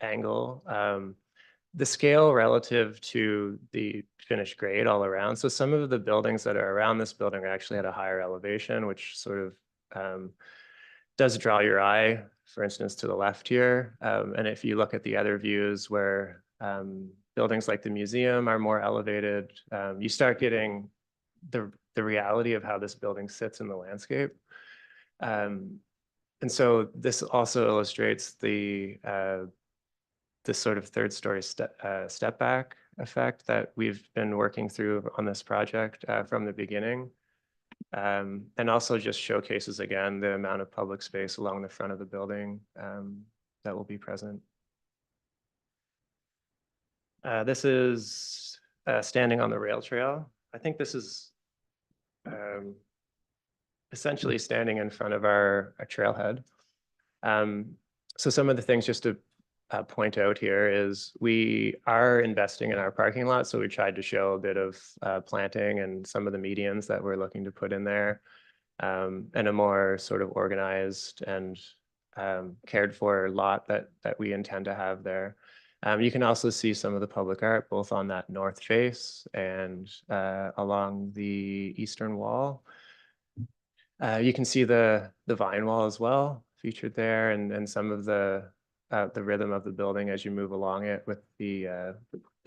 angle, the scale relative to the finished grade all around. So some of the buildings that are around this building are actually at a higher elevation, which sort of does draw your eye, for instance, to the left here. And if you look at the other views where buildings like the museum are more elevated, you start getting the reality of how this building sits in the landscape. And so this also illustrates this sort of third story step back effect that we've been working through on this project from the beginning. And also just showcases again the amount of public space along the front of the building that will be present. This is standing on the rail trail. I think this is essentially standing in front of our trailhead. So some of the things just to point out here is we are investing in our parking lot. So we tried to show a bit of planting and some of the medians that we're looking to put in there, and a more sort of organized and cared for lot that we intend to have there. You can also see some of the public art, both on that north face and along the eastern wall. You can see the vine wall as well featured there, and some of the rhythm of the building as you move along it with the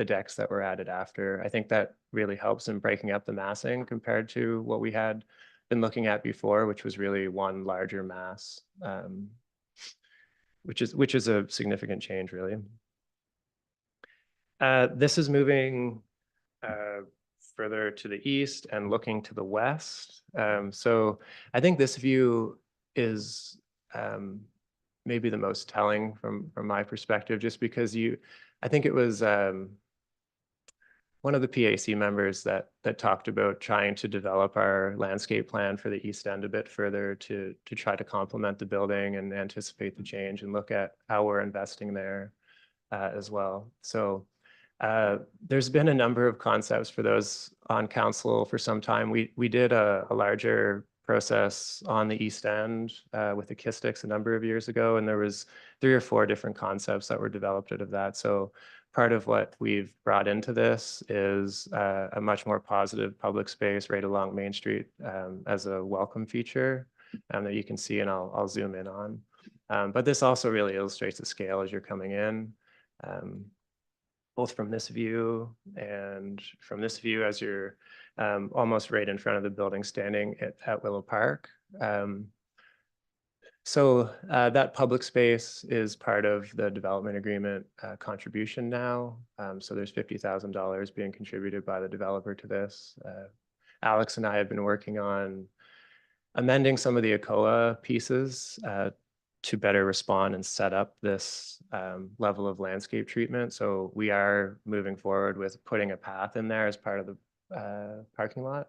decks that were added after. I think that really helps in breaking up the massing compared to what we had been looking at before, which was really one larger mass, which is a significant change, really. This is moving further to the east and looking to the west. So I think this view is maybe the most telling from my perspective, just because I think it was one of the PAC members that talked about trying to develop our landscape plan for the East End a bit further to try to complement the building and anticipate the change and look at how we're investing there as well. So there's been a number of concepts for those on council for some time. We did a larger process on the East End with acoustics a number of years ago, and there was 3 or 4 different concepts that were developed out of that. So part of what we've brought into this is a much more positive public space right along Main Street as a welcome feature that you can see, and I'll zoom in on. But this also really illustrates the scale as you're coming in, both from this view and from this view as you're almost right in front of the building standing at Willow Park. So that public space is part of the development agreement contribution now. So there's $50,000 being contributed by the developer to this. Alex and I have been working on amending some of the ECOA pieces to better respond and set up this level of landscape treatment. So we are moving forward with putting a path in there as part of the parking lot.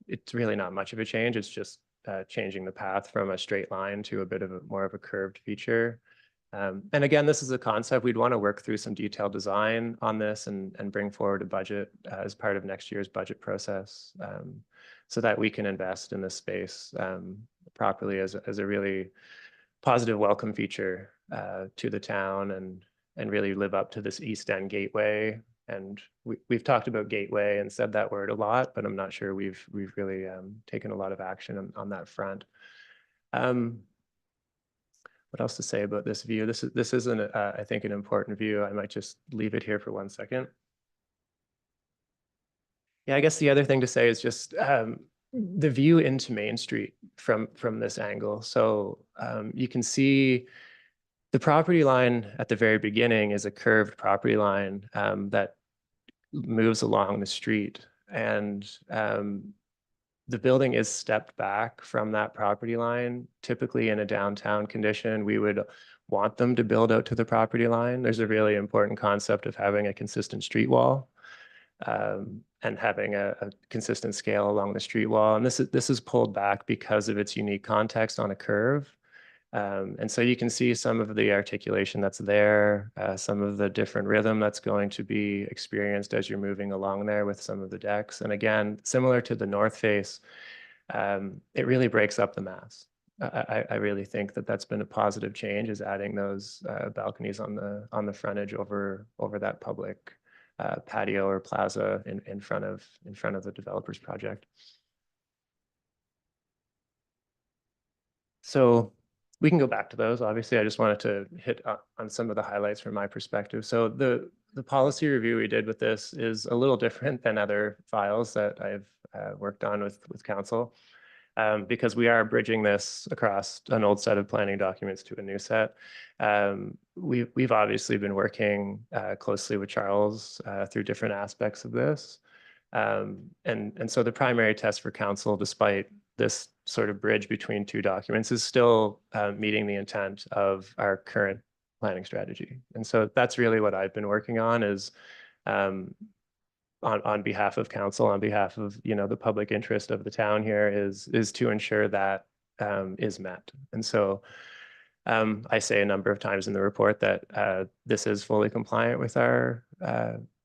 It's really not much of a change. It's just changing the path from a straight line to a bit of more of a curved feature. And again, this is a concept. We'd want to work through some detailed design on this and bring forward a budget as part of next year's budget process so that we can invest in this space properly as a really positive welcome feature to the town and really live up to this East End gateway. And we've talked about gateway and said that word a lot, but I'm not sure we've really taken a lot of action on that front. What else to say about this view? This is I think, an important view. I might just leave it here for 1 second. Yeah, I guess the other thing to say is just the view into Main Street from this angle. So you can see the property line at the very beginning is a curved property line that moves along the street. And the building is stepped back from that property line. Typically in a downtown condition, we would want them to build out to the property line. There's a really important concept of having a consistent street wall and having a consistent scale along the street wall. And this is pulled back because of its unique context on a curve. And so you can see some of the articulation that's there, some of the different rhythm that's going to be experienced as you're moving along there with some of the decks. And again, similar to the north face, it really breaks up the mass. I really think that that's been a positive change, is adding those balconies on the frontage over that public patio or plaza in front of the developer's project. So we can go back to those. Obviously, I just wanted to hit on some of the highlights from my perspective. So the policy review we did with this is a little different than other files that I've worked on with council because we are bridging this across an old set of planning documents to a new set. We've obviously been working closely with Charles through different aspects of this. And so the primary test for council, despite this sort of bridge between two documents, is still meeting the intent of our current planning strategy. And so that's really what I've been working on, is on behalf of council, on behalf of the public interest of the town here, is to ensure that is met. And so I say a number of times in the report that this is fully compliant with our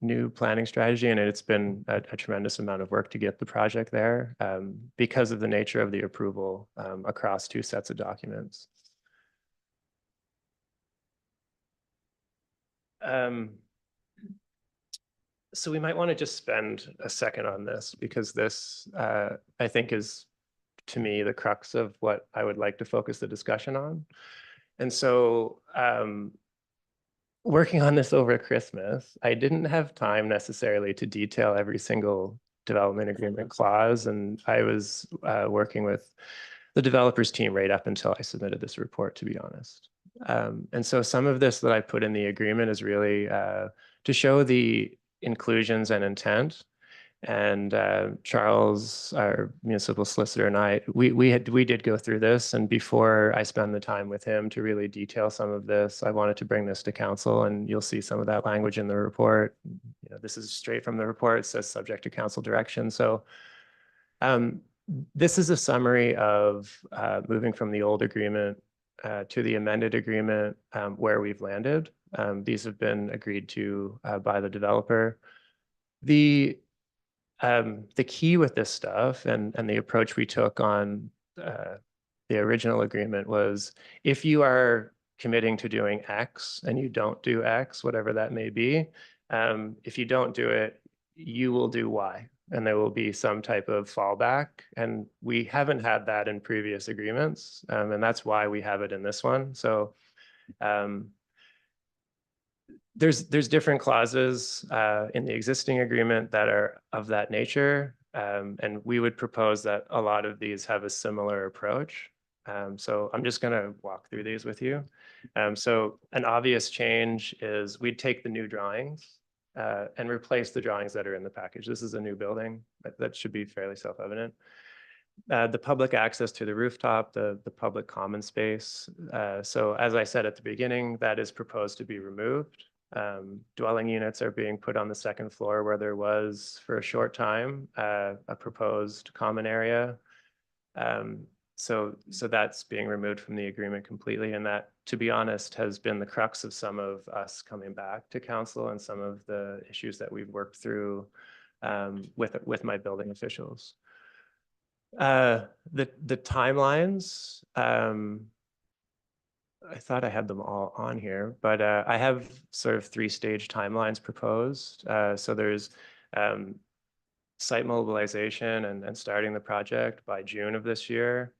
new planning strategy, and it's been a tremendous amount of work to get the project there because of the nature of the approval across two sets of documents. So we might want to just spend a second on this, because this, I think, is, to me, the crux of what I would like to focus the discussion on. And so working on this over Christmas, I didn't have time necessarily to detail every single development agreement clause. And I was working with the developers team right up until I submitted this report, to be honest. And so some of this that I put in the agreement is really to show the inclusions and intent. And Charles, our municipal solicitor, and I, we did go through this. And before I spend the time with him to really detail some of this, I wanted to bring this to council, and you'll see some of that language in the report. This is straight from the report. It says subject to council direction. So this is a summary of moving from the old agreement to the amended agreement where we've landed. These have been agreed to by the developer. The key with this stuff and the approach we took on the original agreement was, if you are committing to doing X and you don't do X, whatever that may be, if you don't do it, you will do Y, and there will be some type of fallback. And we haven't had that in previous agreements, and that's why we have it in this one. So there's different clauses in the existing agreement that are of that nature. And we would propose that a lot of these have a similar approach. So I'm just gonna walk through these with you. So an obvious change is we'd take the new drawings and replace the drawings that are in the package. This is a new building. That should be fairly self-evident. The public access to the rooftop, the public common space. So as I said at the beginning, that is proposed to be removed. Dwelling units are being put on the second floor where there was for a short time a proposed common area. So that's being removed from the agreement completely. And that, to be honest, has been the crux of some of us coming back to council and some of the issues that we've worked through with my building officials. The timelines, I thought I had them all on here, but I have sort of 3-stage timelines proposed. So there's site mobilization and starting the project by June of this year.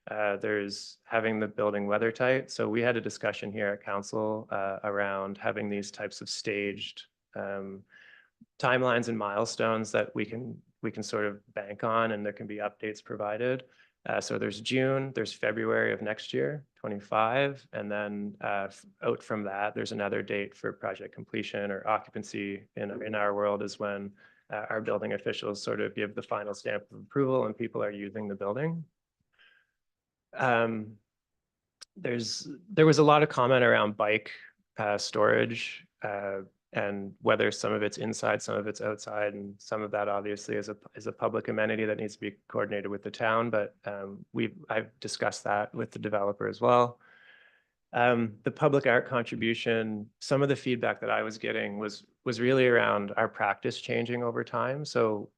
There's having the building weather tight. So we had a discussion here at council around having these types of staged timelines and milestones that we can sort of bank on, and there can be updates provided. So there's June, there's February of next year, 25, and then out from that, there's another date for project completion or occupancy in our world is when our building officials sort of give the final stamp of approval and people are using the building. There was a lot of comment around bike storage and whether some of it's inside, some of it's outside, and some of that obviously is a public amenity that needs to be coordinated with the town. But I've discussed that with the developer as well. The public art contribution, some of the feedback that I was getting was really around our practice changing over time. So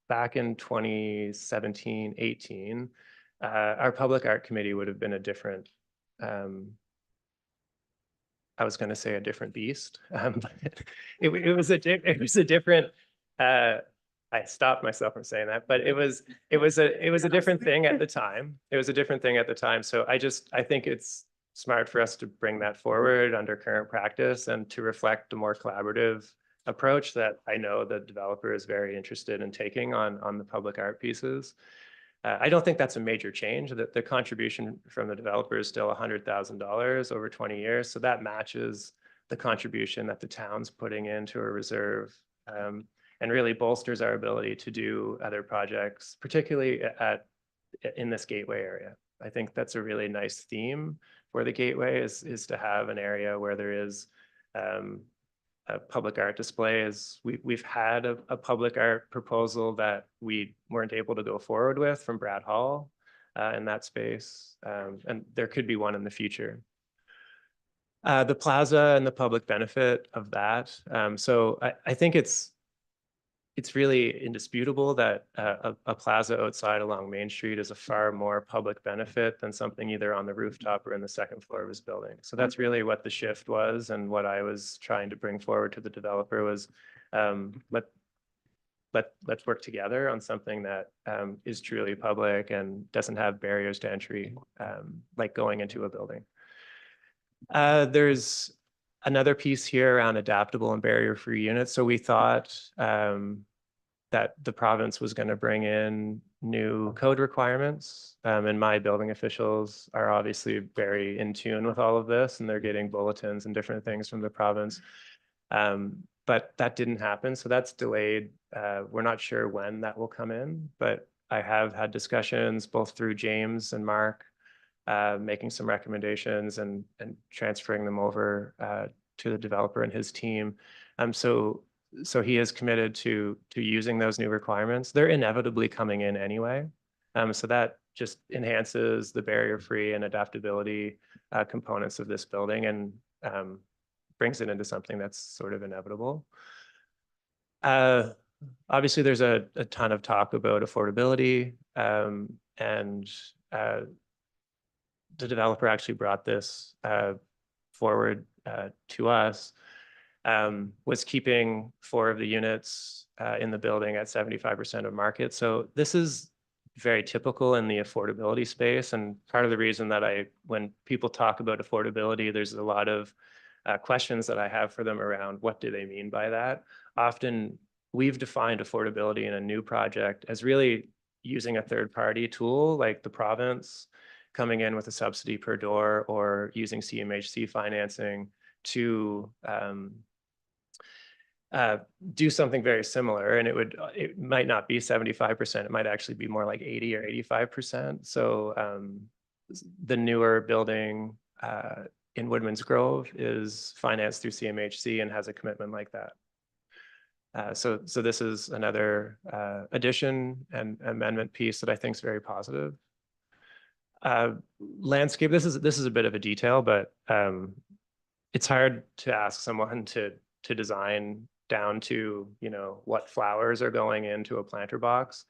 back in 2017, 18, our public art committee would have been a different, I was going to say a different beast. But it was a different, I stopped myself from saying that, but it was a different thing at the time. It was a different thing at the time. So I think it's smart for us to bring that forward under current practice and to reflect a more collaborative approach that I know the developer is very interested in taking on the public art pieces. I don't think that's a major change. The contribution from the developer is still $100,000 over 20 years. So that matches the contribution that the town's putting into a reserve and really bolsters our ability to do other projects, particularly in this gateway area. I think that's a really nice theme for the gateway is to have an area where there is a public art display. We've had a public art proposal that we weren't able to go forward with from Brad Hall in that space. And there could be one in the future. The plaza and the public benefit of that. So I think it's really indisputable that a plaza outside along Main Street is a far more public benefit than something either on the rooftop or in the second floor of his building. So that's really what the shift was, and what I was trying to bring forward to the developer was let's work together on something that is truly public and doesn't have barriers to entry, like going into a building. There's another piece here around adaptable and barrier-free units. So we thought that the province was going to bring in new code requirements, and my building officials are obviously very in tune with all of this, and they're getting bulletins and different things from the province. But that didn't happen, so that's delayed. We're not sure when that will come in, but I have had discussions both through James and Mark, making some recommendations and transferring them over to the developer and his team. So he is committed to using those new requirements. They're inevitably coming in anyway. So that just enhances the barrier-free and adaptability components of this building and brings it into something that's sort of inevitable. Obviously, there's a ton of talk about affordability, and the developer actually brought this forward to us, was keeping 4 of the units in the building at 75% of market. So this is very typical in the affordability space. And part of the reason that when people talk about affordability, there's a lot of questions that I have for them around what do they mean by that. Often we've defined affordability in a new project as really using a third-party tool like the province coming in with a subsidy per door or using CMHC financing to do something very similar, and it might not be 75%, it might actually be more like 80 or 85%. So the newer building in Woodman's Grove is financed through CMHC and has a commitment like that. So this is another addition and amendment piece that I think is very positive. Landscape, this is a bit of a detail, but it's hard to ask someone to design down to, you know, what flowers are going into a planter box.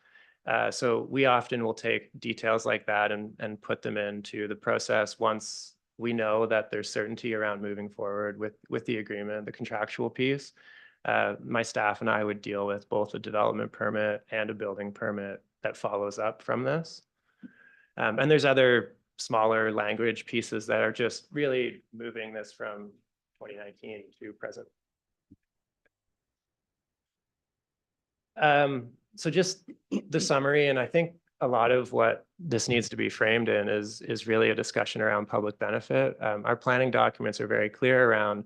So we often will take details like that and put them into the process once we know that there's certainty around moving forward with the agreement, the contractual piece. My staff and I would deal with both a development permit and a building permit that follows up from this. And there's other smaller language pieces that are just really moving this from 2019 to present. So just the summary, and I think a lot of what this needs to be framed in is really a discussion around public benefit. Our planning documents are very clear around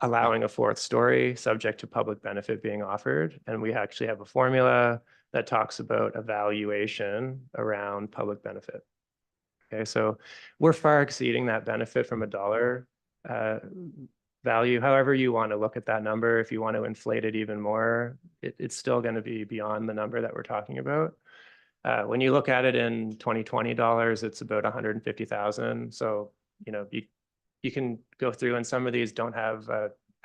allowing a fourth story subject to public benefit being offered. And we actually have a formula that talks about evaluation around public benefit. Okay, so we're far exceeding that benefit from a dollar value. However you want to look at that number, if you want to inflate it even more, it's still going to be beyond the number that we're talking about. When you look at it in 2020 dollars, it's about 150,000. So, you know, you can go through, and some of these don't have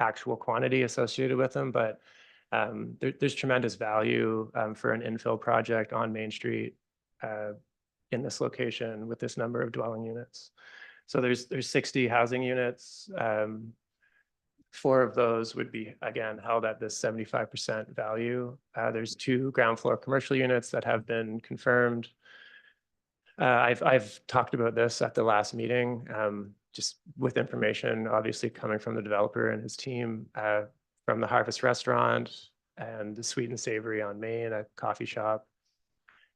actual quantity associated with them, but there's tremendous value for an infill project on Main Street in this location with this number of dwelling units. So there's 60 housing units. 4 of those would be, again, held at this 75% value. There's 2 ground floor commercial units that have been confirmed. I've talked about this at the last meeting, just with information obviously coming from the developer and his team, from the Harvest Restaurant and the Sweet and Savory on Main, a coffee shop.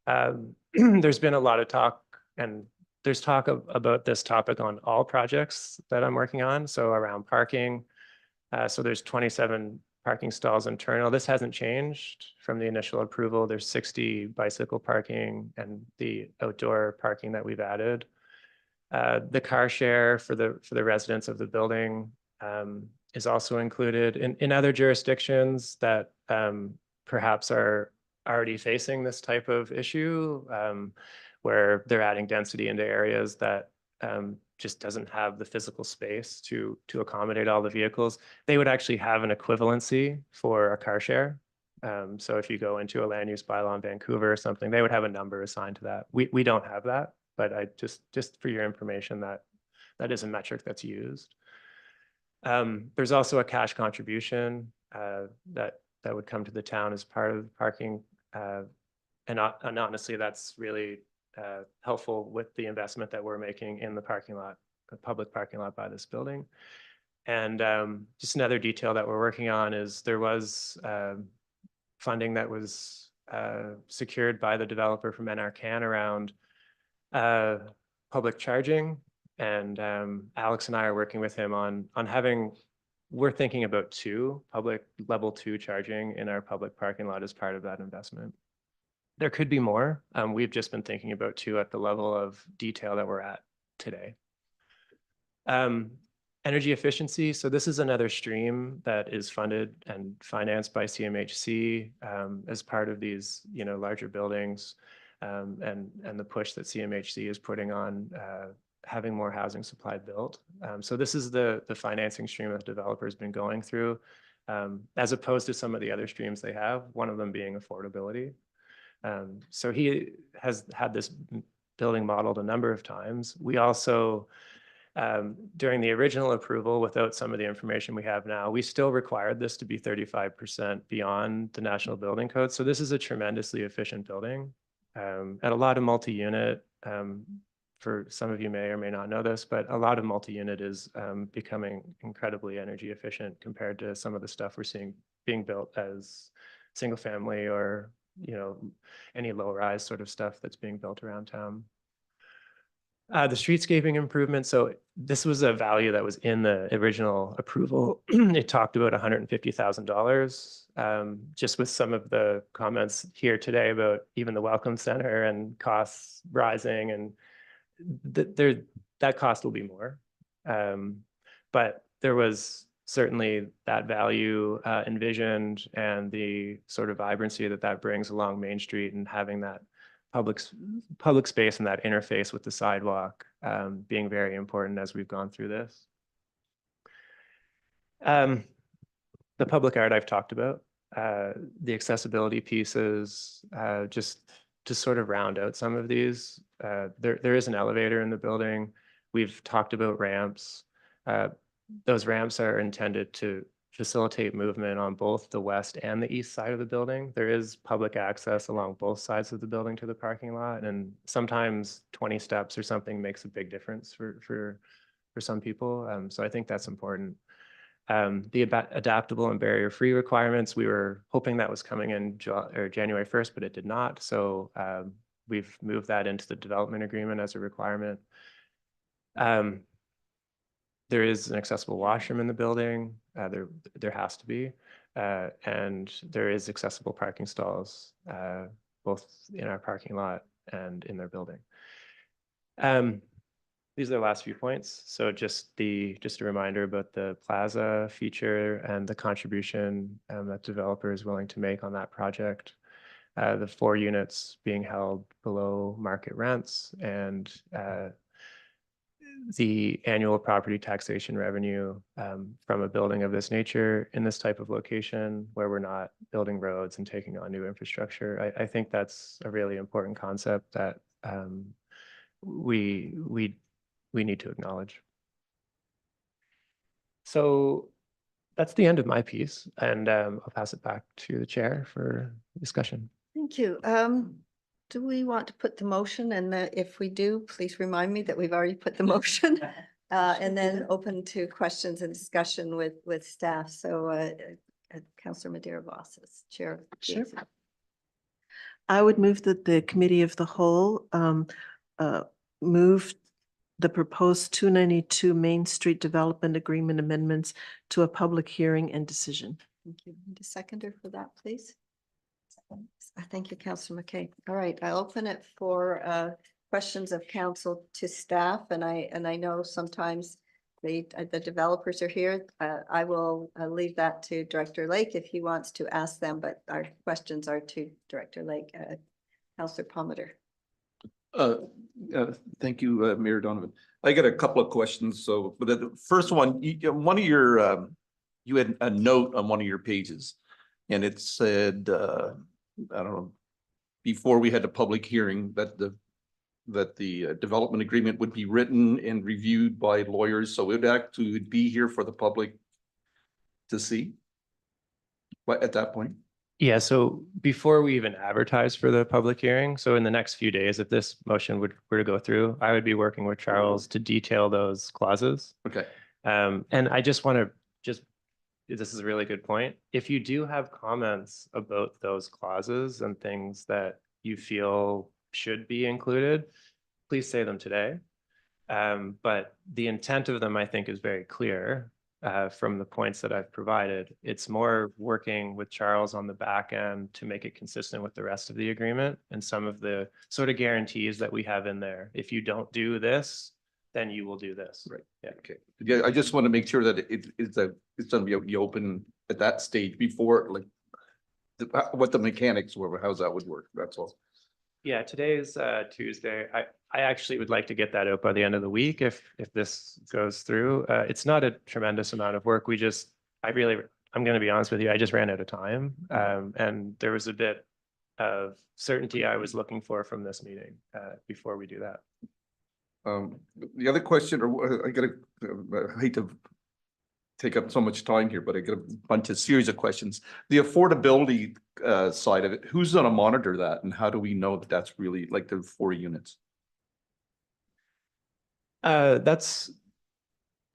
There's been a lot of talk, and there's talk about this topic on all projects that I'm working on. So around parking, so there's 27 parking stalls internal. This hasn't changed from the initial approval. There's 60 bicycle parking and the outdoor parking that we've added. The car share for the residents of the building is also included. In other jurisdictions that perhaps are already facing this type of issue, where they're adding density into areas that just doesn't have the physical space to accommodate all the vehicles, they would actually have an equivalency for a car share. So if you go into a land use bylaw in Vancouver or something, they would have a number assigned to that. We don't have that, but I just for your information, that is a metric that's used. There's also a cash contribution that would come to the town as part of the parking. And honestly, that's really helpful with the investment that we're making in the parking lot, the public parking lot by this building. And just another detail that we're working on is there was funding that was secured by the developer from NRCan around public charging. And Alex and I are working with him on having, we're thinking about 2 public level 2 charging in our public parking lot as part of that investment. There could be more. We've just been thinking about 2 at the level of detail that we're at today. Energy efficiency. So this is another stream that is funded and financed by CMHC as part of these, you know, larger buildings and the push that CMHC is putting on having more housing supply built. So this is the financing stream that the developer has been going through, as opposed to some of the other streams they have, one of them being affordability. So he has had this building modeled a number of times. We also, during the original approval, without some of the information we have now, we still required this to be 35% beyond the National Building Code. So this is a tremendously efficient building and a lot of multi-unit. For some of you may or may not know this, but a lot of multi-unit is becoming incredibly energy efficient compared to some of the stuff we're seeing being built as single family or, you know, any low rise sort of stuff that's being built around town. The streetscaping improvement, so this was a value that was in the original approval. It talked about $150,000. Just with some of the comments here today about even the Welcome Center and costs rising, and that cost will be more. But there was certainly that value envisioned, and the sort of vibrancy that that brings along Main Street, and having that public space and that interface with the sidewalk being very important as we've gone through this. The public art I've talked about, the accessibility pieces, just to sort of round out some of these. There is an elevator in the building. We've talked about ramps. Those ramps are intended to facilitate movement on both the west and the east side of the building. There is public access along both sides of the building to the parking lot, and sometimes 20 steps or something makes a big difference for some people. So I think that's important. The adaptable and barrier-free requirements, we were hoping that was coming in January 1st, but it did not. So we've moved that into the development agreement as a requirement. There is an accessible washroom in the building. There has to be. And there is accessible parking stalls, both in our parking lot and in their building. These are the last few points. So just a reminder about the plaza feature and the contribution that developer is willing to make on that project. The 4 units being held below market rents, and the annual property taxation revenue from a building of this nature in this type of location where we're not building roads and taking on new infrastructure. I think that's a really important concept that we need to acknowledge. So that's the end of my piece, and I'll pass it back to the chair for discussion.
Thank you. Do we want to put the motion, and if we do, please remind me that we've already put the motion, and then open to questions and discussion with staff. So Councillor Madeira Voss is chair.
Sure. I would move that the committee of the whole move the proposed 292 Main Street Development Agreement amendments to a public hearing and decision.
Thank you. Need a seconder for that, please? Thank you, Councillor McKay. All right, I'll open it for questions of council to staff, and I know sometimes the developers are here. I will leave that to Director Lake if he wants to ask them, but our questions are to Director Lake. Councillor Palmer.
Thank you, Mayor Donovan. I got a couple of questions. So, but the first one, one of your, you had a note on one of your pages, and it said, I don't know, before we had a public hearing, that the development agreement would be written and reviewed by lawyers, so it would actually be here for the public to see. But at that point.
Yeah, so before we even advertise for the public hearing, so in the next few days, if this motion were to go through, I would be working with Charles to detail those clauses.
Okay.
And I just want to this is a really good point. If you do have comments about those clauses and things that you feel should be included, please say them today. But the intent of them, I think, is very clear. From the points that I've provided. It's more working with Charles on the back end to make it consistent with the rest of the agreement and some of the sort of guarantees that we have in there. If you don't do this, then you will do this.
Right. Yeah. Okay. Yeah. I just want to make sure that it's going to be open at that stage before, like, what the mechanics were, how that would work. That's all.
Yeah, today's Tuesday. I actually would like to get that out by the end of the week if this goes through. It's not a tremendous amount of work. I'm going to be honest with you, I just ran out of time. And there was a bit of certainty I was looking for from this meeting before we do that.
The other question, or I hate to take up so much time here, but I got a series of questions. The affordability side of it, who's going to monitor that, and how do we know that that's really like the 4 units?
That's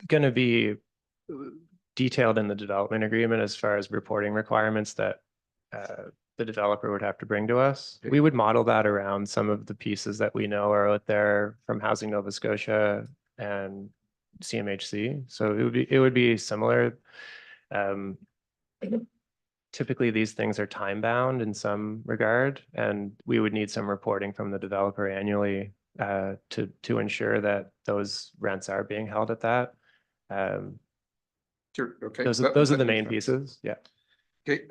going to be detailed in the development agreement as far as reporting requirements that the developer would have to bring to us.
Okay.
We would model that around some of the pieces that we know are out there from Housing Nova Scotia and CMHC. So it would be similar. Typically, these things are time bound in some regard, and we would need some reporting from the developer annually to ensure that those rents are being held at that.
Sure, okay.
Those
that-
are
that
the
makes
main
sense.
pieces. Yeah.
Okay,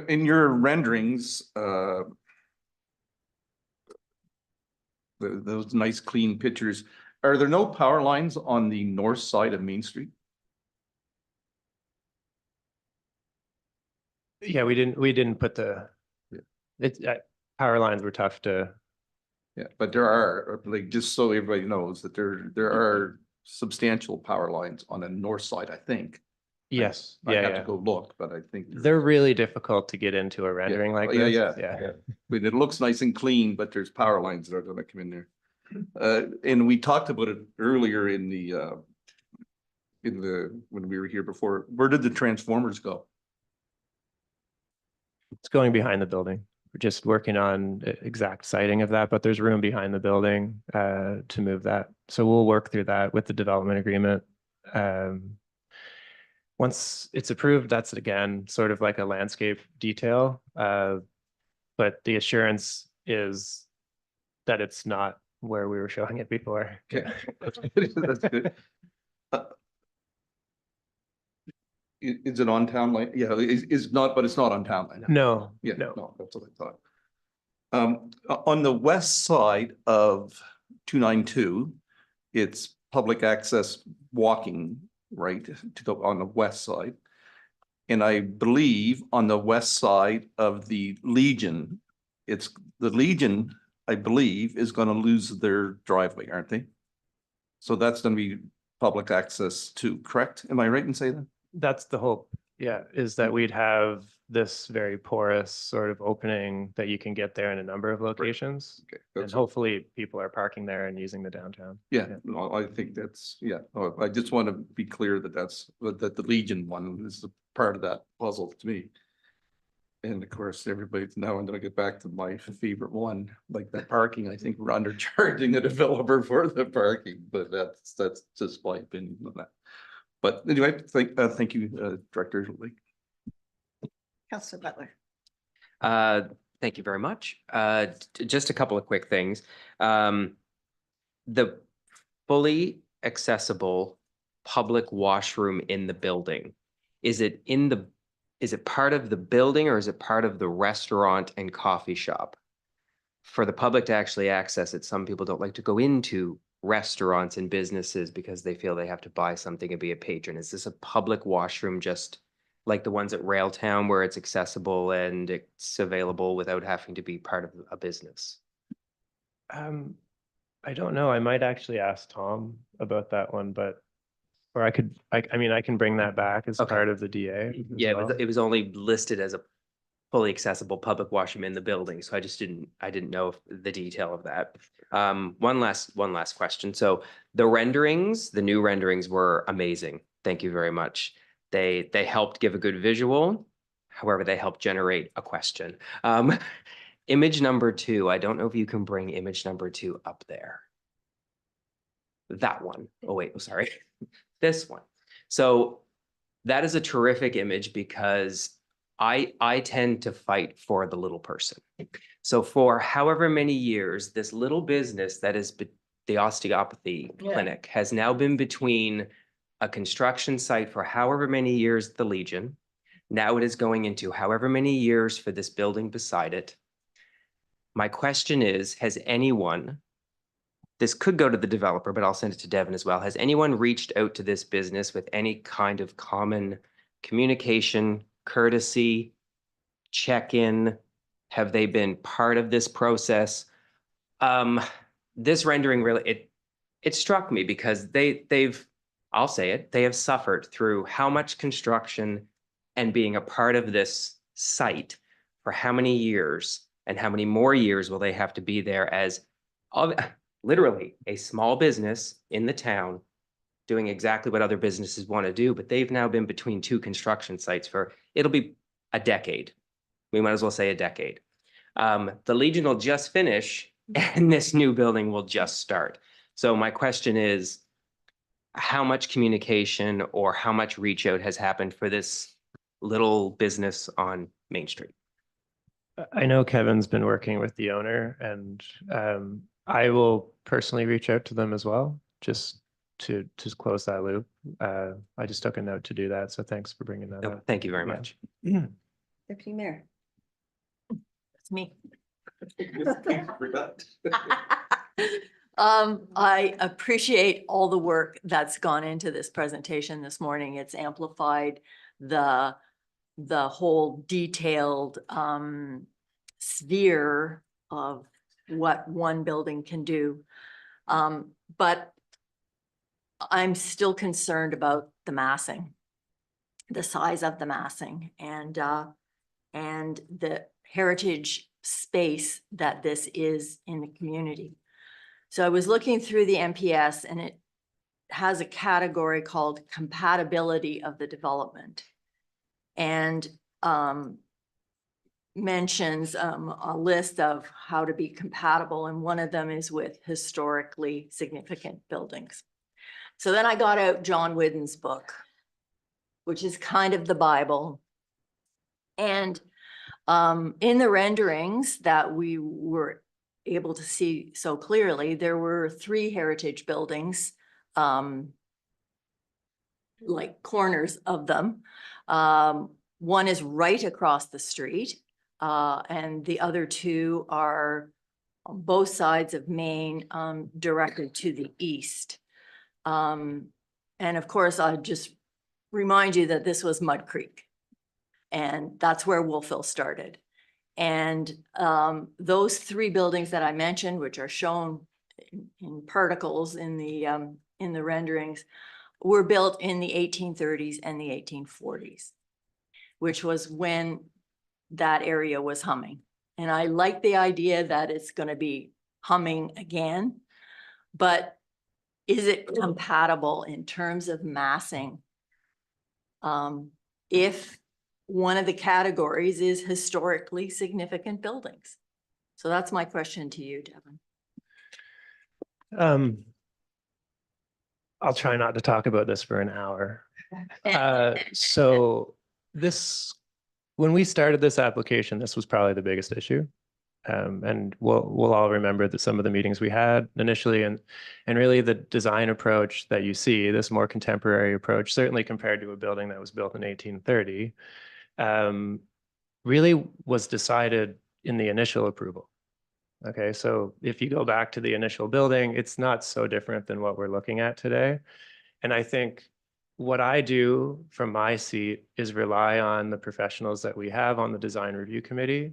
in your renderings, those nice clean pictures, are there no power lines on the north side of Main Street?
Yeah, we didn't put the,
Yeah.
it's, power lines were tough to,
Yeah, but there are, like, just so everybody knows that there are substantial power lines on the north side, I think.
yes,
I have
yeah.
to go look, but I think.
They're really difficult to get into a rendering like
Oh, yeah,
this.
yeah. But it looks nice and clean, but there's power lines that are gonna come in there. And we talked about it earlier in when we were here before. Where did the transformers go?
It's going behind the building. We're just working on exact siting of that, but there's room behind the building to move that. So we'll work through that with the development agreement. Once it's approved, that's again sort of like a landscape detail. But the assurance is that it's not where we were showing it before.
Okay, that's good. That's good. Is it on town line? Yeah, it's not, but it's not on town line.
No,
Yeah,
no.
no, that's what I thought. On the west side of 292, it's public access walking, right, on the west side. And I believe on the west side of the Legion, it's the Legion, I believe, is going to lose their driveway, aren't they? So that's going to be public access too, correct? Am I right in saying that?
That's the hope, yeah, is that we'd have this very porous sort of opening that you can get there in a number of locations.
Okay,
And
that's,
hopefully people are parking there and using the downtown.
yeah, no, I think that's, yeah, no, I just want to be clear that that the Legion one is a part of that puzzle to me. And of course, everybody's now, I'm gonna get back to my favorite one, like the parking. I think we're undercharging a developer for the parking, but that's just my opinion on that. But anyway, thank you, Director Lake.
Councillor Butler.
Thank you very much. Just a couple of quick things. The fully accessible public washroom in the building, is it part of the building or is it part of the restaurant and coffee shop? For the public to actually access it, some people don't like to go into restaurants and businesses because they feel they have to buy something and be a patron. Is this a public washroom just like the ones at Railtown where it's accessible and it's available without having to be part of a business?
I don't know. I might actually ask Tom about that one, but, or I mean, I can bring that back as
Okay.
part of the DA. as
Yeah,
well.
it was only listed as a fully accessible public washroom in the building, so I didn't know the detail of that. One last question. So the new renderings were amazing. Thank you very much. They helped give a good visual. However, they helped generate a question. Image number 2, I don't know if you can bring image number 2 up there. That one. Oh, wait, sorry. This one. So that is a terrific image because I tend to fight for the little person. So for however many years, this little business that is the osteopathy clinic has now been between a construction site for however many years, the Legion. Now it is going into however many years for this building beside it. My question is, has anyone, this could go to the developer, but I'll send it to Devin as well. Has anyone reached out to this business with any kind of common communication, courtesy, check-in? Have they been part of this process? This rendering really, it struck me because they've, I'll say it, they have suffered through how much construction and being a part of this site for how many years and how many more years will they have to be there as literally a small business in the town doing exactly what other businesses want to do, but they've now been between 2 construction sites for, it'll be a decade. we might as well say a decade. The Legion will just finish and this new building will just start. So my question is, how much communication or how much reach out has happened for this little business on Main Street?
I know Kevin's been working with the owner and I will personally reach out to them as well, just to close that loop. I just took a note to do that. So thanks for bringing that up.
Thank you very
Yeah.
much.
Deputy Mayor.
It's me. I appreciate all the work that's gone into this presentation this morning. It's amplified the whole detailed sphere of what one building can do. But I'm still concerned about the massing, the size of the massing, and the heritage space that this is in the community. So I was looking through the MPS and it has a category called compatibility of the development. And mentions a list of how to be compatible, and one of them is with historically significant buildings. So then I got out John Wooden's book, which is kind of the Bible. And in the renderings that we were able to see so clearly, there were 3 heritage buildings, like corners of them. One is right across the street, and the other 2 are on both sides of Main, directed to the east. And of course, I just remind you that this was Mud Creek, and that's where Wolfville started. And those 3 buildings that I mentioned, which are shown in particles in the renderings, were built in the 1830s and the 1840s, which was when that area was humming. And I like the idea that it's going to be humming again, but is it compatible in terms of massing? If one of the categories is historically significant buildings. So that's my question to you, Devin.
I'll try not to talk about this for an hour. So when we started this application, this was probably the biggest issue. And we'll all remember that some of the meetings we had initially, and really the design approach that you see, this more contemporary approach, certainly compared to a building that was built in 1830, really was decided in the initial approval. Okay, so if you go back to the initial building, it's not so different than what we're looking at today. And I think what I do from my seat is rely on the professionals that we have on the design review committee.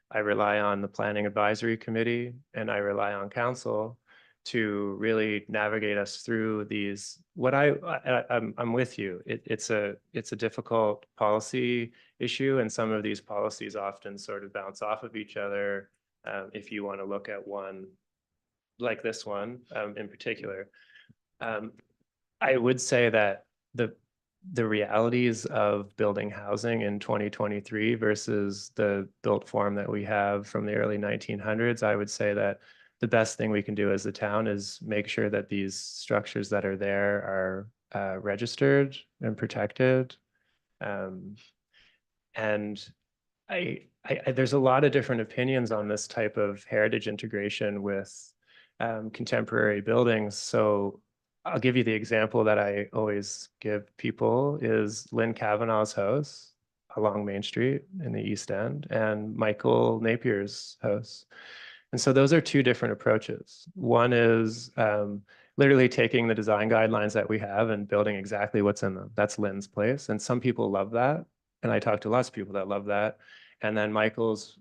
I rely on the planning advisory committee, and I rely on council to really navigate us through these. I'm with you. It's a difficult policy issue, and some of these policies often sort of bounce off of each other. If you want to look at one like this one in particular, I would say that the realities of building housing in 2023 versus the built form that we have from the early 1900s, I would say that the best thing we can do as the town is make sure that these structures that are there are registered and protected. And there's a lot of different opinions on this type of heritage integration with contemporary buildings. So I'll give you the example that I always give people is Lynn Kavanaugh's house along Main Street in the East End and Michael Napier's house. And so those are 2 different approaches. One is literally taking the design guidelines that we have and building exactly what's in them. That's Lynn's place. And some people love that. And I talk to lots of people that love that. And then Michael's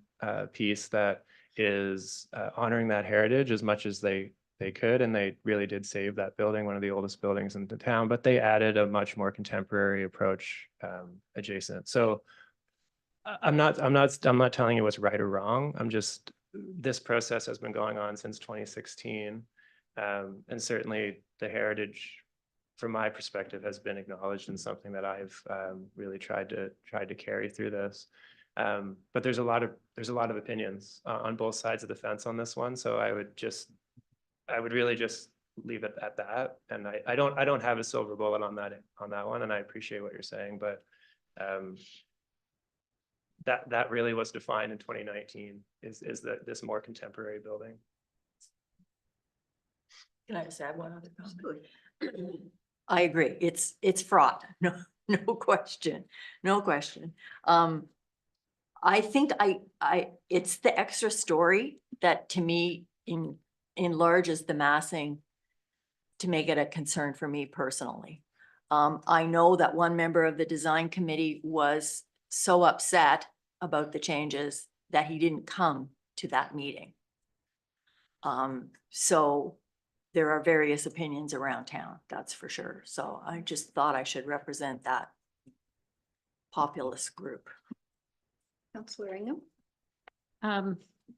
piece that is honoring that heritage as much as they could, and they really did save that building, one of the oldest buildings in the town, but they added a much more contemporary approach adjacent. So I'm not telling you what's right or wrong. This process has been going on since 2016. And certainly the heritage, from my perspective, has been acknowledged and something that I've really tried to carry through this. But there's a lot of opinions on both sides of the fence on this one. So I would really just leave it at that. And I don't have a silver bullet on that one. And I appreciate what you're saying, but that really was defined in 2019 is that this more contemporary building.
Can I just add one other comment? I agree. It's fraught. No question. No question. I think it's the extra story that to me enlarges the massing to make it a concern for me personally. I know that one member of the design committee was so upset about the changes that he didn't come to that meeting. So there are various opinions around town, that's for sure. So I just thought I should represent that populist group.
Councillor Ingham?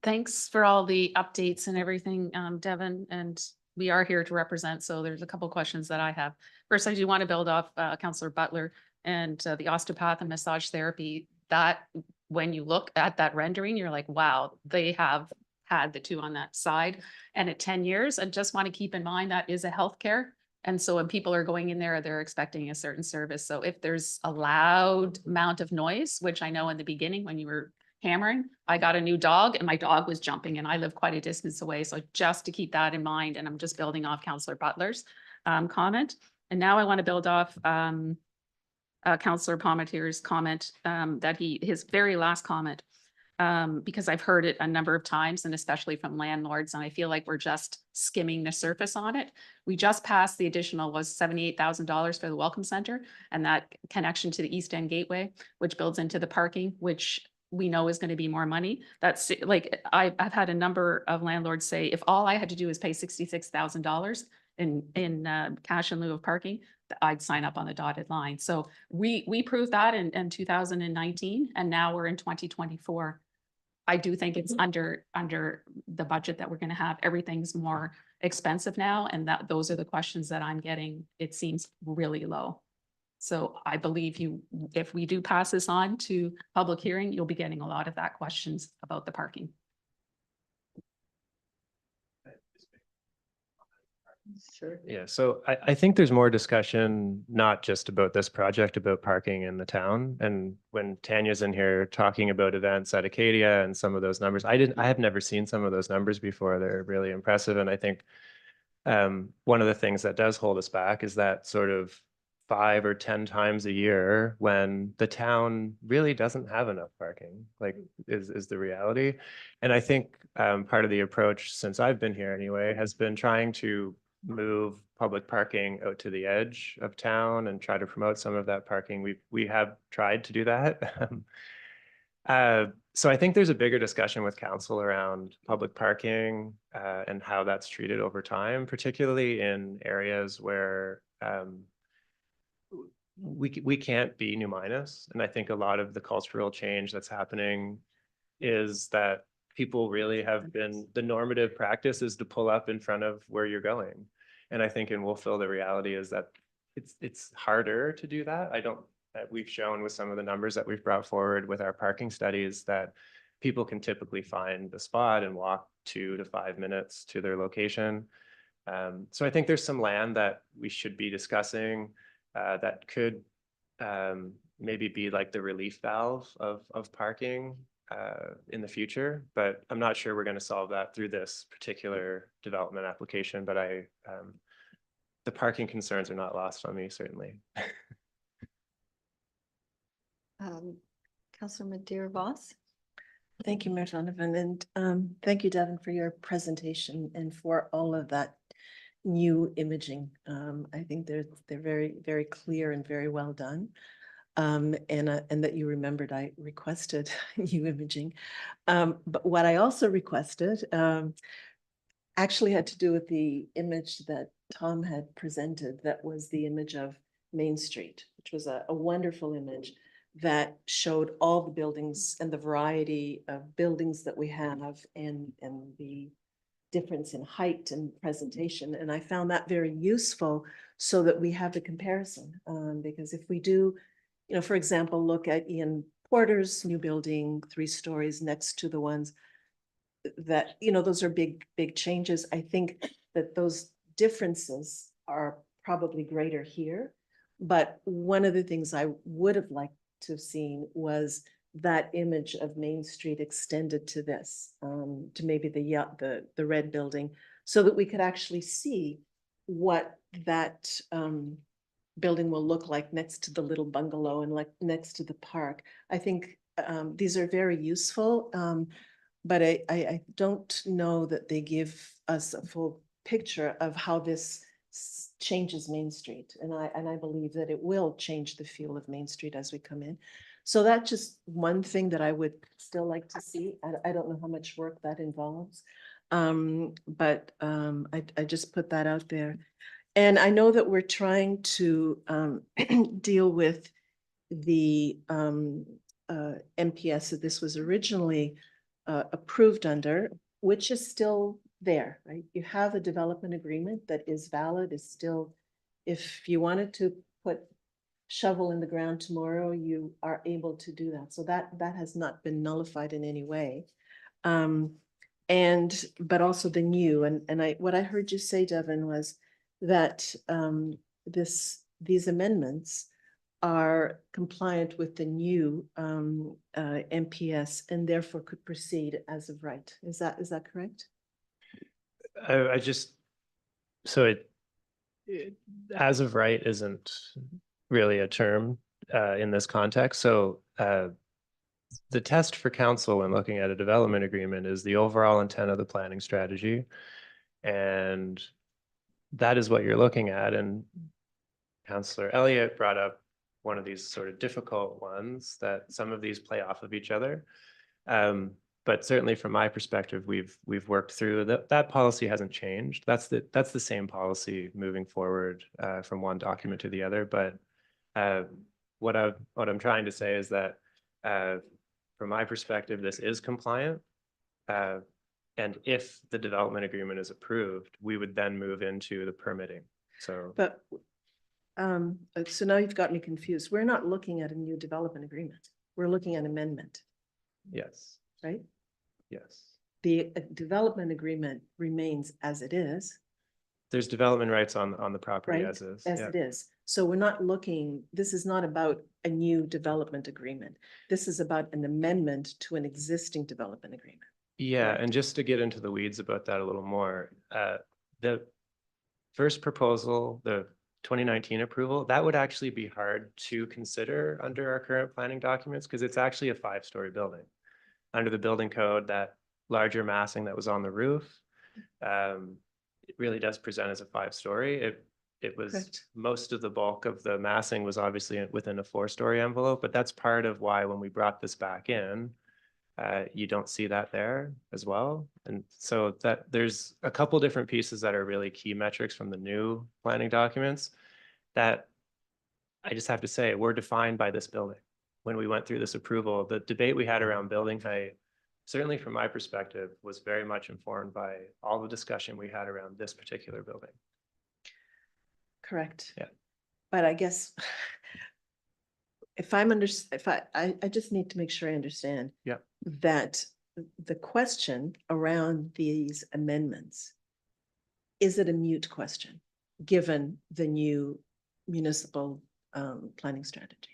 Thanks for all the updates and everything, Devin, and we are here to represent, so there's a couple questions that I have. First, I do want to build off Councillor Butler and the osteopath and massage therapy. That when you look at that rendering, you're like, wow, they have had the two on that side. And at 10 years, I just want to keep in mind that is a healthcare. And so when people are going in there, they're expecting a certain service. So if there's a loud amount of noise, which I know in the beginning when you were hammering, I got a new dog and my dog was jumping and I live quite a distance away. So just to keep that in mind, and I'm just building off Councillor Butler's comment. And now I want to build off Councillor Palmateer's comment that his very last comment, because I've heard it a number of times and especially from landlords, and I feel like we're just skimming the surface on it. We just passed the additional was $78,000 for the Welcome Center and that connection to the East End Gateway, which builds into the parking, which we know is going to be more money. That's like, I've had a number of landlords say, if all I had to do is pay $66,000 in cash in lieu of parking, I'd sign up on the dotted line. So we proved that in 2019 and now we're in 2024. I do think it's under the budget that we're going to have. Everything's more expensive now. And those are the questions that I'm getting. It seems really low. So I believe if we do pass this on to public hearing, you'll be getting a lot of that questions about the parking.
Sure.
Yeah, so I think there's more discussion, not just about this project, about parking in the town. And when Tanya's in here talking about events at Acadia and some of those numbers, I have never seen some of those numbers before. They're really impressive. And I think one of the things that does hold us back is that sort of 5 or 10 times a year when the town really doesn't have enough parking, like is the reality. And I think part of the approach since I've been here anyway has been trying to move public parking out to the edge of town and try to promote some of that parking. We have tried to do that. So I think there's a bigger discussion with council around public parking and how that's treated over time, particularly in areas where we can't be New Minas. And I think a lot of the cultural change that's happening is that people really have been, the normative practice is to pull up in front of where you're going. And I think in Wolfville, the reality is that it's harder to do that. We've shown with some of the numbers that we've brought forward with our parking studies that people can typically find the spot and walk 2 to 5 minutes to their location. So I think there's some land that we should be discussing that could maybe be like the relief valve of parking in the future, but I'm not sure we're going to solve that through this particular development application, but the parking concerns are not lost on me, certainly.
Councillor Madeira-Voss?
Thank you, Mayor Donovan, and thank you, Devin, for your presentation and for all of that new imaging. I think they're very, very clear and very well done. And that you remembered I requested new imaging. But what I also requested actually had to do with the image that Tom had presented. That was the image of Main Street, which was a wonderful image that showed all the buildings and the variety of buildings that we have and the difference in height and presentation. And I found that very useful so that we have the comparison. Because if we do, for example, look at Ian Porter's new building, 3 stories next to the ones that, you know, those are big changes. I think that those differences are probably greater here. But one of the things I would have liked to have seen was that image of Main Street extended to this, to maybe the red building, so that we could actually see what that building will look like next to the little bungalow and like next to the park. I think these are very useful, but I don't know that they give us a full picture of how this changes Main Street. And I believe that it will change the feel of Main Street as we come in. So that's just one thing that I would still like to see. I don't know how much work that involves. But I just put that out there. And I know that we're trying to deal with the MPS that this was originally approved under, which is still there, right? You have a development agreement that is valid, is still, if you wanted to put shovel in the ground tomorrow, you are able to do that. So that has not been nullified in any way. But also the new, and what I heard you say, Devin, was that these amendments are compliant with the new MPS and therefore could proceed as of right. Is that correct?
I just, so it as of right isn't really a term in this context. So the test for council when looking at a development agreement is the overall intent of the planning strategy. And that is what you're looking at. And Councillor Elliott brought up one of these sort of difficult ones, that some of these play off of each other. But certainly from my perspective, we've worked through that policy hasn't changed. That's the same policy moving forward from one document to the other. But what I'm trying to say is that from my perspective, this is compliant. And if the development agreement is approved, we would then move into the permitting. So,
but so now you've got me confused. We're not looking at a new development agreement. We're looking at amendment.
yes,
Right?
yes.
The development agreement remains as it is.
There's development rights on the property
Right?
as is.
As
Yeah.
it is. So we're not looking, this is not about a new development agreement. This is about an amendment to an existing development agreement.
Yeah,
Correct.
and just to get into the weeds about that a little more, the first proposal, the 2019 approval, that would actually be hard to consider under our current planning documents because it's actually a 5-story building. Under the building code, that larger massing that was on the roof, it really does present as a 5-story. It was
Correct.
most of the bulk of the massing was obviously within a 4-story envelope, but that's part of why when we brought this back in, you don't see that there as well. And so that there's a couple different pieces that are really key metrics from the new planning documents that I just have to say were defined by this building. When we went through this approval, the debate we had around building height, certainly from my perspective, was very much informed by all the discussion we had around this particular building.
Correct.
Yeah.
But I guess if I just need to make sure I understand.
Yeah.
That the question around these amendments, is it a moot question, given the new municipal planning strategy?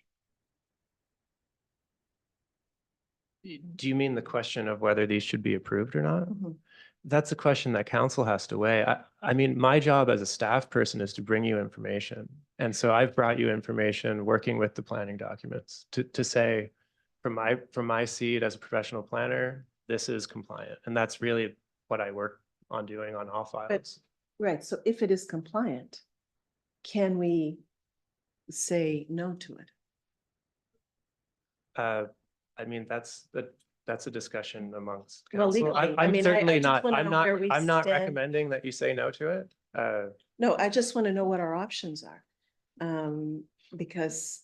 Do you mean the question of whether these should be approved or not?
Mhm.
That's a question that council has to weigh. I mean, my job as a staff person is to bring you information. And so I've brought you information working with the planning documents to say, from my seat as a professional planner, this is compliant. And that's really what I work on doing on all files.
Right, so if it is compliant, can we say no to it?
I mean, that's a discussion amongst
Well,
council.
legally, I
I'm
mean, I
certainly
just
not,
wanna
I'm
know
not,
where we
I'm not
stand.
recommending that you say no to it.
No, I just want to know what our options are. Because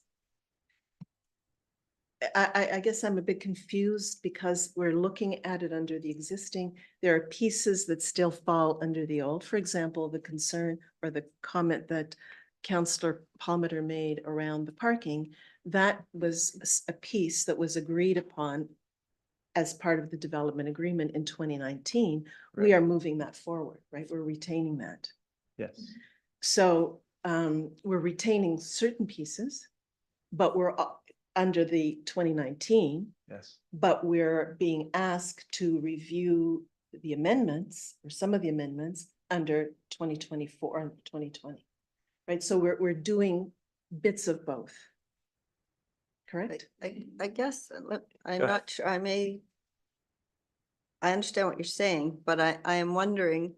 I guess I'm a bit confused because we're looking at it under the existing. There are pieces that still fall under the old. For example, the concern or the comment that Councillor Palmer made around the parking, that was a piece that was agreed upon as part of the development agreement in 2019. We
Right.
are moving that forward, right? We're retaining that.
Yes.
So we're retaining certain pieces, but we're under the 2019,
Yes.
but we're being asked to review the amendments or some of the amendments under 2024 and 2020. Right, so we're doing bits of both. Correct?
I guess, I'm
Go ahead.
not sure, I understand what you're saying, but I am wondering,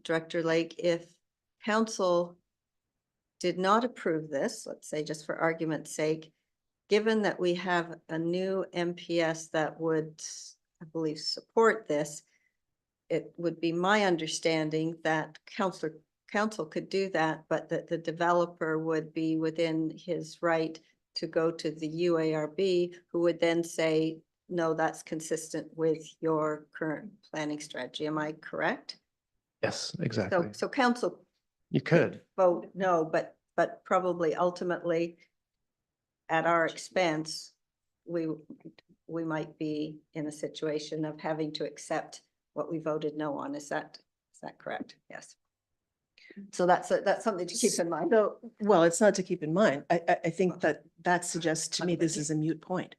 Director Lake, if council did not approve this, let's say just for argument's sake, given that we have a new MPS that would, I believe, support this, it would be my understanding that council could do that, but that the developer would be within his right to go to the UARB, who would then say, no, that's consistent with your current planning strategy. Am I correct?
Yes, exactly.
So council
You could.
vote no, but probably ultimately at our expense, we might be in a situation of having to accept what we voted no on. Is that correct? Yes. So that's something to keep in mind.
So, well, it's not to keep in mind. I think that suggests to me this is a moot point,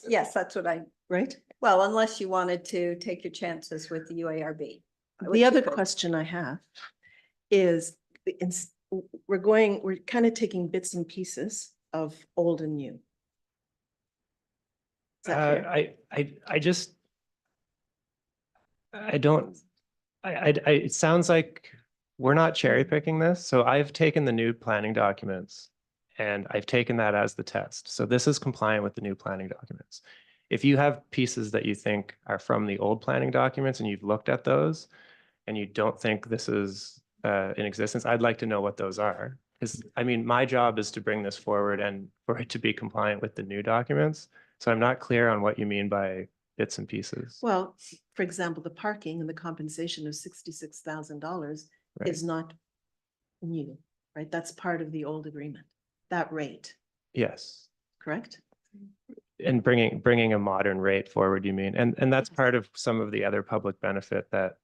Yes, that's what
right?
well, unless you wanted to take your chances with the UARB. which
The
you
other
could.
question I have is, we're kind of taking bits and pieces of old and new. Is that fair?
I just, I don't, it sounds like we're not cherry picking this. So I've taken the new planning documents and I've taken that as the test. So this is compliant with the new planning documents. If you have pieces that you think are from the old planning documents and you've looked at those and you don't think this is in existence, I'd like to know what those are. Because I mean, my job is to bring this forward and for it to be compliant with the new documents. So I'm not clear on what you mean by bits and pieces.
Well, for example, the parking and the compensation of $66,000
Right.
is not new, right? That's part of the old agreement, that rate,
Yes.
correct?
And bringing a modern rate forward, you mean? And that's part of some of the other public benefit that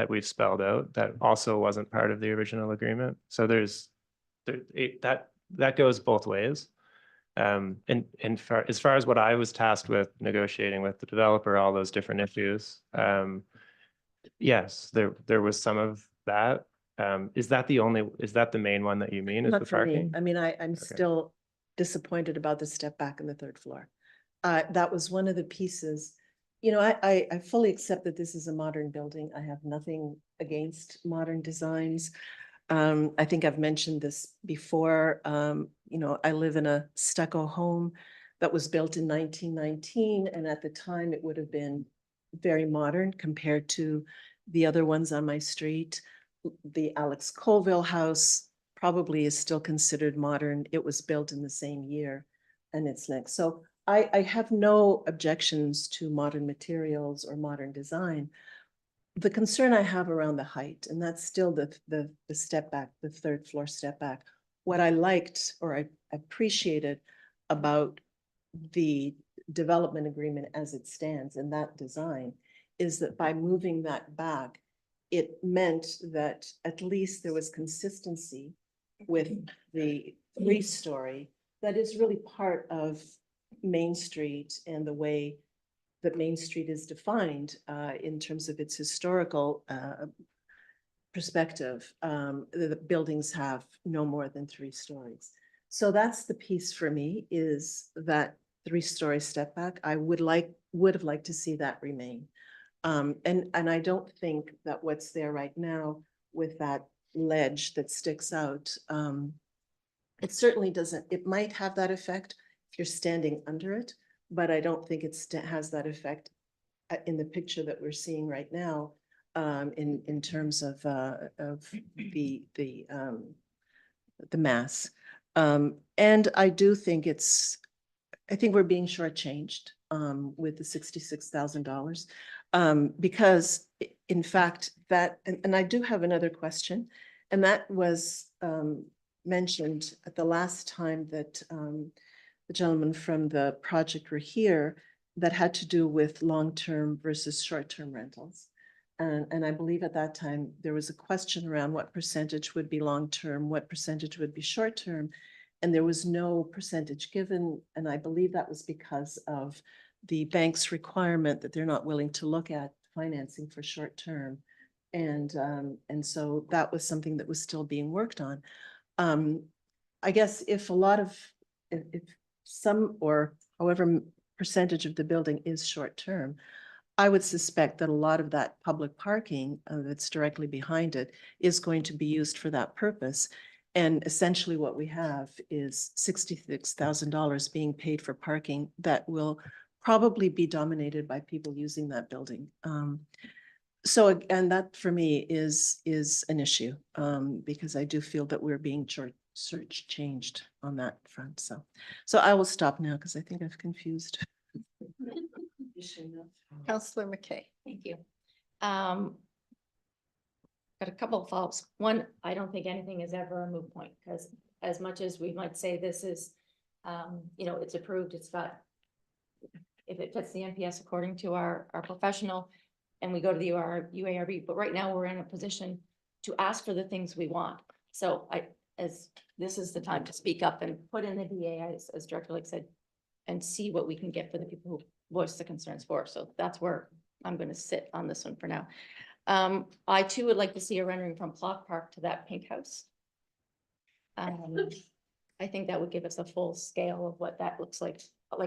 we've spelled out that also wasn't part of the original agreement. So that goes both ways. And as far as what I was tasked with negotiating with the developer, all those different issues, yes, there was some of that. Is that the main one that you mean, is the
Not for me.
parking?
I mean, I'm still disappointed about the step back in the third floor. That was one of the pieces. You know, I fully accept that this is a modern building. I have nothing against modern designs. I think I've mentioned this before. You know, I live in a stucco home that was built in 1919, and at the time it would have been very modern compared to the other ones on my street. The Alex Colville house probably is still considered modern. It was built in the same year and it's next. So I have no objections to modern materials or modern design. The concern I have around the height, and that's still the step back, the third floor step back. What I liked or I appreciated about the development agreement as it stands in that design is that by moving that back, it meant that at least there was consistency with the 3-story that is really part of Main Street and the way that Main Street is defined in terms of its historical perspective. The buildings have no more than 3 stories. So that's the piece for me, is that 3-story step back. I would have liked to see that remain. And I don't think that what's there right now with that ledge that sticks out, it certainly doesn't, it might have that effect if you're standing under it, but I don't think it has that effect in the picture that we're seeing right now, in terms of the mass. And I do think I think we're being shortchanged with the $66,000 because in fact and I do have another question, and that was mentioned at the last time that the gentleman from the project were here, that had to do with long-term versus short-term rentals. And I believe at that time, there was a question around what percentage would be long-term, what percentage would be short-term. And there was no percentage given, and I believe that was because of the bank's requirement that they're not willing to look at financing for short-term. And so that was something that was still being worked on. I guess if if some or however percentage of the building is short-term, I would suspect that a lot of that public parking that's directly behind it is going to be used for that purpose. And essentially what we have is $66,000 being paid for parking that will probably be dominated by people using that building. So, and that for me is an issue, because I do feel that we're being changed on that front. So I will stop now because I think I've confused.
Councillor McKay.
Thank you. Got a couple of thoughts. One, I don't think anything is ever a moot point, because as much as we might say this is, you know, it's approved, it's got, if it fits the NPS according to our professional, and we go to the UARB, but right now we're in a position to ask for the things we want. So this is the time to speak up and put in the DA, as Director Lake said, and see what we can get for the people who voice the concerns for. So that's where I'm going to sit on this one for now. I too would like to see a rendering from Clock Park to that pink house. I think that would give us a full scale of what that looks like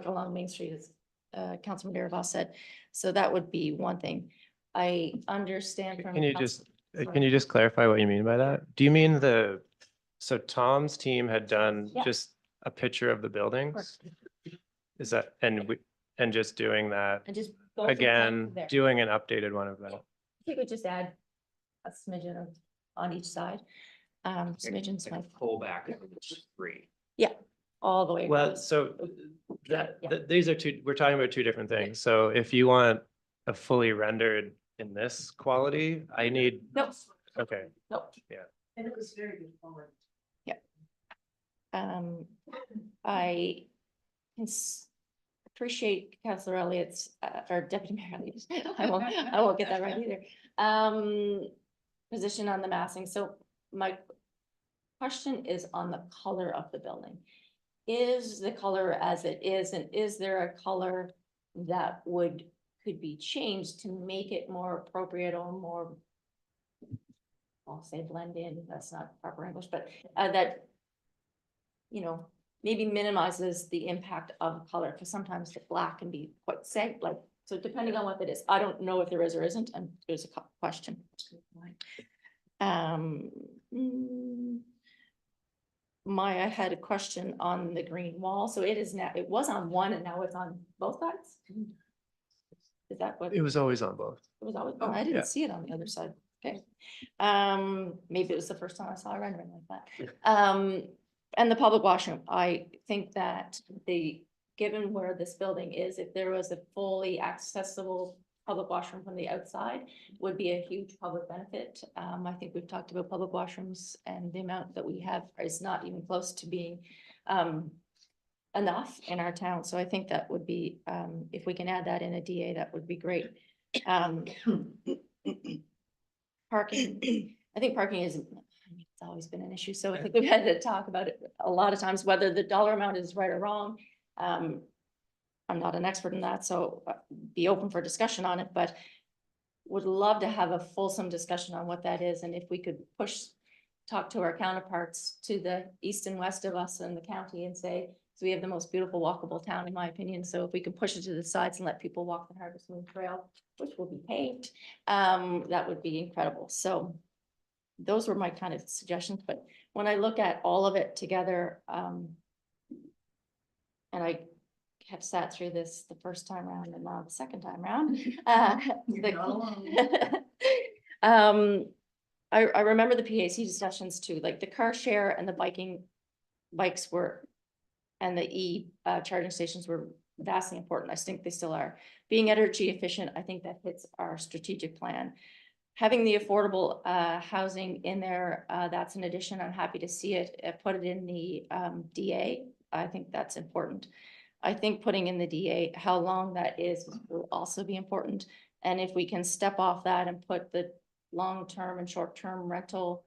along Main Street, as Councilman Darabas said. So that would be one thing. I understand from.
Can you just clarify what you mean by that? Do you mean so Tom's team had done
Yeah.
just a picture of the buildings? Is that, and just doing that
And just go from top to
again,
there.
doing an updated one of that?
I think we just add a smidgen of on each side. Smidgen's like,
Pull back three.
yeah, all the way.
Well,
across.
so
Yeah.
these are we're talking about two different things. So if you want a fully rendered in this quality, I need,
Nope,
okay,
nope.
yeah.
And it was very good quality.
I appreciate Councillor Elliott's, or Deputy Mayor Elliott's, I won't get that right either. Position on the massing. So my question is on the color of the building. Is the color as it is, and is there a color that could be changed to make it more appropriate or more, I'll say blend in, that's not proper English, but that, you know, maybe minimizes the impact of color, because sometimes the black can be quite sad, like, so depending on what it is, I don't know if there is or isn't, and there's a question. I had a question on the green wall, so it is now, it was on one and now it's on both sides? Is that what?
It was always on both.
It was always, oh, I
Yeah.
didn't see it on the other side. Okay. Maybe it was the first time I saw a rendering like that. And the public washroom, I think that given where this building is, if there was a fully accessible public washroom from the outside, would be a huge public benefit. I think we've talked about public washrooms, and the amount that we have is not even close to being enough in our town. So I think that would be, if we can add that in a DA, that would be great. Parking, I think parking is, it's always been an issue. So I think we've had to talk about it a lot of times, whether the dollar amount is right or wrong. I'm not an expert in that, so be open for discussion on it, but would love to have a fulsome discussion on what that is. And if we could talk to our counterparts to the east and west of us in the county and say, so we have the most beautiful walkable town, in my opinion. So if we can push it to the sides and let people walk the Harvest Moon Trail, which will be paved, that would be incredible. So those were my kind of suggestions, but when I look at all of it together, and I have sat through this the first time around and now the second time around. I remember the PAC discussions too, like the car share and the bikes were, and the charging stations were vastly important. I think they still are. Being energy efficient, I think that hits our strategic plan. having the affordable housing in there, that's an addition. I'm happy to see it. Put it in the DA. I think that's important. I think putting in the DA, how long that is will also be important. And if we can step off that and put the long-term and short-term rental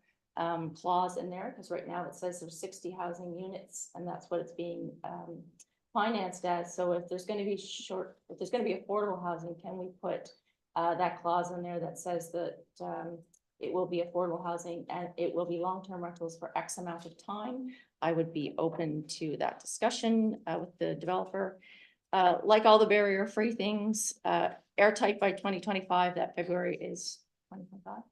clause in there, because right now it says there's 60 housing units and that's what it's being financed as. So if there's going to be if there's going to be affordable housing, can we put that clause in there that says that it will be affordable housing and it will be long-term rentals for X amount of time? I would be open to that discussion with the developer. Like all the barrier-free things, airtight by 2025, that February is 2025,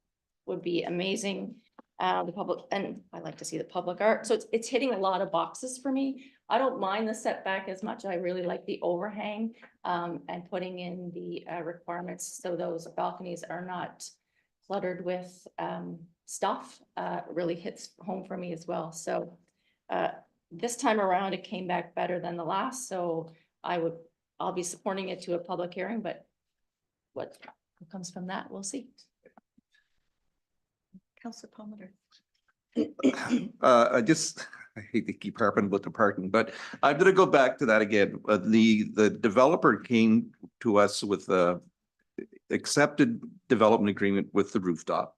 would be amazing. The public, and I like to see the public art. So it's hitting a lot of boxes for me. I don't mind the setback as much. I really like the overhang and putting in the requirements so those balconies are not cluttered with stuff. Really hits home for me as well. So this time around, it came back better than the last. So I'll be supporting it to a public hearing, but what comes from that, we'll see.
Councillor Palmer.
I hate to keep harping about the parking, but I'm gonna go back to that again. The developer came to us with a accepted development agreement with the rooftop.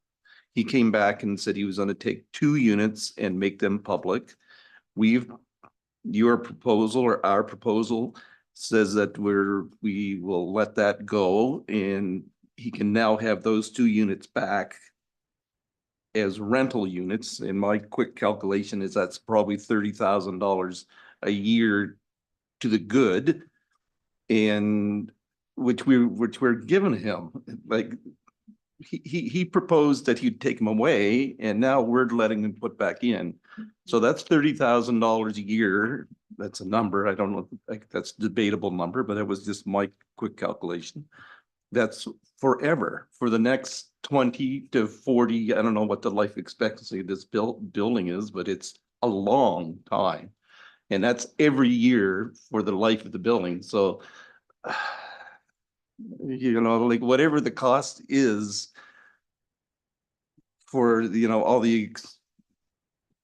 He came back and said he was gonna take 2 units and make them public. Your proposal or our proposal says that we will let that go and he can now have those 2 units back as rental units. And my quick calculation is that's probably $30,000 a year to the good. And which we're giving him. Like he proposed that he'd take them away and now we're letting him put back in. So that's $30,000 a year. That's a number. I don't know, like that's a debatable number, but it was just my quick calculation. That's forever for the next 20 to 40. I don't know what the life expectancy of this building is, but it's a long time. And that's every year for the life of the building. So, you know, like whatever the cost is for, you know, all the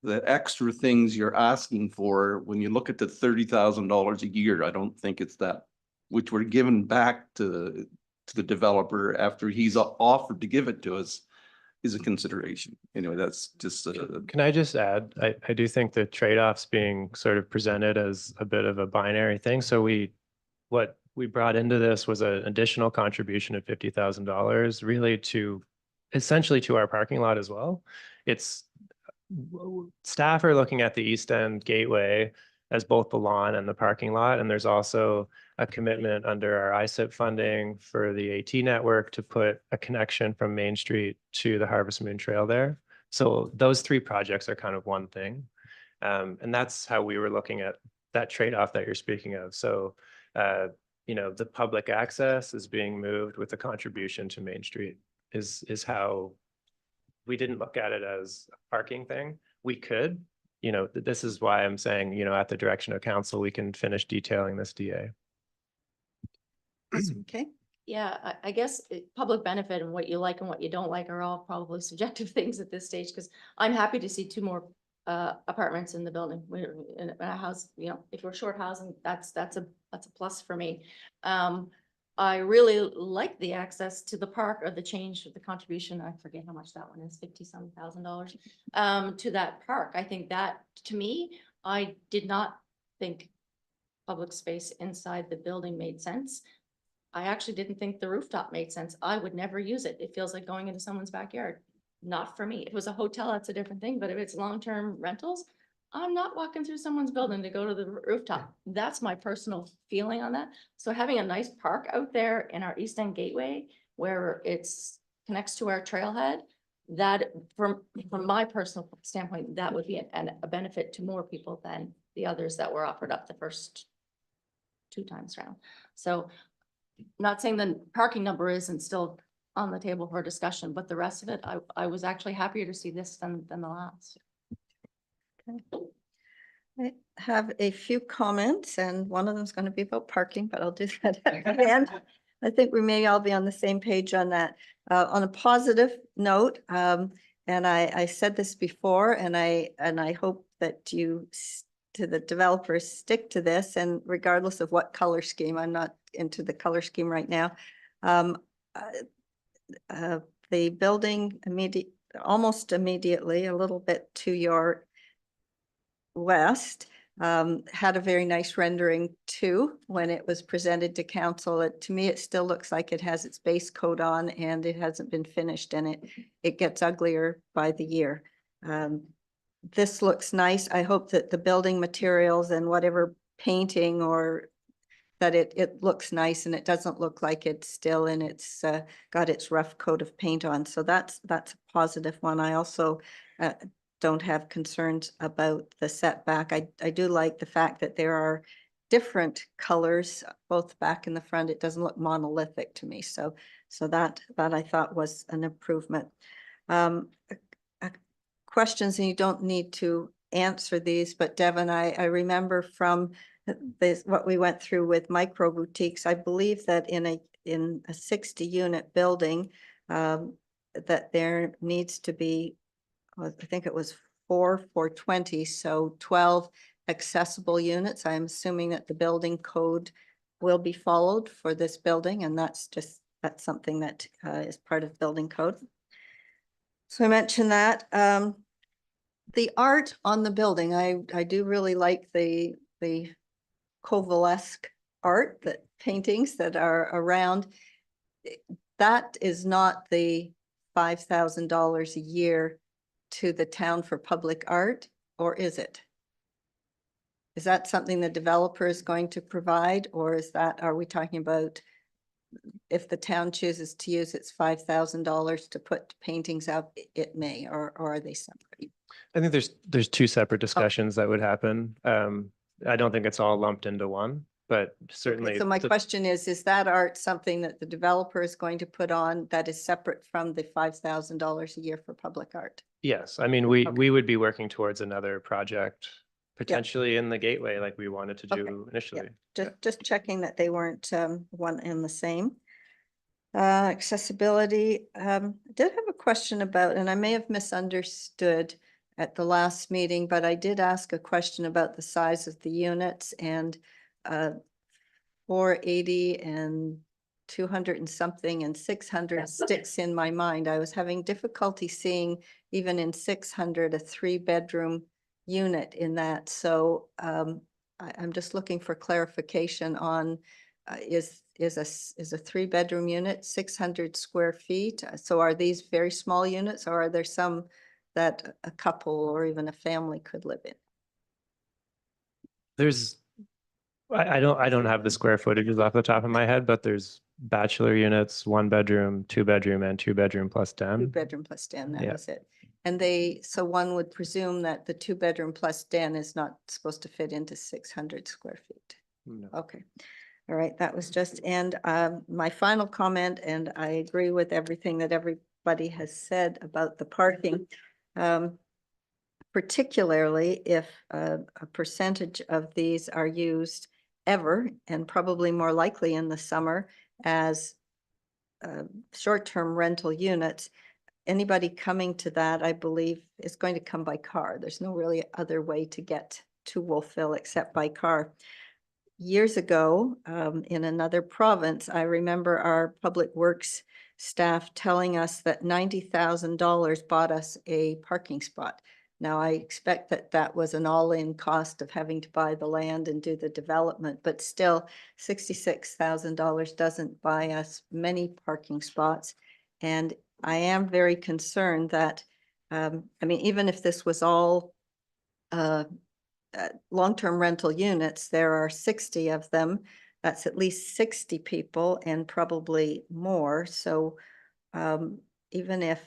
extra things you're asking for, when you look at the $30,000 a year, I don't think it's that, which we're giving back to the developer after he's offered to give it to us, is a consideration. Anyway, that's just
Can I just add, I do think the trade-offs being sort of presented as a bit of a binary thing. So what we brought into this was an additional contribution of $50,000 really to essentially to our parking lot as well. Staff are looking at the East End Gateway as both the lawn and the parking lot. And there's also a commitment under our ISIP funding for the AT network to put a connection from Main Street to the Harvest Moon Trail there. So those 3 projects are kind of one thing. And that's how we were looking at that trade-off that you're speaking of. So, you know, the public access is being moved with the contribution to Main Street is how we didn't look at it as a parking thing. We could, you know, this is why I'm saying, you know, at the direction of council, we can finish detailing this DA.
Okay.
Yeah, I guess public benefit and what you like and what you don't like are all probably subjective things at this stage, because I'm happy to see 2 more apartments in the building. We're in a house, you know, if we're short housing, that's a plus for me. I really like the access to the park or the change of the contribution. I forget how much that one is, $50-some thousand, to that park. I think that, to me, I did not think public space inside the building made sense. I actually didn't think the rooftop made sense. I would never use it. It feels like going into someone's backyard. Not for me. If it was a hotel, that's a different thing. But if it's long-term rentals, I'm not walking through someone's building to go to the rooftop. That's my personal feeling on that. So having a nice park out there in our East End Gateway where it's connects to our trailhead, that from my personal standpoint, that would be a benefit to more people than the others that were offered up the first 2 times round. So not saying the parking number isn't still on the table for discussion, but the rest of it, I was actually happier to see this than the last.
Okay. I have a few comments and one of them is going to be about parking, but I'll do that at the end. I think we may all be on the same page on that. On a positive note, and I said this before, and I hope that to the developers stick to this, and regardless of what color scheme, I'm not into the color scheme right now. The building almost immediately, a little bit to your west, had a very nice rendering too, when it was presented to council. To me, it still looks like it has its base coat on and it hasn't been finished, and it gets uglier by the year. This looks nice. I hope that the building materials and whatever painting or that it looks nice and it doesn't look like it's still in its got its rough coat of paint on. So that's a positive one. I also don't have concerns about the setback. I do like the fact that there are different colors, both back and the front. It doesn't look monolithic to me. So that I thought was an improvement. Questions, and you don't need to answer these, but Devin, I remember from what we went through with micro boutiques, I believe that in a 60 unit building, that there needs to be, I think it was 420, so 12 accessible units. I'm assuming that the building code will be followed for this building, and that's something that is part of building code. So I mentioned that. The art on the building, I do really like the Kovalesque art, that paintings that are around. That is not the $5,000 a year to the town for public art, or is it? Is that something the developer is going to provide, or are we talking about if the town chooses to use its $5,000 to put paintings up, it may, or are they separate?
I think there's two separate discussions that would happen. I don't think it's all lumped into one, but certainly.
Okay, so my question is that art something that the developer is going to put on that is separate from the $5,000 a year for public art?
Yes, I mean, we would be working towards another project potentially in the Gateway like we wanted to do initially.
Just checking that they weren't one and the same. Accessibility, I did have a question about, and I may have misunderstood at the last meeting, but I did ask a question about the size of the units, and 480 and 200 and something and 600 sticks in my mind. I was having difficulty seeing even in 600 a 3-bedroom unit in that. So I'm just looking for clarification on is a 3-bedroom unit 600 square feet? So are these very small units, or are there some that a couple or even a family could live in?
I don't have the square footages off the top of my head, but there's bachelor units, 1-bedroom, 2-bedroom, and 2-bedroom plus den.
2-bedroom plus den, that
Yeah.
was it. And so one would presume that the 2-bedroom plus den is not supposed to fit into 600 square feet.
No.
Okay. All right, that was just, and my final comment, and I agree with everything that everybody has said about the parking. Particularly if a percentage of these are used ever, and probably more likely in the summer, as short-term rental units. Anybody coming to that, I believe, is going to come by car. There's no really other way to get to Wolfville except by car. Years ago, in another province, I remember our public works staff telling us that $90,000 bought us a parking spot. Now, I expect that was an all-in cost of having to buy the land and do the development, but still $66,000 doesn't buy us many parking spots. And I am very concerned that, I mean, even if this was all long-term rental units, there are 60 of them. That's at least 60 people and probably more. So even if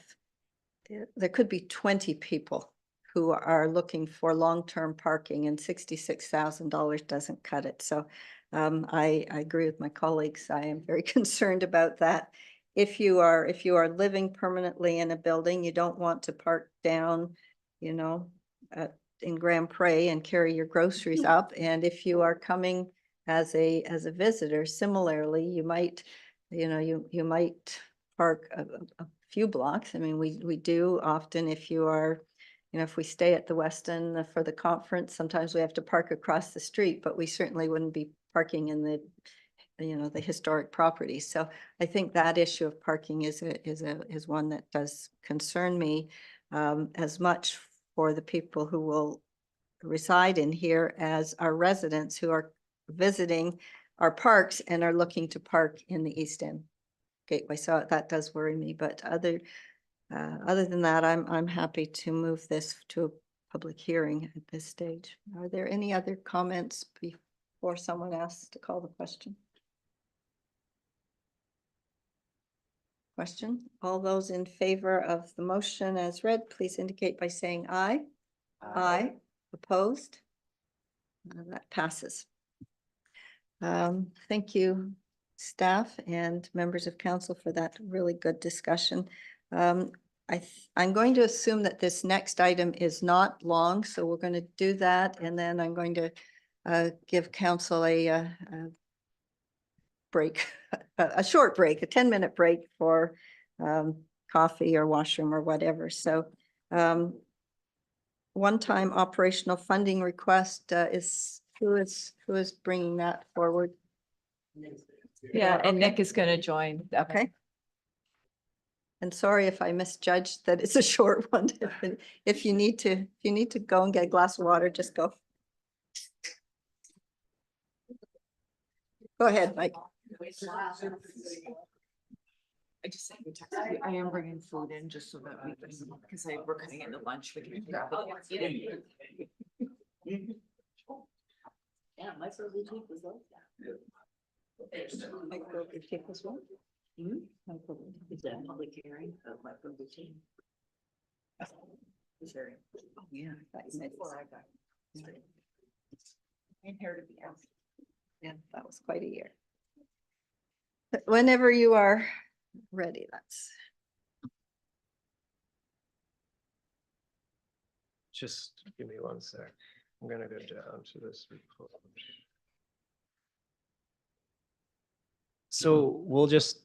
there could be 20 people who are looking for long-term parking, and $66,000 doesn't cut it. So I agree with my colleagues. I am very concerned about that. If you are living permanently in a building, you don't want to park down, you know, in Grand Prairie and carry your groceries up. And if you are coming as a visitor, similarly, you might you know, you might park a few blocks. I mean, we do often if you are, you know, if we stay at the Westin for the conference, sometimes we have to park across the street, but we certainly wouldn't be parking in the, you know, the historic property. So I think that issue of parking is one that does concern me as much for the people who will reside in here as our residents who are visiting our parks and are looking to park in the East End Gateway. So that does worry me, but other than that, I'm happy to move this to a public hearing at this stage. Are there any other comments before someone asks to call the question? Question? All those in favor of the motion as read, please indicate by saying aye. Aye. Opposed? That passes. Thank you, staff and members of council, for that really good discussion. I'm going to assume that this next item is not long, so we're going to do that, and then I'm going to give council a break, a short break, a 10-minute break for coffee or washroom or whatever. So one-time operational funding request is who is bringing that forward?
Yeah, and Nick is going to join.
Okay. And sorry if I misjudged that it's a short one. If you need to go and get a glass of water, just go. Go ahead, Mike.
I just sent you a text. I am bringing food in just so that we can, because we're cutting into lunch. We can grab it.
Yeah, my first boutique was like that. Is that public hearing of my boutique? Is there?
Oh, yeah.
Before I got.
I'm here to be asked.
Yeah, that was quite a year. But whenever you are ready, that's.
Just give me one sec. I'm gonna go down to this report. So we'll just.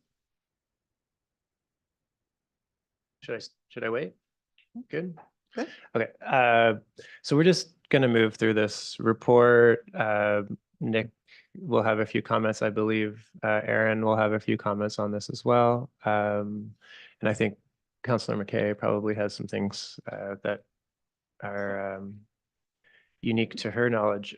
Should I wait? Good.
Good.
Okay, so we're just gonna move through this report. Nick will have a few comments, I believe. Aaron will have a few comments on this as well. And I think Councillor McKay probably has some things that are unique to her knowledge.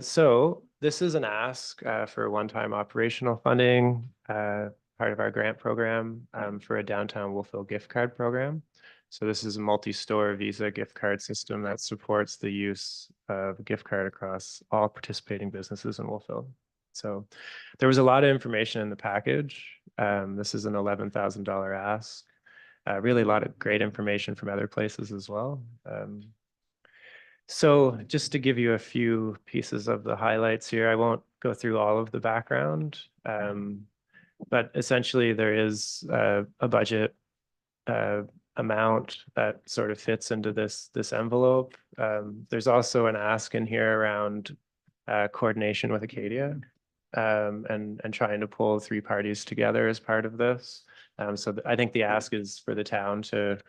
So this is an ask for one-time operational funding, part of our grant program for a downtown Wolfville gift card program. So this is a multi-store Visa gift card system that supports the use of a gift card across all participating businesses in Wolfville. So there was a lot of information in the package. This is an $11,000 ask. Really a lot of great information from other places as well. So just to give you a few pieces of the highlights here, I won't go through all of the background, but essentially there is a budget amount that sort of fits into this envelope. There's also an ask in here around coordination with Acadia and trying to pull three parties together as part of this. So I think the ask is for the town to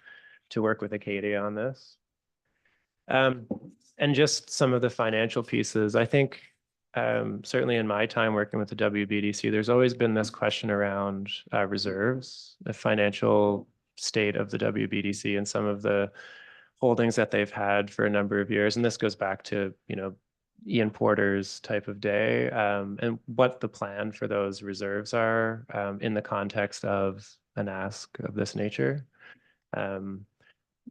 work with Acadia on this. And just some of the financial pieces, I think certainly in my time working with the WBDC, there's always been this question around reserves, the financial state of the WBDC and some of the holdings that they've had for a number of years. And this goes back to, you know, Ian Porter's type of day and what the plan for those reserves are in the context of an ask of this nature.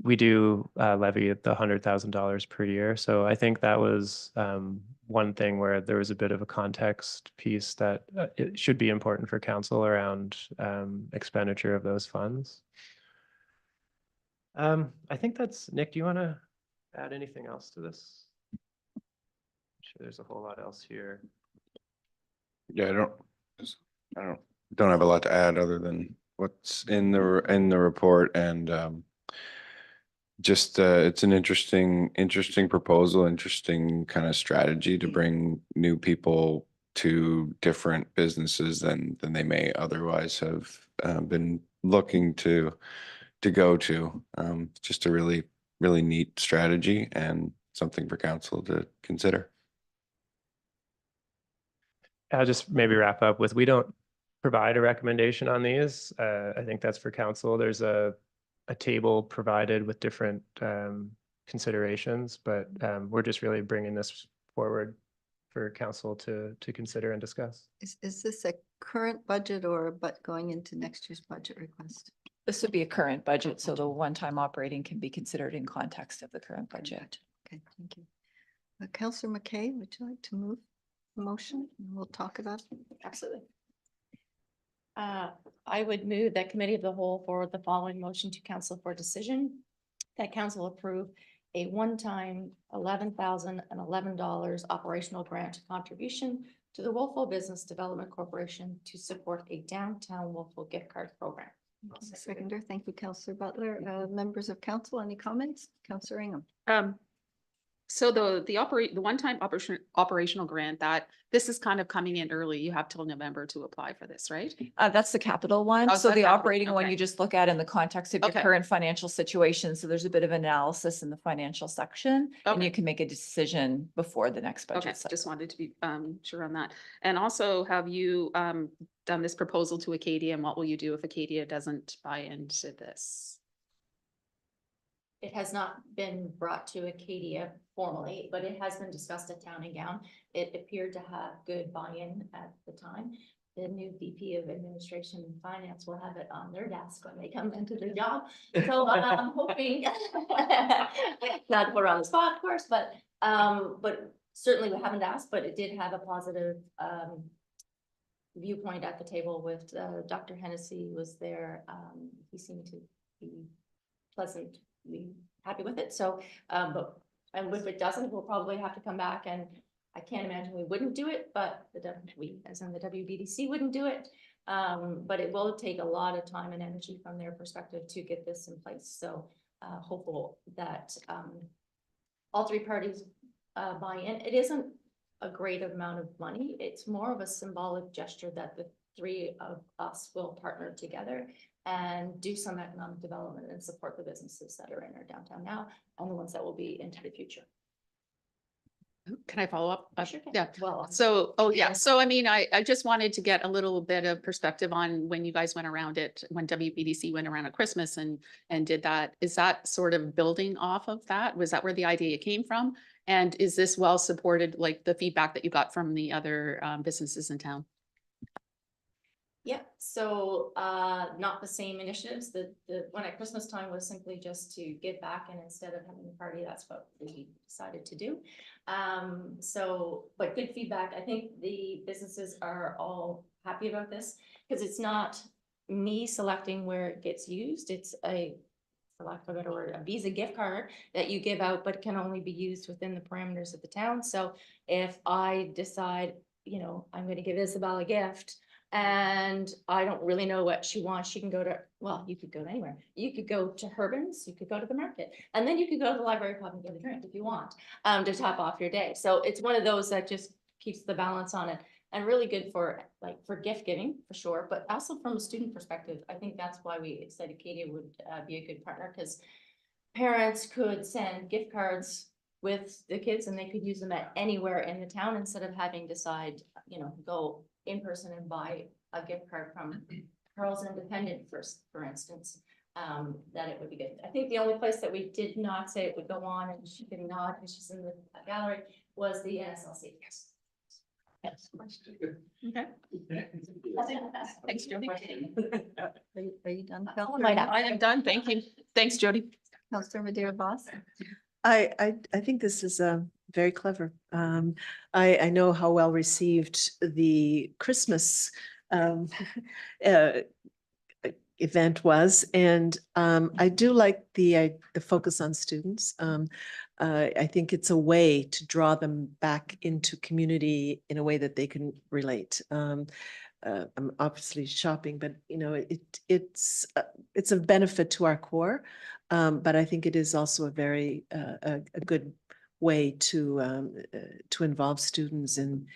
We do levy the $100,000 per year. So I think that was one thing where there was a bit of a context piece that it should be important for council around expenditure of those funds. I think that's, Nick, do you want to add anything else to this? I'm sure there's a whole lot else here.
Yeah, I don't have a lot to add other than what's in the report, and just it's an interesting proposal, interesting kind of strategy to bring new people to different businesses than they may otherwise have been looking to go to. Just a really, really neat strategy and something for council to consider.
I'll just maybe wrap up with, we don't provide a recommendation on these. I think that's for council. There's a table provided with different considerations, but we're just really bringing this forward for council to consider and discuss.
Is this a current budget or but going into next year's budget request?
This would be a current budget, so the one-time operating can be considered in context of the current budget.
Okay, thank you. Councillor McKay, would you like to move the motion? We'll talk about it.
Absolutely. I would move that committee of the whole forward the following motion to council for decision. That council approve a one-time $11,011 operational grant contribution to the Wolfville Business Development Corporation to support a downtown Wolfville gift card program.
Seconder, thank you, Councillor Butler. Members of council, any comments? Councillor Ingham.
So the one-time operational grant, that this is kind of coming in early. You have till November to apply for this, right?
That's the capital one.
Oh,
So
that's
the
capital,
operating one,
okay.
you just look at in the context of your
Okay.
current financial situation. So there's a bit of analysis in the financial section and you
Okay.
can make a decision before the next
Okay,
budget cycle.
just wanted to be sure on that. And also, have you done this proposal to Acadia, and what will you do if Acadia doesn't buy into this?
It has not been brought to Acadia formally, but it has been discussed at Town and Gown. It appeared to have good buy-in at the time. The new VP of Administration and Finance will have it on their desk when they come into the job. So I'm hoping, not to put her on the spot, of course, but certainly we haven't asked, but it did have a positive viewpoint at the table with Dr. Hennessy was there. He seemed to be pleasantly happy with it. So, and if it doesn't, we'll probably have to come back, and I can't imagine we wouldn't do it, but we, as in the WBDC, wouldn't do it. But it will take a lot of time and energy from their perspective to get this in place. So, hopeful that all three parties buy in. It isn't a great amount of money. It's more of a symbolic gesture that the three of us will partner together and do some economic development and support the businesses that are in our downtown now and the ones that will be into the future.
Can I follow up?
Sure can.
Yeah.
Well,
So, oh yeah, so I mean, I just wanted to get a little bit of perspective on when you guys went around it, when WBDC went around at Christmas and did that. Is that sort of building off of that? Was that where the idea came from? And is this well supported, like the feedback that you got from the other businesses in town?
yeah, so not the same initiatives. The one at Christmas time was simply just to give back, and instead of having a party, that's what we decided to do. So, but good feedback. I think the businesses are all happy about this because it's not me selecting where it gets used. It's for lack of a better word, a Visa gift card that you give out, but can only be used within the parameters of the town. So if I decide, you know, I'm going to give Isabel a gift and I don't really know what she wants, she can go to, well, you could go anywhere. You could go to Herban's, you could go to the market, and then you could go to the library pub and get a drink if you want, to top off your day. So it's one of those that just keeps the balance on it. And really good for for gift giving for sure, but also from a student perspective. I think that's why we said Acadia would be a good partner, because parents could send gift cards with the kids and they could use them at anywhere in the town instead of having to decide, you know, go in person and buy a gift card from Carl's Independent for instance. That it would be good. I think the only place that we did not say it would go on, and she did not, because she's in the gallery, was the NSLC. Yes. Yes.
Okay. Thanks, Jody.
Are you done?
I am done. Thank you. Thanks, Jody.
Councillor Madeira Boss.
I think this is very clever. I know how well received the Christmas event was, and I do like the focus on students. I think it's a way to draw them back into community in a way that they can relate. I'm obviously shopping, but you know, it's a benefit to our core. But I think it is also a very a good way to involve students in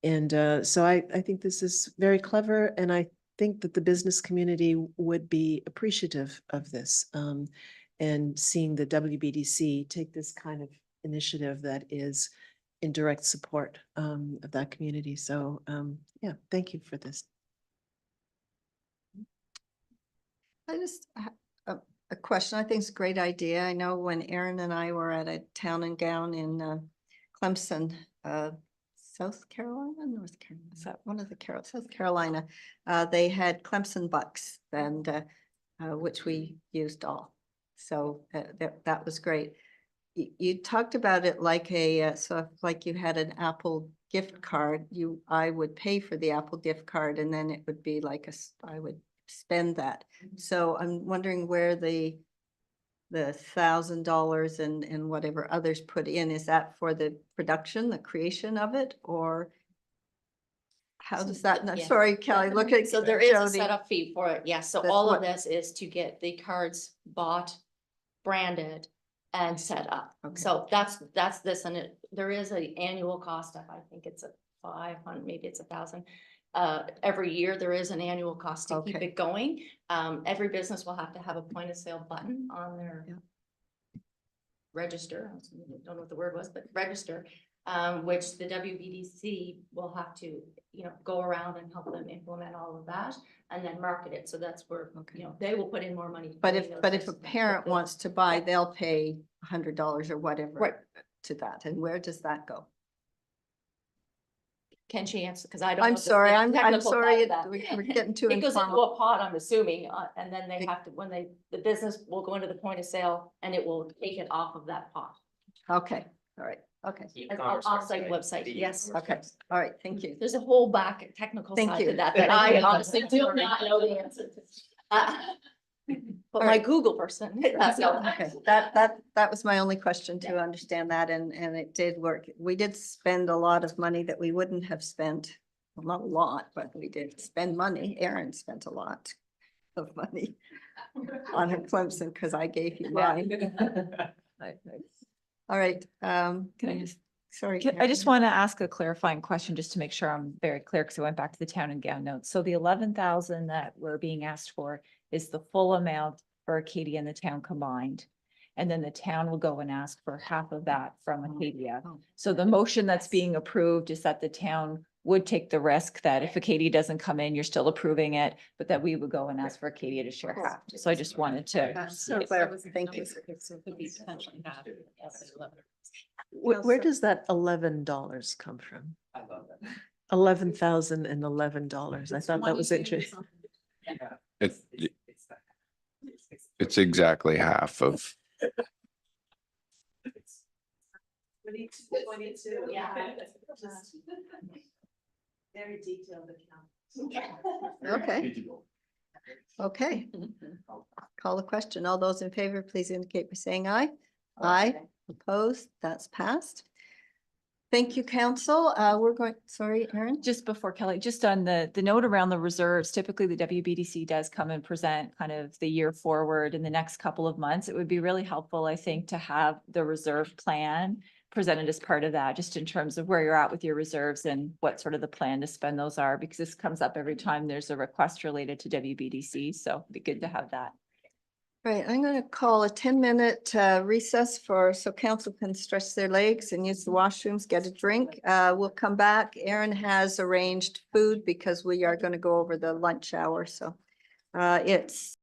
And so I think this is very clever, and I think that the business community would be appreciative of this. And seeing the WBDC take this kind of initiative that is in direct support of that community. So yeah, thank you for this.
I just, a question. I think it's a great idea. I know when Aaron and I were at a town and gown in Clemson, South Carolina, North Carolina, is that one of the South Carolina, they had Clemson bucks and which we used all. So that was great. You talked about it like so if like you had an Apple gift card, I would pay for the Apple gift card and then it would be like I would spend that. So I'm wondering where the $1,000 and whatever others put in, is that for the production, the creation of it, or how does that,
Yeah.
sorry, Kelly, look at.
So there is a
Jody.
setup fee for it, yes. So
That's
all
what-
of this is to get the cards bought, branded and set up.
Okay.
So that's this, and there is an annual cost of, I think it's a 500, maybe it's 1,000. Every year there is an annual cost to keep
Okay.
it going. Every business will have to have a point of sale button on their register. I don't know what the word was, but register, which the WBDC will have to, go around and help them implement all of that and then market it. So that's where, they will put in more money.
But
doing
if
those
a
types of things.
parent
But
wants to buy, they'll pay $100 or whatever.
Right.
To that, and where does that go?
Can she answer? Because I don't. know
I'm
the
sorry, I'm
technical side
sorry,
of that.
we're getting too
It goes into
informal.
a pot, I'm assuming, and then they have to, when the business will go into the point of sale and it will take it off of that pot.
Okay, all right, okay,
An off-site website, yes.
okay, all right, thank you.
There's a whole back technical
Thank
side
you.
to that I honestly do not know the answer to. But my Google person. does know that.
Okay, that was my only question to understand that, and it did work. We did spend a lot of money that we wouldn't have spent. Well, not a lot, but we did spend money. Aaron spent a lot of money on her Clemson because I gave you mine. All right, can I just, sorry.
I just
Karen.
want to ask a clarifying question just to make sure I'm very clear, because I went back to the town and gown notes. So the 11,000 that we're being asked for is the full amount for Acadia and the town combined. And then the town will go and ask for half of that from Acadia.
Oh.
So the motion that's being approved is that the town would take the risk that if Acadia doesn't come in, you're still approving it, but that we would go and ask for Acadia to share half. So I just wanted to.
That's so clear. Thank you.
Where does that $11 come from? $11,011. I thought that was interesting.
It's exactly half of,
Very detailed account.
Okay. Okay. Call the question. All those in favor, please indicate by saying aye. Aye. Opposed? That's passed. Thank you, council. We're going, sorry, Aaron?
Just before Kelly, just on the note around the reserves, typically the WBDC does come and present kind of the year forward in the next couple of months. It would be really helpful, I think, to have the reserve plan presented as part of that, just in terms of where you're at with your reserves and what sort of the plan to spend those are, because this comes up every time there's a request related to WBDC. So it'd be good to have that.
Right, I'm going to call a 10-minute recess so council can stretch their legs and use the washrooms, get a drink. We'll come back. Aaron has arranged food because we are going to go over the lunch hour. So it's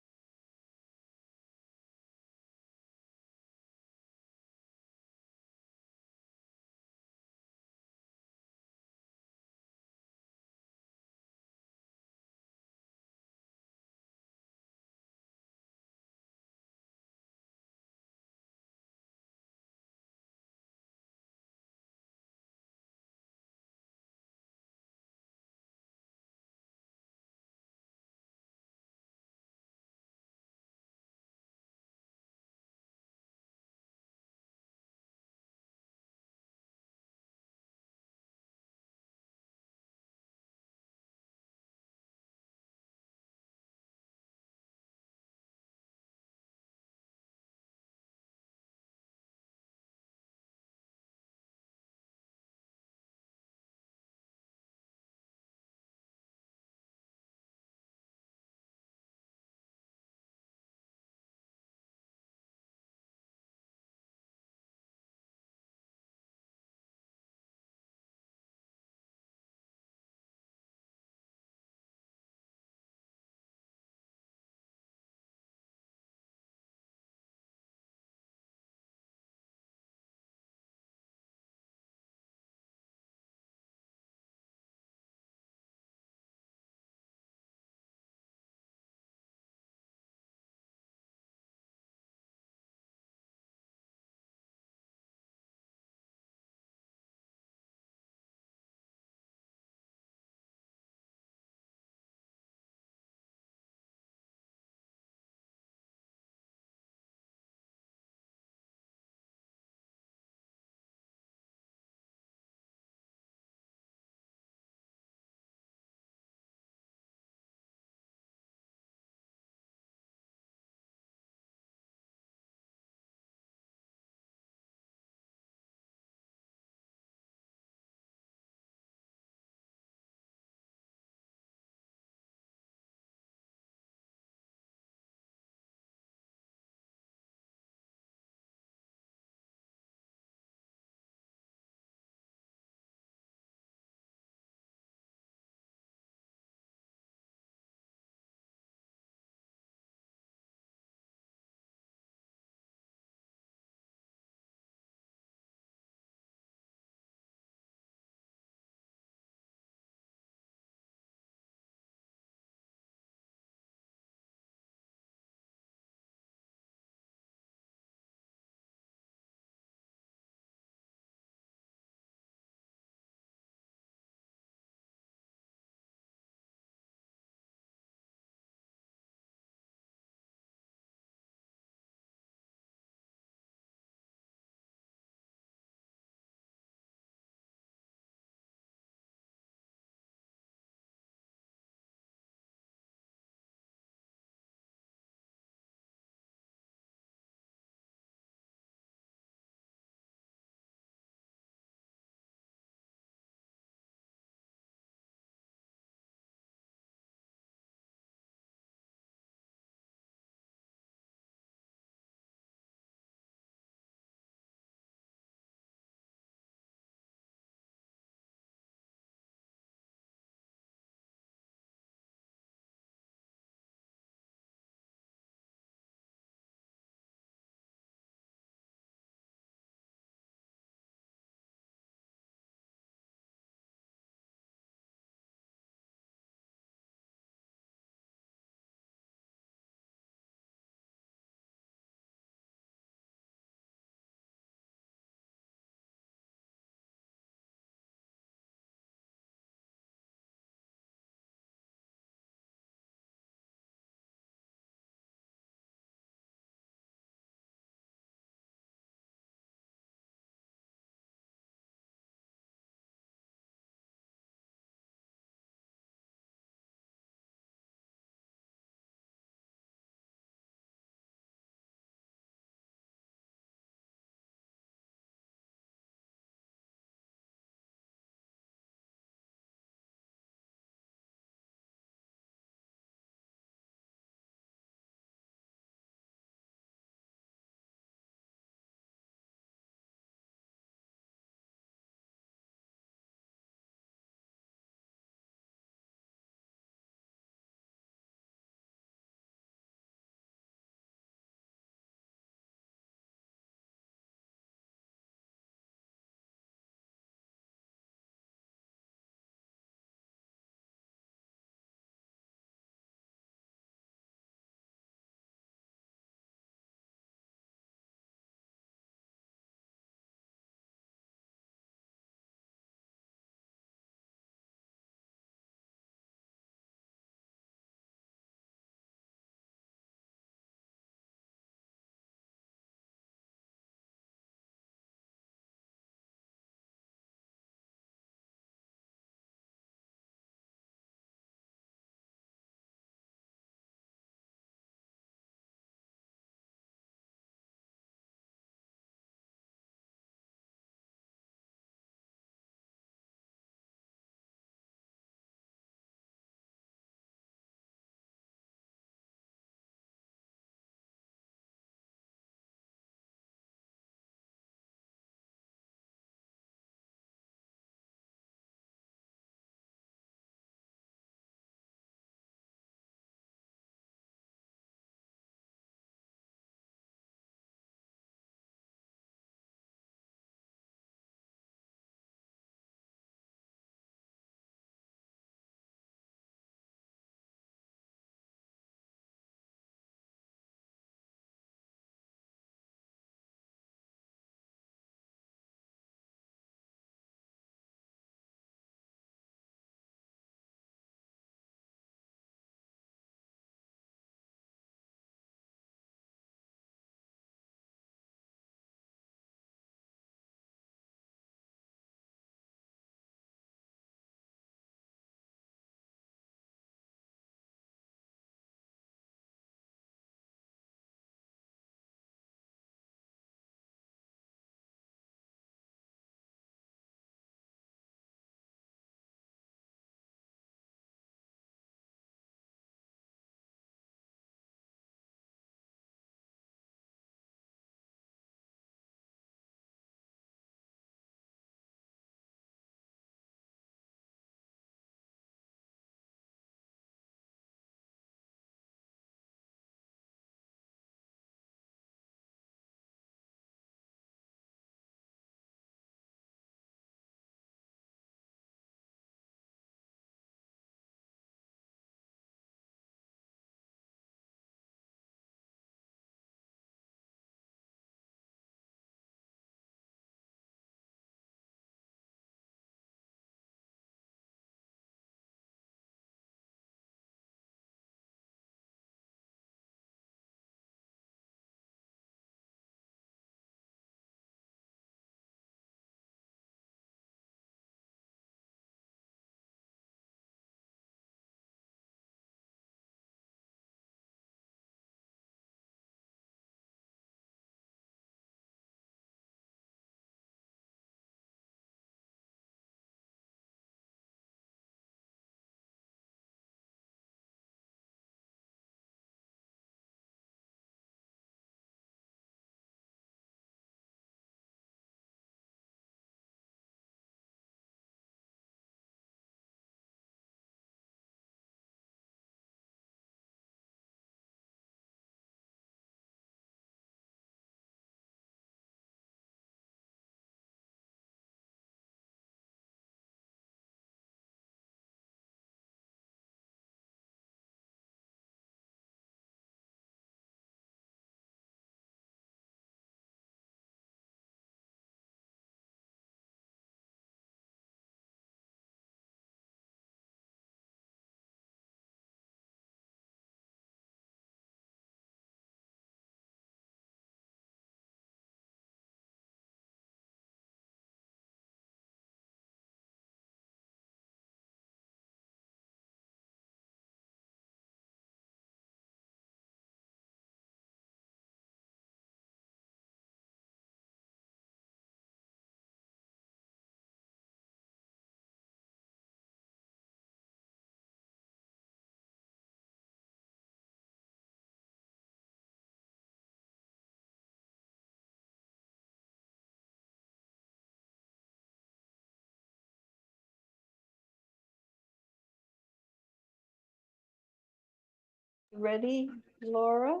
Ready, Laura?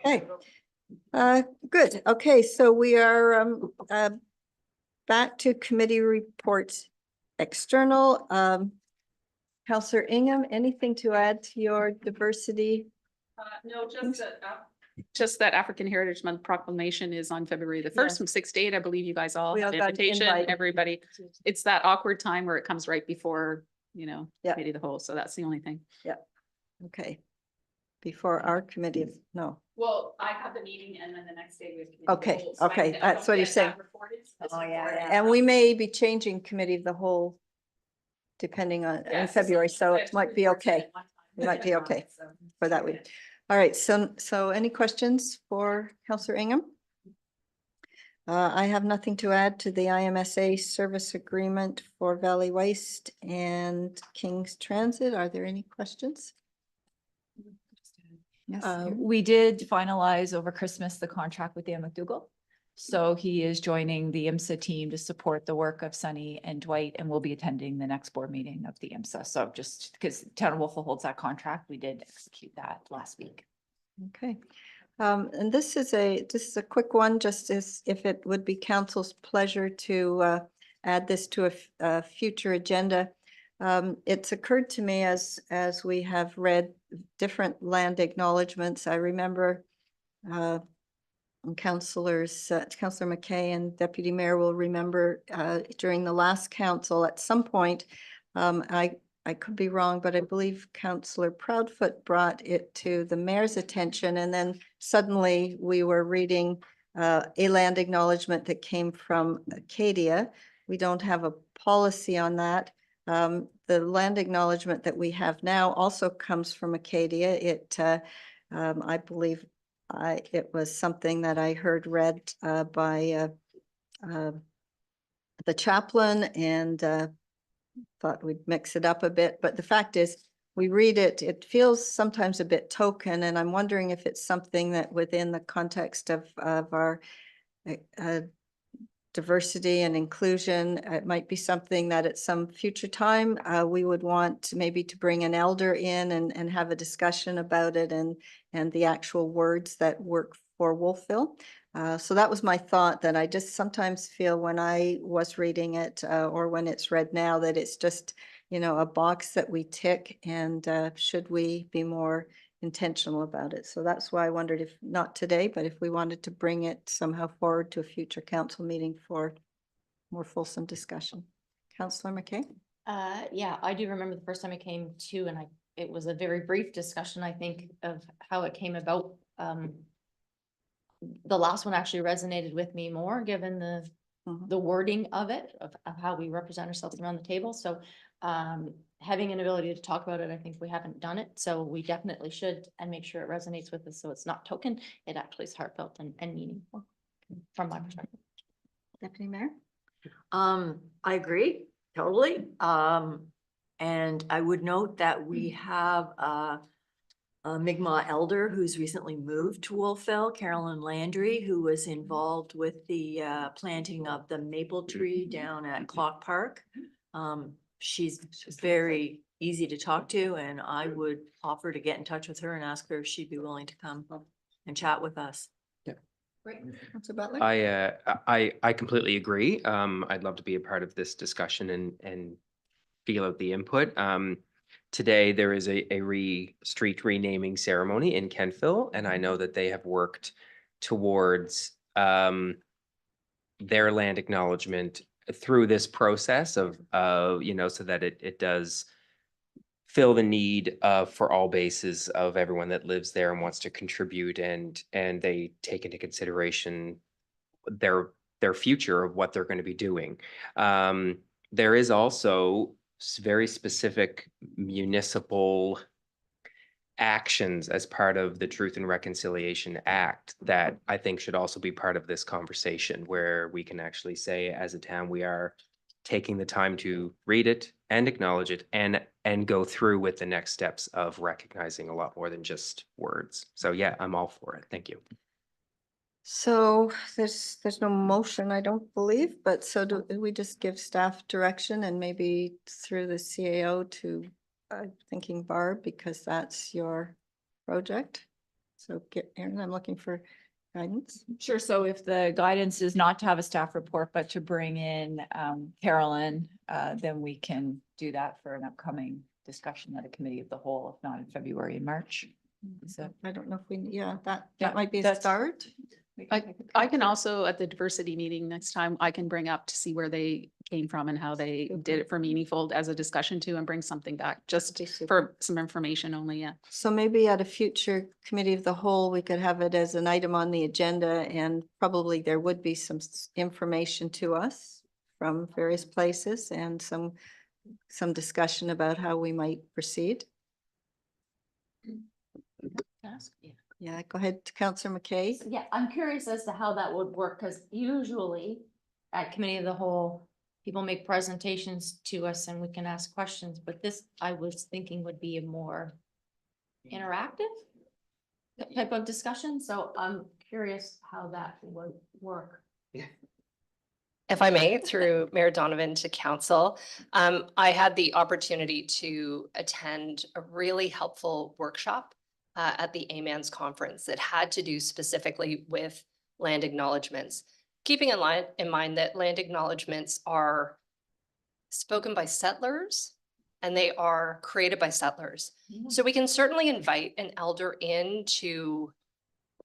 Okay. Good. Okay, so we are back to committee reports. External, Counselor Ingham, anything to add to your diversity?
No, just that African Heritage Month proclamation is on February the 1st from 6 to 8. I believe you guys all
We
have
all
an
got
invitation,
invited.
everybody. It's that awkward time where it comes right before,
Yeah.
committee of the whole. So that's the only thing.
Okay. Before our committee, no.
Well, I have the meeting and then the next day we have. committee of the
Okay,
whole, so I
okay,
don't
that's what
get
he's saying.
that reported.
Oh, yeah,
Recorded.
yeah.
And we may be changing committee of the whole depending on, in
Yes,
February, so
I
it
have
might
to
be
report
okay.
at one time.
It might be okay
So-
for that week. All right, so any questions for Counselor Ingham? I have nothing to add to the IMSA service agreement for Valley Waste and King's Transit. Are there any questions? Yes, Erin?
We did finalize over Christmas the contract with Dan McDougall. So he is joining the IMSA team to support the work of Sunny and Dwight, and will be attending the next board meeting of the IMSA. So just because Town of Wolfville holds that contract, we did execute that last week.
Okay. And this is a quick one, just as if it would be council's pleasure to add this to a future agenda. It's occurred to me as we have read different land acknowledgements. I remember Councillor McKay and Deputy Mayor will remember during the last council at some point, I could be wrong, but I believe Councillor Proudfoot brought it to the mayor's attention, and then suddenly we were reading a land acknowledgement that came from Acadia. We don't have a policy on that. The land acknowledgement that we have now also comes from Acadia. I believe it was something that I heard read by the chaplain, and thought we'd mix it up a bit, but the fact is, we read it, it feels sometimes a bit token, and I'm wondering if it's something that within the context of our diversity and inclusion, it might be something that at some future time, we would want maybe to bring an elder in and have a discussion about it and the actual words that work for Wolfville. So that was my thought, that I just sometimes feel when I was reading it or when it's read now, that it's just, a box that we tick, and should we be more intentional about it? So that's why I wondered if not today, but if we wanted to bring it somehow forward to a future council meeting for more fulsome discussion. Councillor McKay?
Yeah, I do remember the first time I came to, and it was a very brief discussion, I think, of how it came about. The last one actually resonated with me more, given the wording of it, of how we represent ourselves around the table. So having an ability to talk about it, I think we haven't done it. So we definitely should, and make sure it resonates with us. So it's not token, it actually is heartfelt and meaningful from my perspective.
Deputy Mayor?
I agree, totally. And I would note that we have a Mi'kmaq elder who's recently moved to Wolfville, Carolyn Landry, who was involved with the planting of the maple tree down at Clock Park. She's very easy to talk to, and I would offer to get in touch with her and ask her if she'd be willing to come and chat with us.
Great. Councillor Butler?
I completely agree. I'd love to be a part of this discussion and feel out the input. Today, there is a street renaming ceremony in Kentville, and I know that they have worked towards their land acknowledgement through this process of, so that it does fill the need for all bases of everyone that lives there and wants to contribute, and they take into consideration their future of what they're going to be doing. There is also very specific municipal actions as part of the Truth and Reconciliation Act that I think should also be part of this conversation, where we can actually say, as a town, we are taking the time to read it and acknowledge it and go through with the next steps of recognizing a lot more than just words. So yeah, I'm all for it. Thank you.
So there's no motion, I don't believe, but so do we just give staff direction and maybe through the CAO to I'm thinking Barb, because that's your project. So Erin, I'm looking for guidance.
Sure. So if the guidance is not to have a staff report, but to bring in Carolyn, then we can do that for an upcoming discussion at a committee of the whole, if not in February and March. So
I don't know if we, yeah, that
Yeah,
might be a
that's-
start.
I can also, at the diversity meeting next time, I can bring up to see where they came from and how they did it for Meaningful as a discussion too, and bring something back just for some information only, yeah.
So maybe at a future committee of the whole, we could have it as an item on the agenda, and probably there would be some information to us from various places and some discussion about how we might proceed. Yeah, go ahead, Councillor McKay.
Yeah, I'm curious as to how that would work, because usually at committee of the whole, people make presentations to us and we can ask questions, but this, I was thinking would be a more interactive type of discussion, so I'm curious how that would work.
If I may, through Mayor Donovan to council, I had the opportunity to attend a really helpful workshop at the AMANS conference that had to do specifically with land acknowledgements. Keeping in mind that land acknowledgements are spoken by settlers and they are created by settlers. So we can certainly invite an elder in to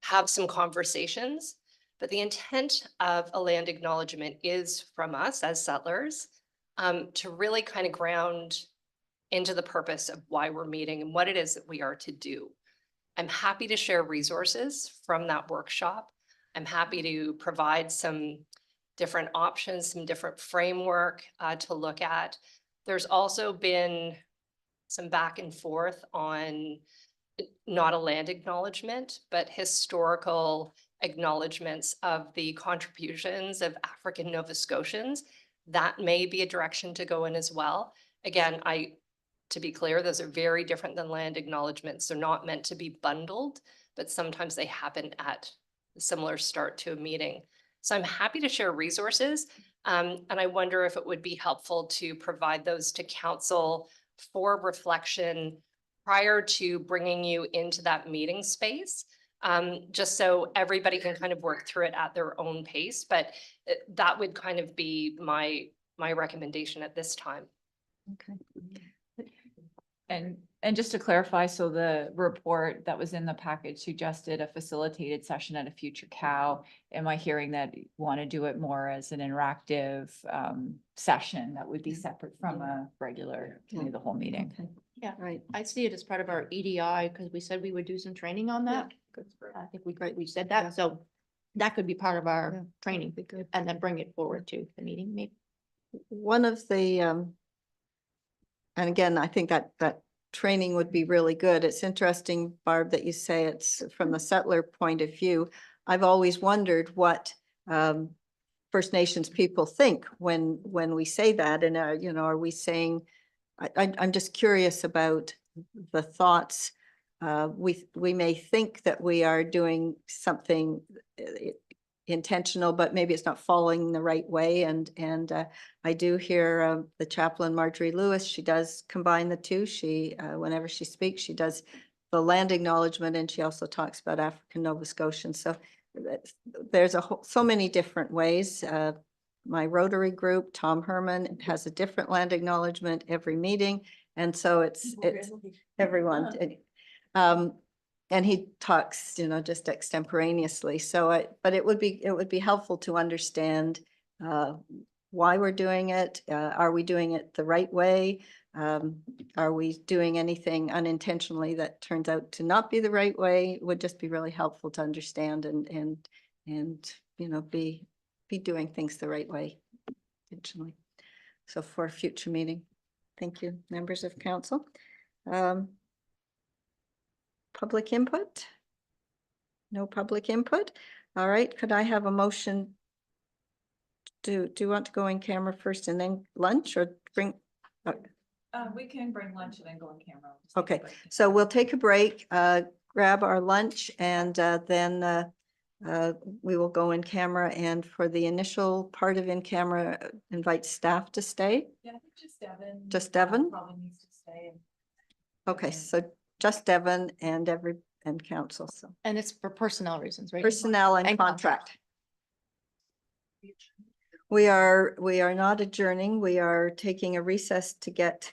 have some conversations, but the intent of a land acknowledgement is from us as settlers to really kind of ground into the purpose of why we're meeting and what it is that we are to do. I'm happy to share resources from that workshop. I'm happy to provide some different options, some different framework to look at. There's also been some back and forth on not a land acknowledgement, but historical acknowledgements of the contributions of African Nova Scotians. That may be a direction to go in as well. Again, to be clear, those are very different than land acknowledgements. They're not meant to be bundled, but sometimes they happen at a similar start to a meeting. So I'm happy to share resources. And I wonder if it would be helpful to provide those to council for reflection prior to bringing you into that meeting space, just so everybody can kind of work through it at their own pace. But that would kind of be my recommendation at this time.
Okay.
And just to clarify, so the report that was in the package suggested a facilitated session at a future COW. Am I hearing that you want to do it more as an interactive session that would be separate from a regular committee of the whole meeting?
Okay.
Yeah,
Right.
I see it as part of our EDI because we said we would do some training on that. I think we said that, so that could be part of our training and then bring it forward to the meeting, maybe.
One of the, and again, I think that training would be really good. It's interesting, Barb, that you say it's from the settler point of view. I've always wondered what First Nations people think when we say that, and are we saying, I'm just curious about the thoughts. We may think that we are doing something intentional, but maybe it's not following the right way. And I do hear the chaplain Marjorie Lewis, she does combine the two. She, whenever she speaks, she does the land acknowledgement, and she also talks about African Nova Scotians. So there's so many different ways. My Rotary group, Tom Herman, has a different land acknowledgement every meeting. And so it's everyone. And he talks, just extemporaneously. So but it would be helpful to understand why we're doing it. Are we doing it the right way? Are we doing anything unintentionally that turns out to not be the right way? It would just be really helpful to understand and be doing things the right way intentionally. So for a future meeting. Thank you, members of council. Public input? No public input? All right, could I have a motion? Do you want to go in camera first and then lunch, or bring?
We can bring lunch and then go on camera.
Okay, so we'll take a break, grab our lunch, and then we will go in camera. And for the initial part of in camera, invite staff to stay.
Yeah, I think just Devin.
Just Devin?
Probably needs to stay.
Okay, so just Devon and and council, so
And it's for personnel reasons, right?
personnel and
And
contract. We are not adjourning. We are taking a recess to get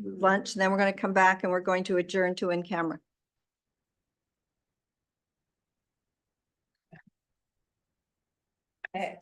lunch. And then we're going to come back and we're going to adjourn to in camera.
Okay.